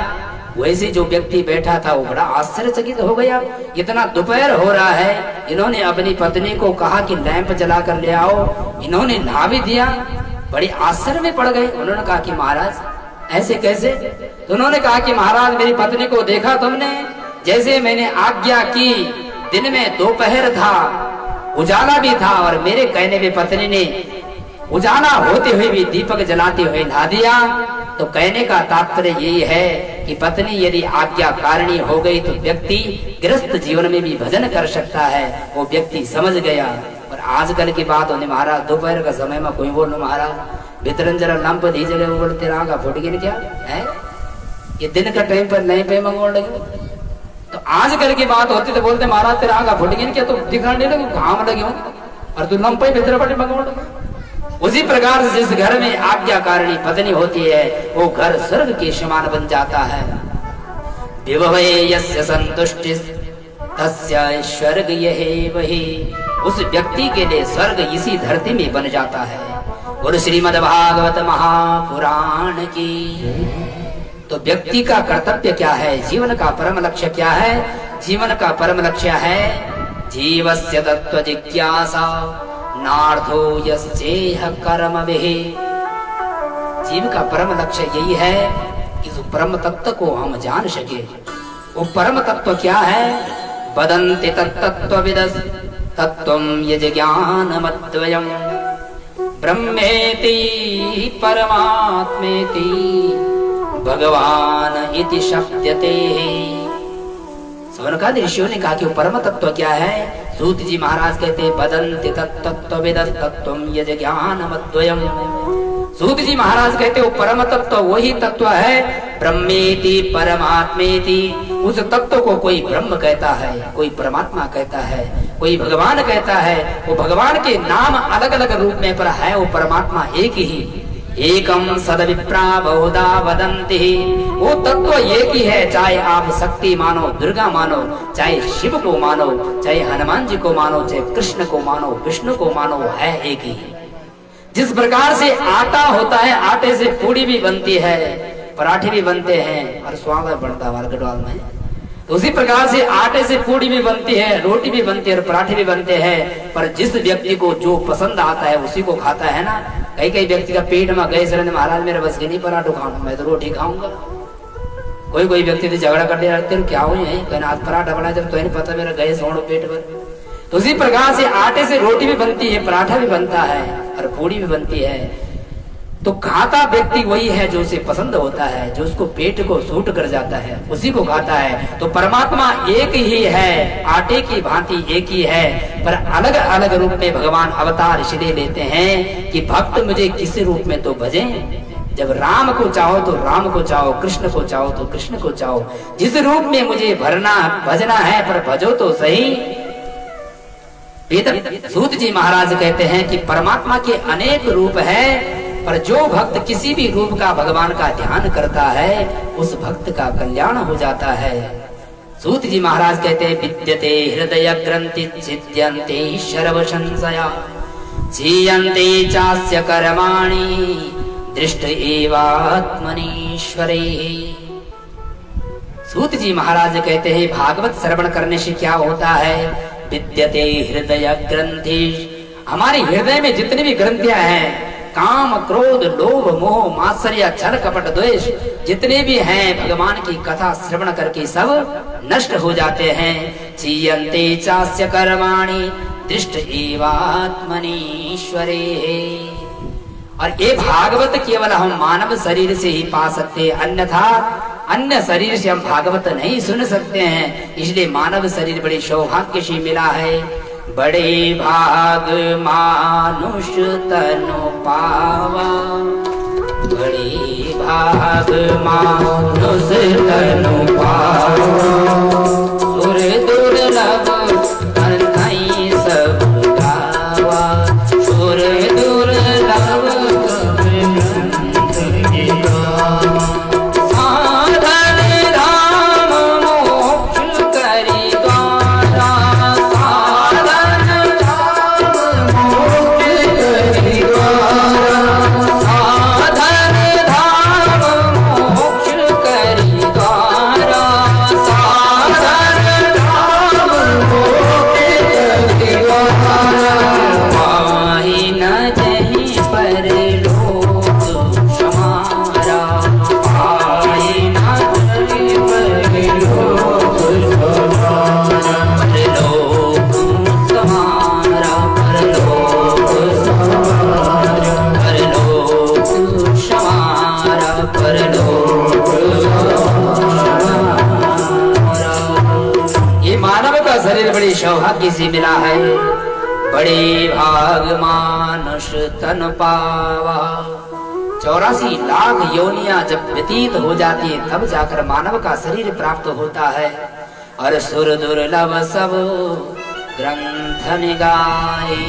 वैसे जो व्यक्ति बैठा था वो बड़ा आश्चर्यचकित हो गया। इतना दोपहर हो रहा है, इन्होंने अपनी पत्नी को कहा कि लैंप जलाकर ले आओ, इन्होंने ला भी दिया, बड़ी आश्चर्य में पड़ गए। उन्होंने कहा कि महाराज ऐसे कैसे? तो उन्होंने कहा कि महाराज मेरी पत्नी को देखा तुमने, जैसे मैंने आज्ञा की, दिन में दोपहर था, उजाला भी था, और मेरे कहने पे पत्नी ने उजाला होते हुए भी दीपक जलाते हुए ला दिया। तो कहने का तात्पर्य यही है कि पत्नी यदि आज्ञाकारिणी हो गई तो व्यक्ति गृहस्थ जीवन में भी भजन कर सकता है, वो व्यक्ति समझ गया। और आजकल की बात होने महाराज दोपहर का समय में कोई बोलो महाराज वितरण जरा लंप दी जगह बोल तेरा का फुट गिन क्या है, ये दिन का टाइम पर नहीं पे मंगोड़ लगे। तो आजकल की बात होती तो बोलते महाराज तेरा का फुट गिन क्या, तो दिखाने लगे घाम लगे हो और तू लंपे भीतर पटे मंगोड़ लगे। उसी प्रकार से जिस घर में आज्ञाकारिणी पत्नी होती है वो घर स्वर्ग के समान बन जाता है। विभवे यस्य संतुष्टि तस्य स्वर्ग यही वही, उस व्यक्ति के लिए स्वर्ग इसी धरती में बन जाता है। और श्रीमद् भागवत महापुराण की तो व्यक्ति का कर्तव्य क्या है, जीवन का परम लक्ष्य क्या है? जीवन का परम लक्ष्य है जीवस्य तत्व जिज्ञासा नार्थो यस्येह कर्म विहि। जीव का परम लक्ष्य यही है कि उस परम तत्व को हम जान सके। वो परम तत्व क्या है? वदन्ति तत्तत्त्वविदस् तत्त्वं यज्ञानमद्वयम् ब्रह्मेति परमात्मेति भगवान इति शब्दते। सवनकादि ऋषियों ने कहा कि वो परम तत्व क्या है? सूत जी महाराज कहते हैं वदन्ति तत्तत्त्वविदस् तत्त्वं यज्ञानमद्वयम्। सूत जी महाराज कहते वो परम तत्व वही तत्व है ब्रह्मेति परमात्मेति। उस तत्व को कोई ब्रह्म कहता है, कोई परमात्मा कहता है। कोई भगवान कहता है, वो भगवान के नाम अलग अलग रूप में पर है वो परमात्मा एक ही। एकम सदविप्रा बहुधा वदन्ति, वो तत्व एक ही है। चाहे आप शक्ति मानो, दुर्गा मानो, चाहे शिव को मानो, चाहे हनुमान जी को मानो, चाहे कृष्ण को मानो, विष्णु को मानो, है एक ही। जिस प्रकार से आटा होता है, आटे से पूड़ी भी बनती है, पराठे भी बनते हैं और स्वाद बनता है हमारे गढ़वाल में। तो उसी प्रकार से आटे से पूड़ी भी बनती है, रोटी भी बनती है और पराठे भी बनते हैं। पर जिस व्यक्ति को जो पसंद आता है उसी को खाता है ना। कई कई व्यक्ति का पेट में गए शरण महाराज मेरे बस के नहीं पराठो खाऊंगा, मैं तो रोटी खाऊंगा। कोई कोई व्यक्ति तो झगड़ा करते रहते हैं, क्या हुई है आज पराठा बना, जब तो नहीं पता मेरा गए सोड़ो पेट भर। तो उसी प्रकार से आटे से रोटी भी बनती है, पराठा भी बनता है और पूड़ी भी बनती है। तो खाता व्यक्ति वही है जो उसे पसंद होता है, जो उसको पेट को सूट कर जाता है, उसी को खाता है। तो परमात्मा एक ही है, आटे की भांति एक ही है, पर अलग अलग रूप में भगवान अवतार इसलिए लेते हैं कि भक्त मुझे किसी रूप में तो भजें। जब राम को चाहो तो राम को चाहो, कृष्ण को चाहो तो कृष्ण को चाहो, जिस रूप में मुझे भजना है पर भजो तो सही। सूत जी महाराज कहते हैं कि परमात्मा के अनेक रूप है, पर जो भक्त किसी भी रूप का भगवान का ध्यान करता है उस भक्त का कल्याण हो जाता है। सूत जी महाराज कहते हैं, विद्यते हृदय ग्रंथि छिद्यन्ते सर्व संशया जीयन्ते चास्य कर्माणि दृष्ट एवात्मनीश्वरे। सूत जी महाराज कहते हैं भागवत श्रवण करने से क्या होता है। विद्यते हृदय ग्रंथि, हमारे हृदय में जितनी भी ग्रंथियां हैं, काम क्रोध लोभ मोह मात्सर्य छल कपट द्वेष जितने भी हैं, भगवान की कथा श्रवण करके सब नष्ट हो जाते हैं। चीयन्ते चास्य कर्माणि दृष्ट एवात्मनीश्वरे। और ये भागवत केवल हम मानव शरीर से ही पा सकते हैं, अन्यथा अन्य शरीर से हम भागवत नहीं सुन सकते हैं। इसलिए मानव शरीर बड़ी सौभाग्य से मिला है। बड़े भाग मानुष तनु पावा, बड़े भाग मानुष तनु पावा, सुर दुर्लभ अनथई सब गावा, सुर दुर्लभ सौभाग्य से मिला है। बड़े भाग मानुष तन पावा, 84 लाख योनियां जब व्यतीत हो जाती है तब जाकर मानव का शरीर प्राप्त होता है। और सुर दुर्लभ सब ग्रंथ निगाए,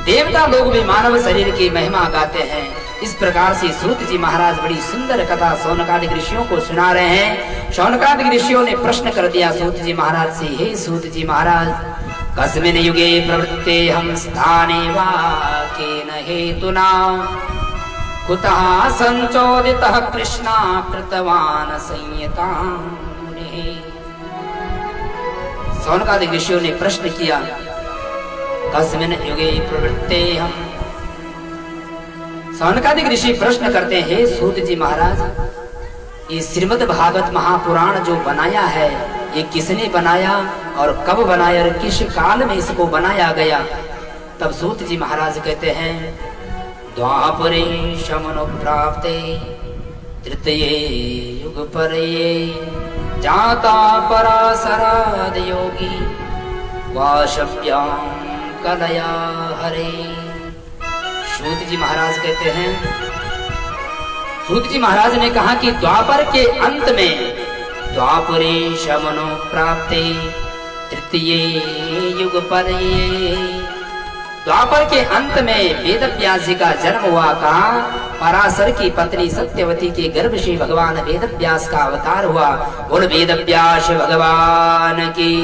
देवता लोग भी मानव शरीर की महिमा गाते हैं। इस प्रकार से सूत जी महाराज बड़ी सुंदर कथा शौनकादिक ऋषियों को सुना रहे हैं। शौनकादिक ऋषियों ने प्रश्न कर दिया सूत जी महाराज से, हे सूत जी महाराज, कस्मिन् युगे प्रवृत्ते हम स्थाने वा केन हेतुना कुतः संचोदितः कृष्णा कृतवान् संयतां। शौनकादिक ऋषियों ने प्रश्न किया, कस्मिन् युगे प्रवृत्ते हम। शौनकादिक ऋषि प्रश्न करते हैं, हे सूत जी महाराज, ये श्रीमद् भागवत महापुराण जो बनाया है ये किसने बनाया और कब बनाया और किस काल में इसको बनाया गया। तब सूत जी महाराज कहते हैं, द्वापरे शमनो प्राप्ते तृतीये युग परे जाता पराशराद योगी वाशव्यां कलया हरे। सूत जी महाराज कहते हैं, सूत जी महाराज ने कहा कि द्वापर के अंत में, द्वापरे शमनो प्राप्ते, तृतीय युग पर ये द्वापर के अंत में वेद व्यास जी का जन्म हुआ। कहा? पराशर की पत्नी सत्यवती के गर्भ से भगवान वेद व्यास का अवतार हुआ। बोल वेद व्यास भगवान की।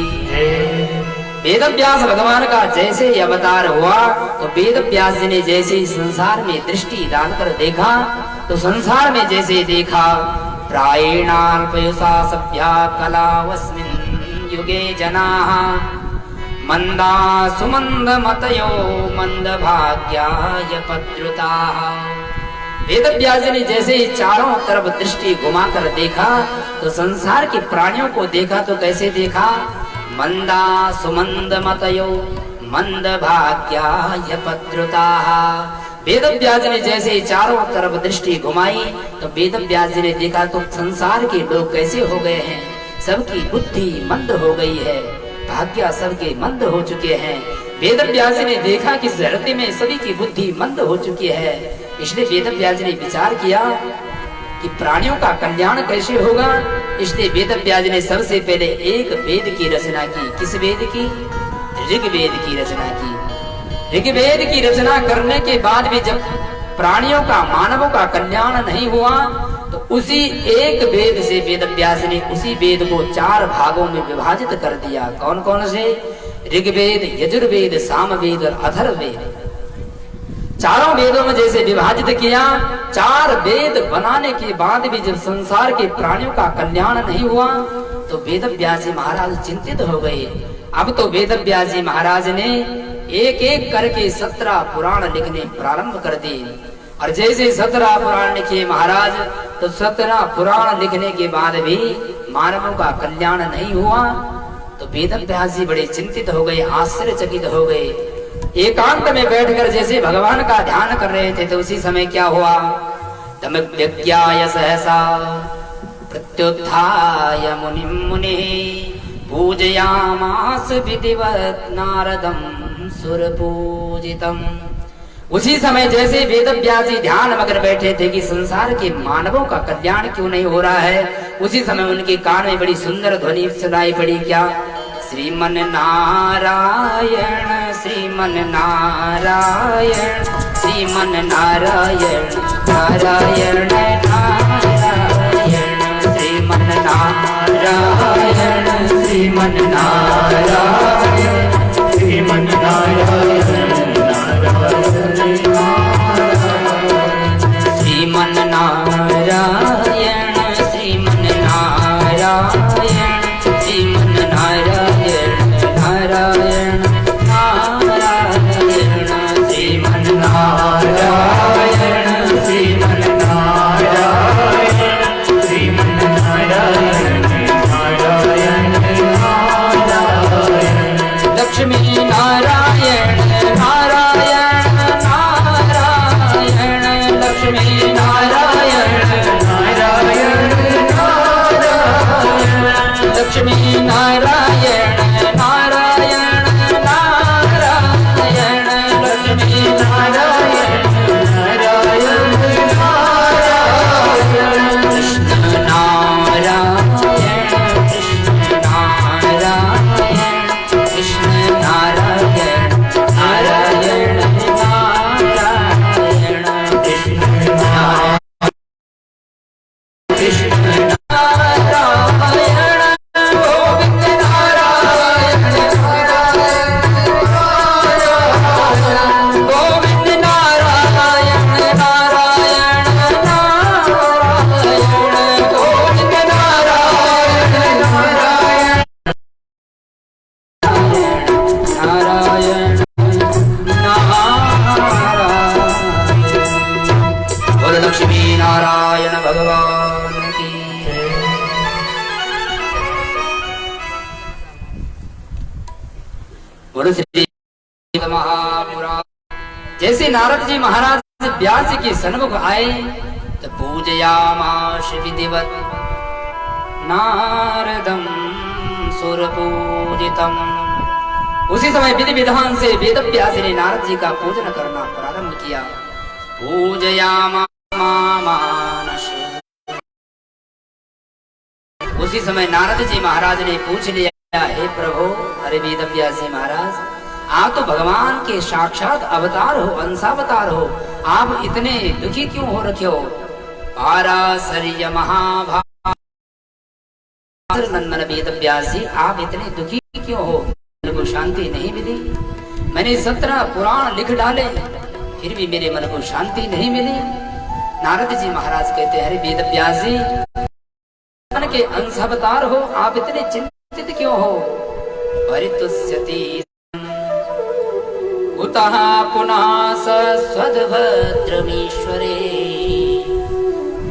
वेद व्यास भगवान का जैसे ही अवतार हुआ तो वेद व्यास जी ने जैसे ही संसार में दृष्टि डालकर देखा तो संसार में जैसे देखा प्रायणाल्पयुषा सभ्या कलावस्मिन् युगे जनाः मंदा सुमंद मतयो मंद भाग्याय पद्रुताः। वेद व्यास जी ने जैसे ही चारों तरफ दृष्टि घुमाकर देखा तो संसार के प्राणियों को देखा तो कैसे देखा? मंदा सुमंद मतयो मंद भाग्याय पद्रुताः। वेद व्यास जी ने जैसे ही चारों तरफ दृष्टि घुमाई तो वेद व्यास जी ने देखा तो संसार के लोग कैसे हो गए हैं, सबकी बुद्धि मंद हो गई है, भाग्य सबके मंद हो चुके हैं। वेद व्यास जी ने देखा कि धरती में सभी की बुद्धि मंद हो चुकी है। इसलिए वेद व्यास जी ने विचार किया कि प्राणियों का कल्याण कैसे होगा। इसलिए वेद व्यास जी ने सबसे पहले एक वेद की रचना की। किस वेद की? ऋग्वेद की रचना की। ऋग्वेद की रचना करने के बाद भी जब प्राणियों का, मानवों का कल्याण नहीं हुआ तो उसी एक वेद से वेद व्यास ने उसी वेद को 4 भागों में विभाजित कर दिया। कौन कौन से? ऋग्वेद, यजुर्वेद, सामवेद और अथर्ववेद। चारों वेदों में जैसे विभाजित किया, 4 वेद बनाने के बाद भी जब संसार के प्राणियों का कल्याण नहीं हुआ तो वेद व्यास जी महाराज चिंतित हो गए। अब तो वेद व्यास जी महाराज ने एक एक करके 17 पुराण लिखने प्रारंभ कर दिए। और जैसे 17 पुराण लिखे महाराज तो 17 पुराण लिखने के बाद भी मानवों का कल्याण नहीं हुआ तो वेद व्यास जी बड़े चिंतित हो गए, आश्चर्यचकित हो गए। एकांत में बैठकर जैसे भगवान का ध्यान कर रहे थे तो उसी समय क्या हुआ? तमव्यज्ञाय सहसा प्रत्युत्थाय मुनिं मुनिः पूजयामास विधिवत् नारदं सुरपूजितम्। उसी समय जैसे वेद व्यास जी ध्यान मग्न बैठे थे कि संसार के मानवों का कल्याण क्यों नहीं हो रहा है, उसी समय उनके कान में बड़ी सुंदर ध्वनि सुनाई पड़ी। क्या? श्रीमन नारायण श्रीमन नारायण श्रीमन नारायण नारायण नारायण श्रीमन नारायण श्रीमन नारायण श्रीमन नारायण श्रीमन नारायण श्रीमन नारायण श्रीमन नारायण नारायण नारायण श्रीमन नारायण श्रीमन नारायण श्रीमन नारायण नारायण नारायण लक्ष्मी नारायण नारायण नारायण लक्ष्मी नारायण नारायण नारायण लक्ष्मी नारायण नारायण नारायण लक्ष्मी नारायण नारायण नारायण कृष्ण नारायण कृष्ण नारायण कृष्ण नारायण नारायण नारायण कृष्ण नारायण कृष्ण नारायण गोविंद नारायण नारायण गोविंद नारायण नारायण नारायण गोविंद नारायण नारायण नारायण नारायण बोल लक्ष्मी नारायण भगवान की। बोल श्री महापुराण। जैसे नारद जी महाराज व्यास जी के सन्मुख आए तो पूजयामास विधिवत् नारदं सुरपूजितम्। उसी समय विधि विधान से वेद व्यास ने नारद जी का पूजन करना प्रारंभ किया। पूजयामास। उसी समय नारद जी महाराज ने पूछ लिया हे प्रभु, अरे वेद व्यास जी महाराज, आप तो भगवान के साक्षात अवतार हो, अंशावतार हो, आप इतने दुखी क्यों हो रखे हो? पाराशर्य महाभाग नंदन वेद व्यास जी, आप इतने दुखी क्यों हो? मन को शांति नहीं मिली। मैंने 17 पुराण लिख डाले, फिर भी मेरे मन को शांति नहीं मिली। नारद जी महाराज कहते हैं, अरे वेद व्यास जी, मन के अंशावतार हो, आप इतने चिंतित क्यों हो? परितुष्यति कुतः पुनः सस्वद्भद्रमीश्वरे,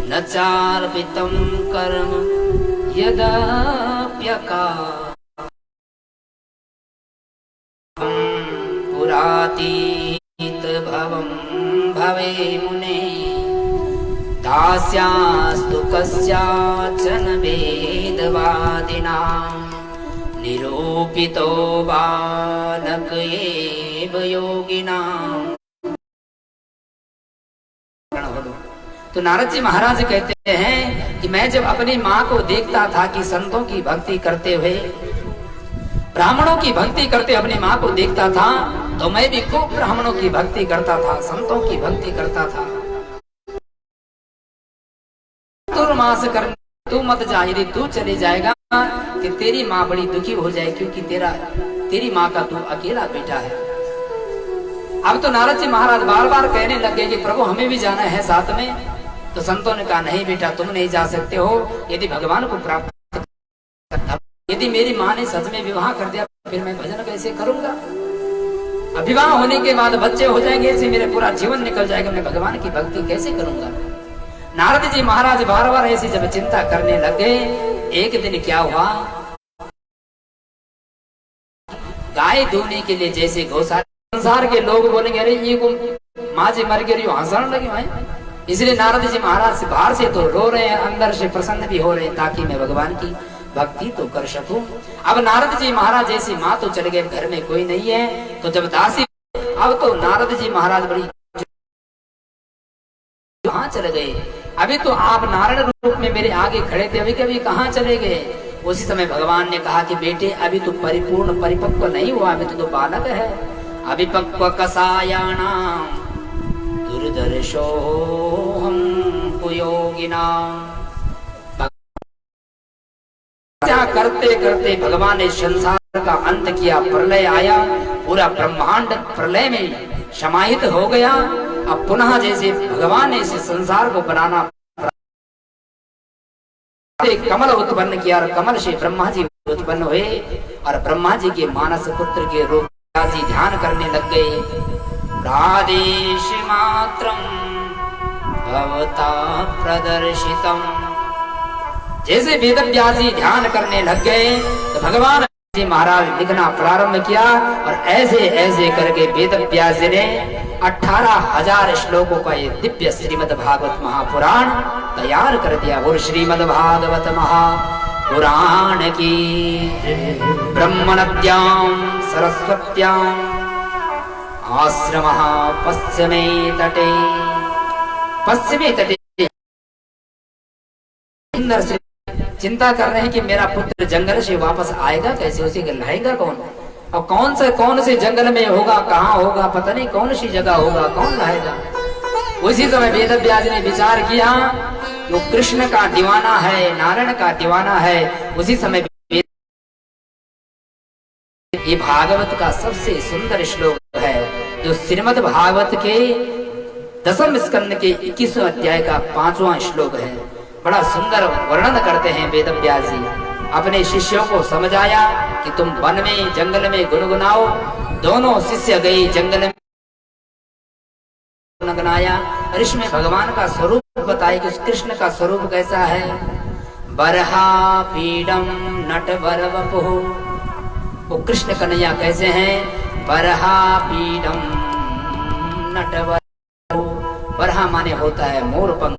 न चार्पितं कर्म यदाप्यकारम्, पुरातीत भवं भवे मुने, दास्यास्तु कस्याचन वेदवादिनां, निरूपितो बालक एव योगिनां। तो नारद जी महाराज कहते हैं कि मैं जब अपनी माँ को देखता था कि संतों की भक्ति करते हुए, ब्राह्मणों की भक्ति करते अपनी माँ को देखता था, तो मैं भी खूब ब्राह्मणों की भक्ति करता था, संतों की भक्ति करता था। तुर्मास कर, तू मत जा, यदि तू चले जाएगा कि तेरी माँ बड़ी दुखी हो जाए, क्योंकि तेरी माँ का तू अकेला बेटा है। अब तो नारद जी महाराज बार बार कहने लगे कि प्रभु हमें भी जाना है साथ में। तो संतों ने कहा, नहीं बेटा, तुम नहीं जा सकते हो। यदि भगवान को प्राप्त, यदि मेरी माँ ने सच में विवाह कर दिया, फिर मैं भजन कैसे करूंगा? अब विवाह होने के बाद बच्चे हो जाएंगे, इससे मेरे पूरा जीवन निकल जाएगा, मैं भगवान की भक्ति कैसे करूंगा? नारद जी महाराज बार बार ऐसी जब चिंता करने लगे, एक दिन क्या हुआ, गाय धोने के लिए जैसे गौशाला, संसार के लोग बोलेंगे, अरे ये को माँ जी मर गई, हंसने लगे भाई। इसलिए नारद जी महाराज से बाहर से तो रो रहे हैं, अंदर से प्रसन्न भी हो रहे हैं, ताकि मैं भगवान की भक्ति तो कर सकूं। अब नारद जी महाराज जैसी माँ तो चले गए, घर में कोई नहीं है, तो जब दासी, अब तो नारद जी महाराज बड़ी कहाँ चले गए? अभी तो आप नारायण रूप में मेरे आगे खड़े थे, अभी कभी कहाँ चले गए? उसी समय भगवान ने कहा कि बेटे, अभी तो परिपूर्ण परिपक्व नहीं हुआ, अभी तो बालक है। अभिपक्व कसायाणाम दुर्दर्शो हम कुयोगिनाम। करते करते भगवान ने संसार का अंत किया, प्रलय आया, पूरा ब्रह्मांड प्रलय में समाहित हो गया। अब पुनः जैसे भगवान ने इस संसार को बनाना, कमल उत्पन्न किया और कमल से ब्रह्मा जी उत्पन्न हुए, और ब्रह्मा जी के मानस पुत्र के रूप जी ध्यान करने लग गए। प्रादेश मात्रम भवता प्रदर्शितम। जैसे वेद व्यास जी ध्यान करने लग गए, तो भगवान जी महाराज लिखना प्रारंभ किया, और ऐसे ऐसे करके वेद व्यास जी ने 18,000 श्लोकों का ये दिव्य श्रीमद् भागवत महापुराण तैयार कर दिया। और श्रीमद् भागवत महापुराण की ब्रह्मणद्याम सरस्वत्याम आश्रमः पश्चिमे तटे, पश्चिमी तटे सुंदर से चिंता कर रहे हैं कि मेरा पुत्र जंगल से वापस आएगा कैसे, उसे लाएगा कौन, और कौन से जंगल में होगा, कहाँ होगा, पता नहीं कौन सी जगह होगा, कौन लाएगा। उसी समय वेद व्यास ने विचार किया कि वो कृष्ण का दीवाना है, नारायण का दीवाना है। उसी समय ये भागवत का सबसे सुंदर श्लोक है, जो श्रीमद् भागवत के 10वें स्कंद के 21वें अध्याय का 5वां श्लोक है। बड़ा सुंदर वर्णन करते हैं वेद व्यास जी। अपने शिष्यों को समझाया कि तुम वन में जंगल में गुनगुनाओ। दोनों शिष्य गए जंगल में गुनगुनाया, और इसमें भगवान का स्वरूप बताया कि उस कृष्ण का स्वरूप कैसा है। बरहा पीडम नटवर वपुः, वो कृष्ण कन्हैया कैसे हैं। बरहा पीडम नटवर, बरहा माने होता है मोर पंख,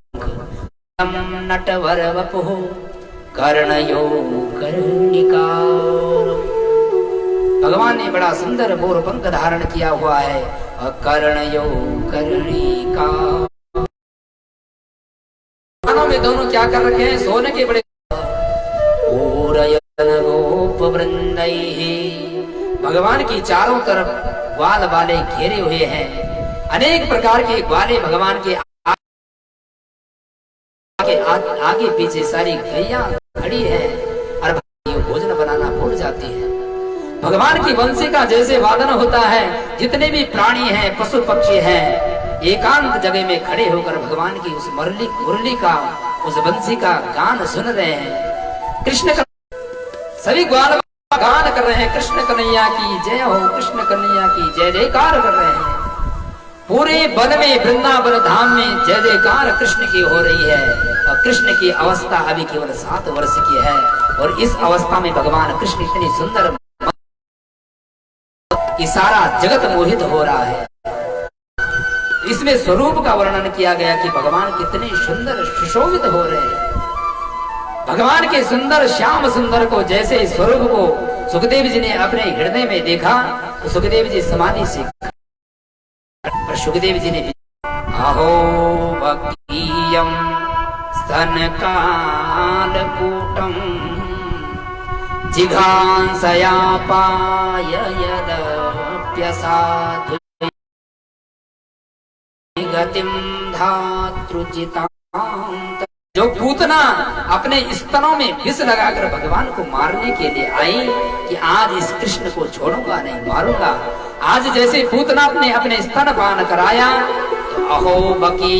नटवर वपुः कर्णयो कर्णिकार। भगवान ने बड़ा सुंदर मोर पंख धारण किया हुआ है, और कर्णयो कर्णिकार। कानों में दोनों क्या कर रखे हैं, सोने के बड़े गोप वृंद भगवान की चारों तरफ ग्वाल वाले घेरे हुए हैं। अनेक प्रकार के ग्वाले भगवान के आगे पीछे सारी गैया खड़ी है और भोजन बनाना भूल जाती है। भगवान की वंशी का जैसे वादन होता है, जितने भी प्राणी हैं, पशु पक्षी हैं, एकांत जगह में खड़े होकर भगवान की उस मुरली का, उस वंशी का गान सुन रहे हैं। कृष्ण का सभी ग्वाल गान कर रहे हैं, कृष्ण कन्हैया की जय हो, कृष्ण कन्हैया की जय जयकार कर रहे हैं। पूरे वन में, वृंदावन धाम में जय जयकार कृष्ण की हो रही है। और कृष्ण की अवस्था अभी केवल 7 वर्ष की है और इस अवस्था में भगवान कृष्ण इतनी सुंदर कि सारा जगत मोहित हो रहा है। इसमें स्वरूप का वर्णन किया गया कि भगवान कितने सुंदर सुशोभित हो रहे हैं। भगवान के सुंदर श्याम सुंदर को, जैसे स्वरूप को सुखदेव जी ने अपने हृदय में देखा तो सुखदेव जी समाधि से, पर सुखदेव जी ने अहो भक्तियं स्तनकालकूटं जिघांसया पाय यदप्यसाधु गतिं धातृजितां। जो पूतना अपने स्तनों में विष लगाकर भगवान को मारने के लिए आई कि आज इस कृष्ण को छोड़ूंगा नहीं, मारूंगा। आज जैसे पूतना ने अपने स्तन पान कराया तो अहो बकी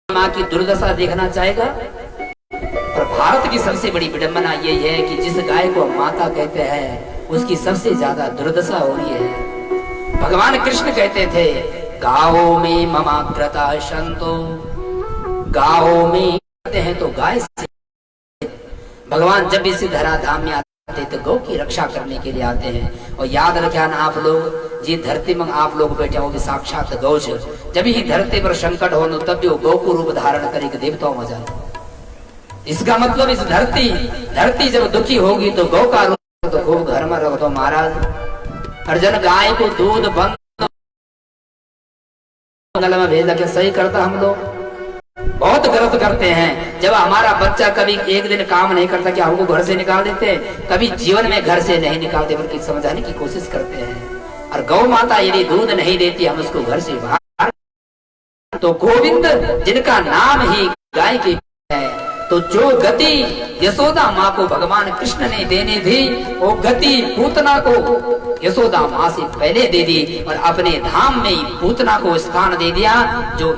मां की दुर्दशा देखना चाहेगा। पर भारत की सबसे बड़ी विडंबना यही है कि जिस गाय को माता कहते हैं उसकी सबसे ज्यादा दुर्दशा हो रही है। भगवान कृष्ण कहते थे गाओ में ममाकृता शंतो, गाओ में कहते हैं तो गाय से। भगवान जब इस धरा धाम में आते तो गौ की रक्षा करने के लिए आते हैं। और याद रखना आप लोग, जी धरती में आप लोग बैठे हो साक्षात गौ। जब ही धरती पर संकट हो तब भी गौ को रूप धारण करेगी देवताओं में जाए। इसका मतलब इस धरती जब दुखी होगी तो गौ का रूप तो खूब घर में रख दो महाराज। अर्जुन गाय को दूध बंद में भेजा क्या सही करता? हम लोग बहुत गलत करते हैं। जब हमारा बच्चा कभी एक दिन काम नहीं करता क्या हमको घर से निकाल देते हैं? कभी जीवन में घर से नहीं निकालते बल्कि समझाने की कोशिश करते हैं। और गौ माता यदि दूध नहीं देती हम उसको घर से बाहर, तो गोविंद जिनका नाम ही गाय की है, तो जो गति यशोदा माँ को भगवान कृष्ण ने देने थी वो गति पूतना को यशोदा माँ से पहले दे दी और अपने धाम में पूतना को स्थान दे दिया जो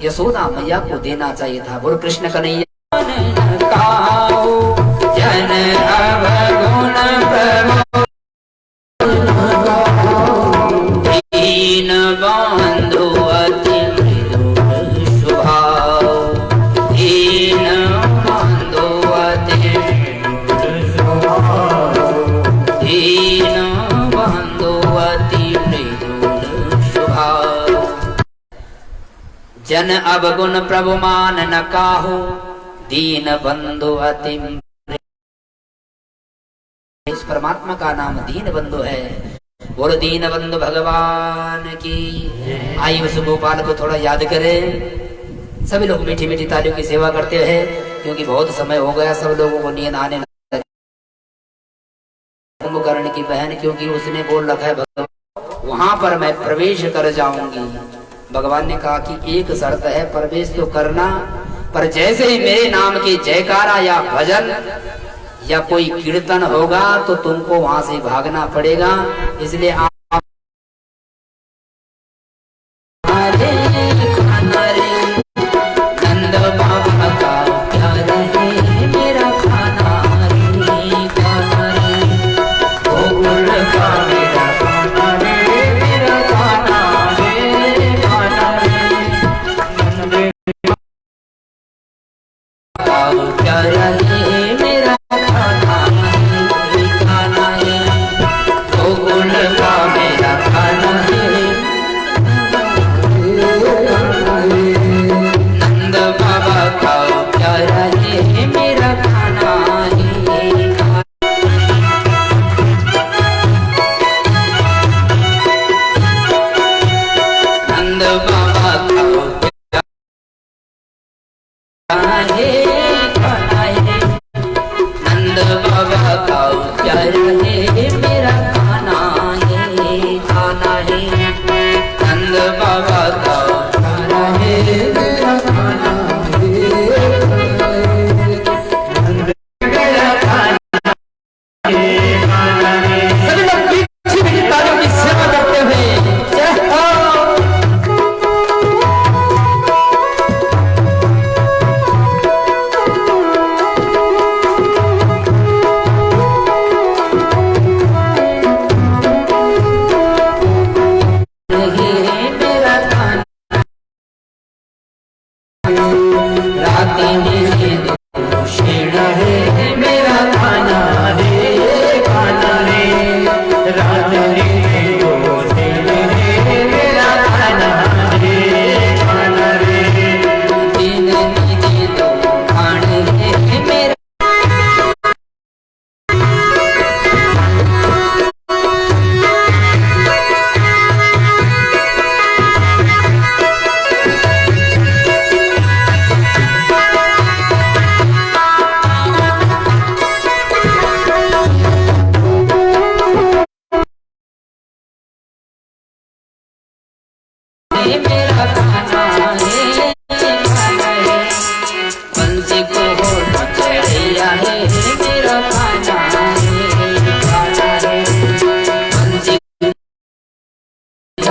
यशोदा मैया को देना चाहिए था। बोलो कृष्ण कन्हैया जन अवगुण दीन बंधु अति मृदुल स्वभाव, दीन बंधु अति दीन बंधु अति मृदुल स्वभाव। जन अवगुण प्रभु मान न काहू, दीन बंधु अति। इस परमात्मा का नाम दीन बंधु है। बोलो दीन बंधु भगवान की। आइए उस गोपाल को थोड़ा याद करें। सभी लोग मीठी मीठी तालियों की सेवा करते हैं क्योंकि बहुत समय हो गया, सब लोगों को नींद आने लगा। कुंभकर्ण की बहन, क्योंकि उसने बोल रखा है भगवान वहां पर मैं प्रवेश कर जाऊंगी। भगवान ने कहा कि एक शर्त है, प्रवेश तो करना, पर जैसे ही मेरे नाम की जयकारा या भजन या कोई कीर्तन होगा तो तुमको वहां से भागना पड़ेगा। इसलिए आप नंद बाबा का प्यार है मेरा खाना रे, खाना रे, गोकुल का मेरा खाना रे, मेरा खाना रे, खाना रे, नंद का प्यार है मेरा खाना है, खाना है, गोकुल का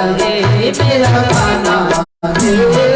रहे मेरा खाना है।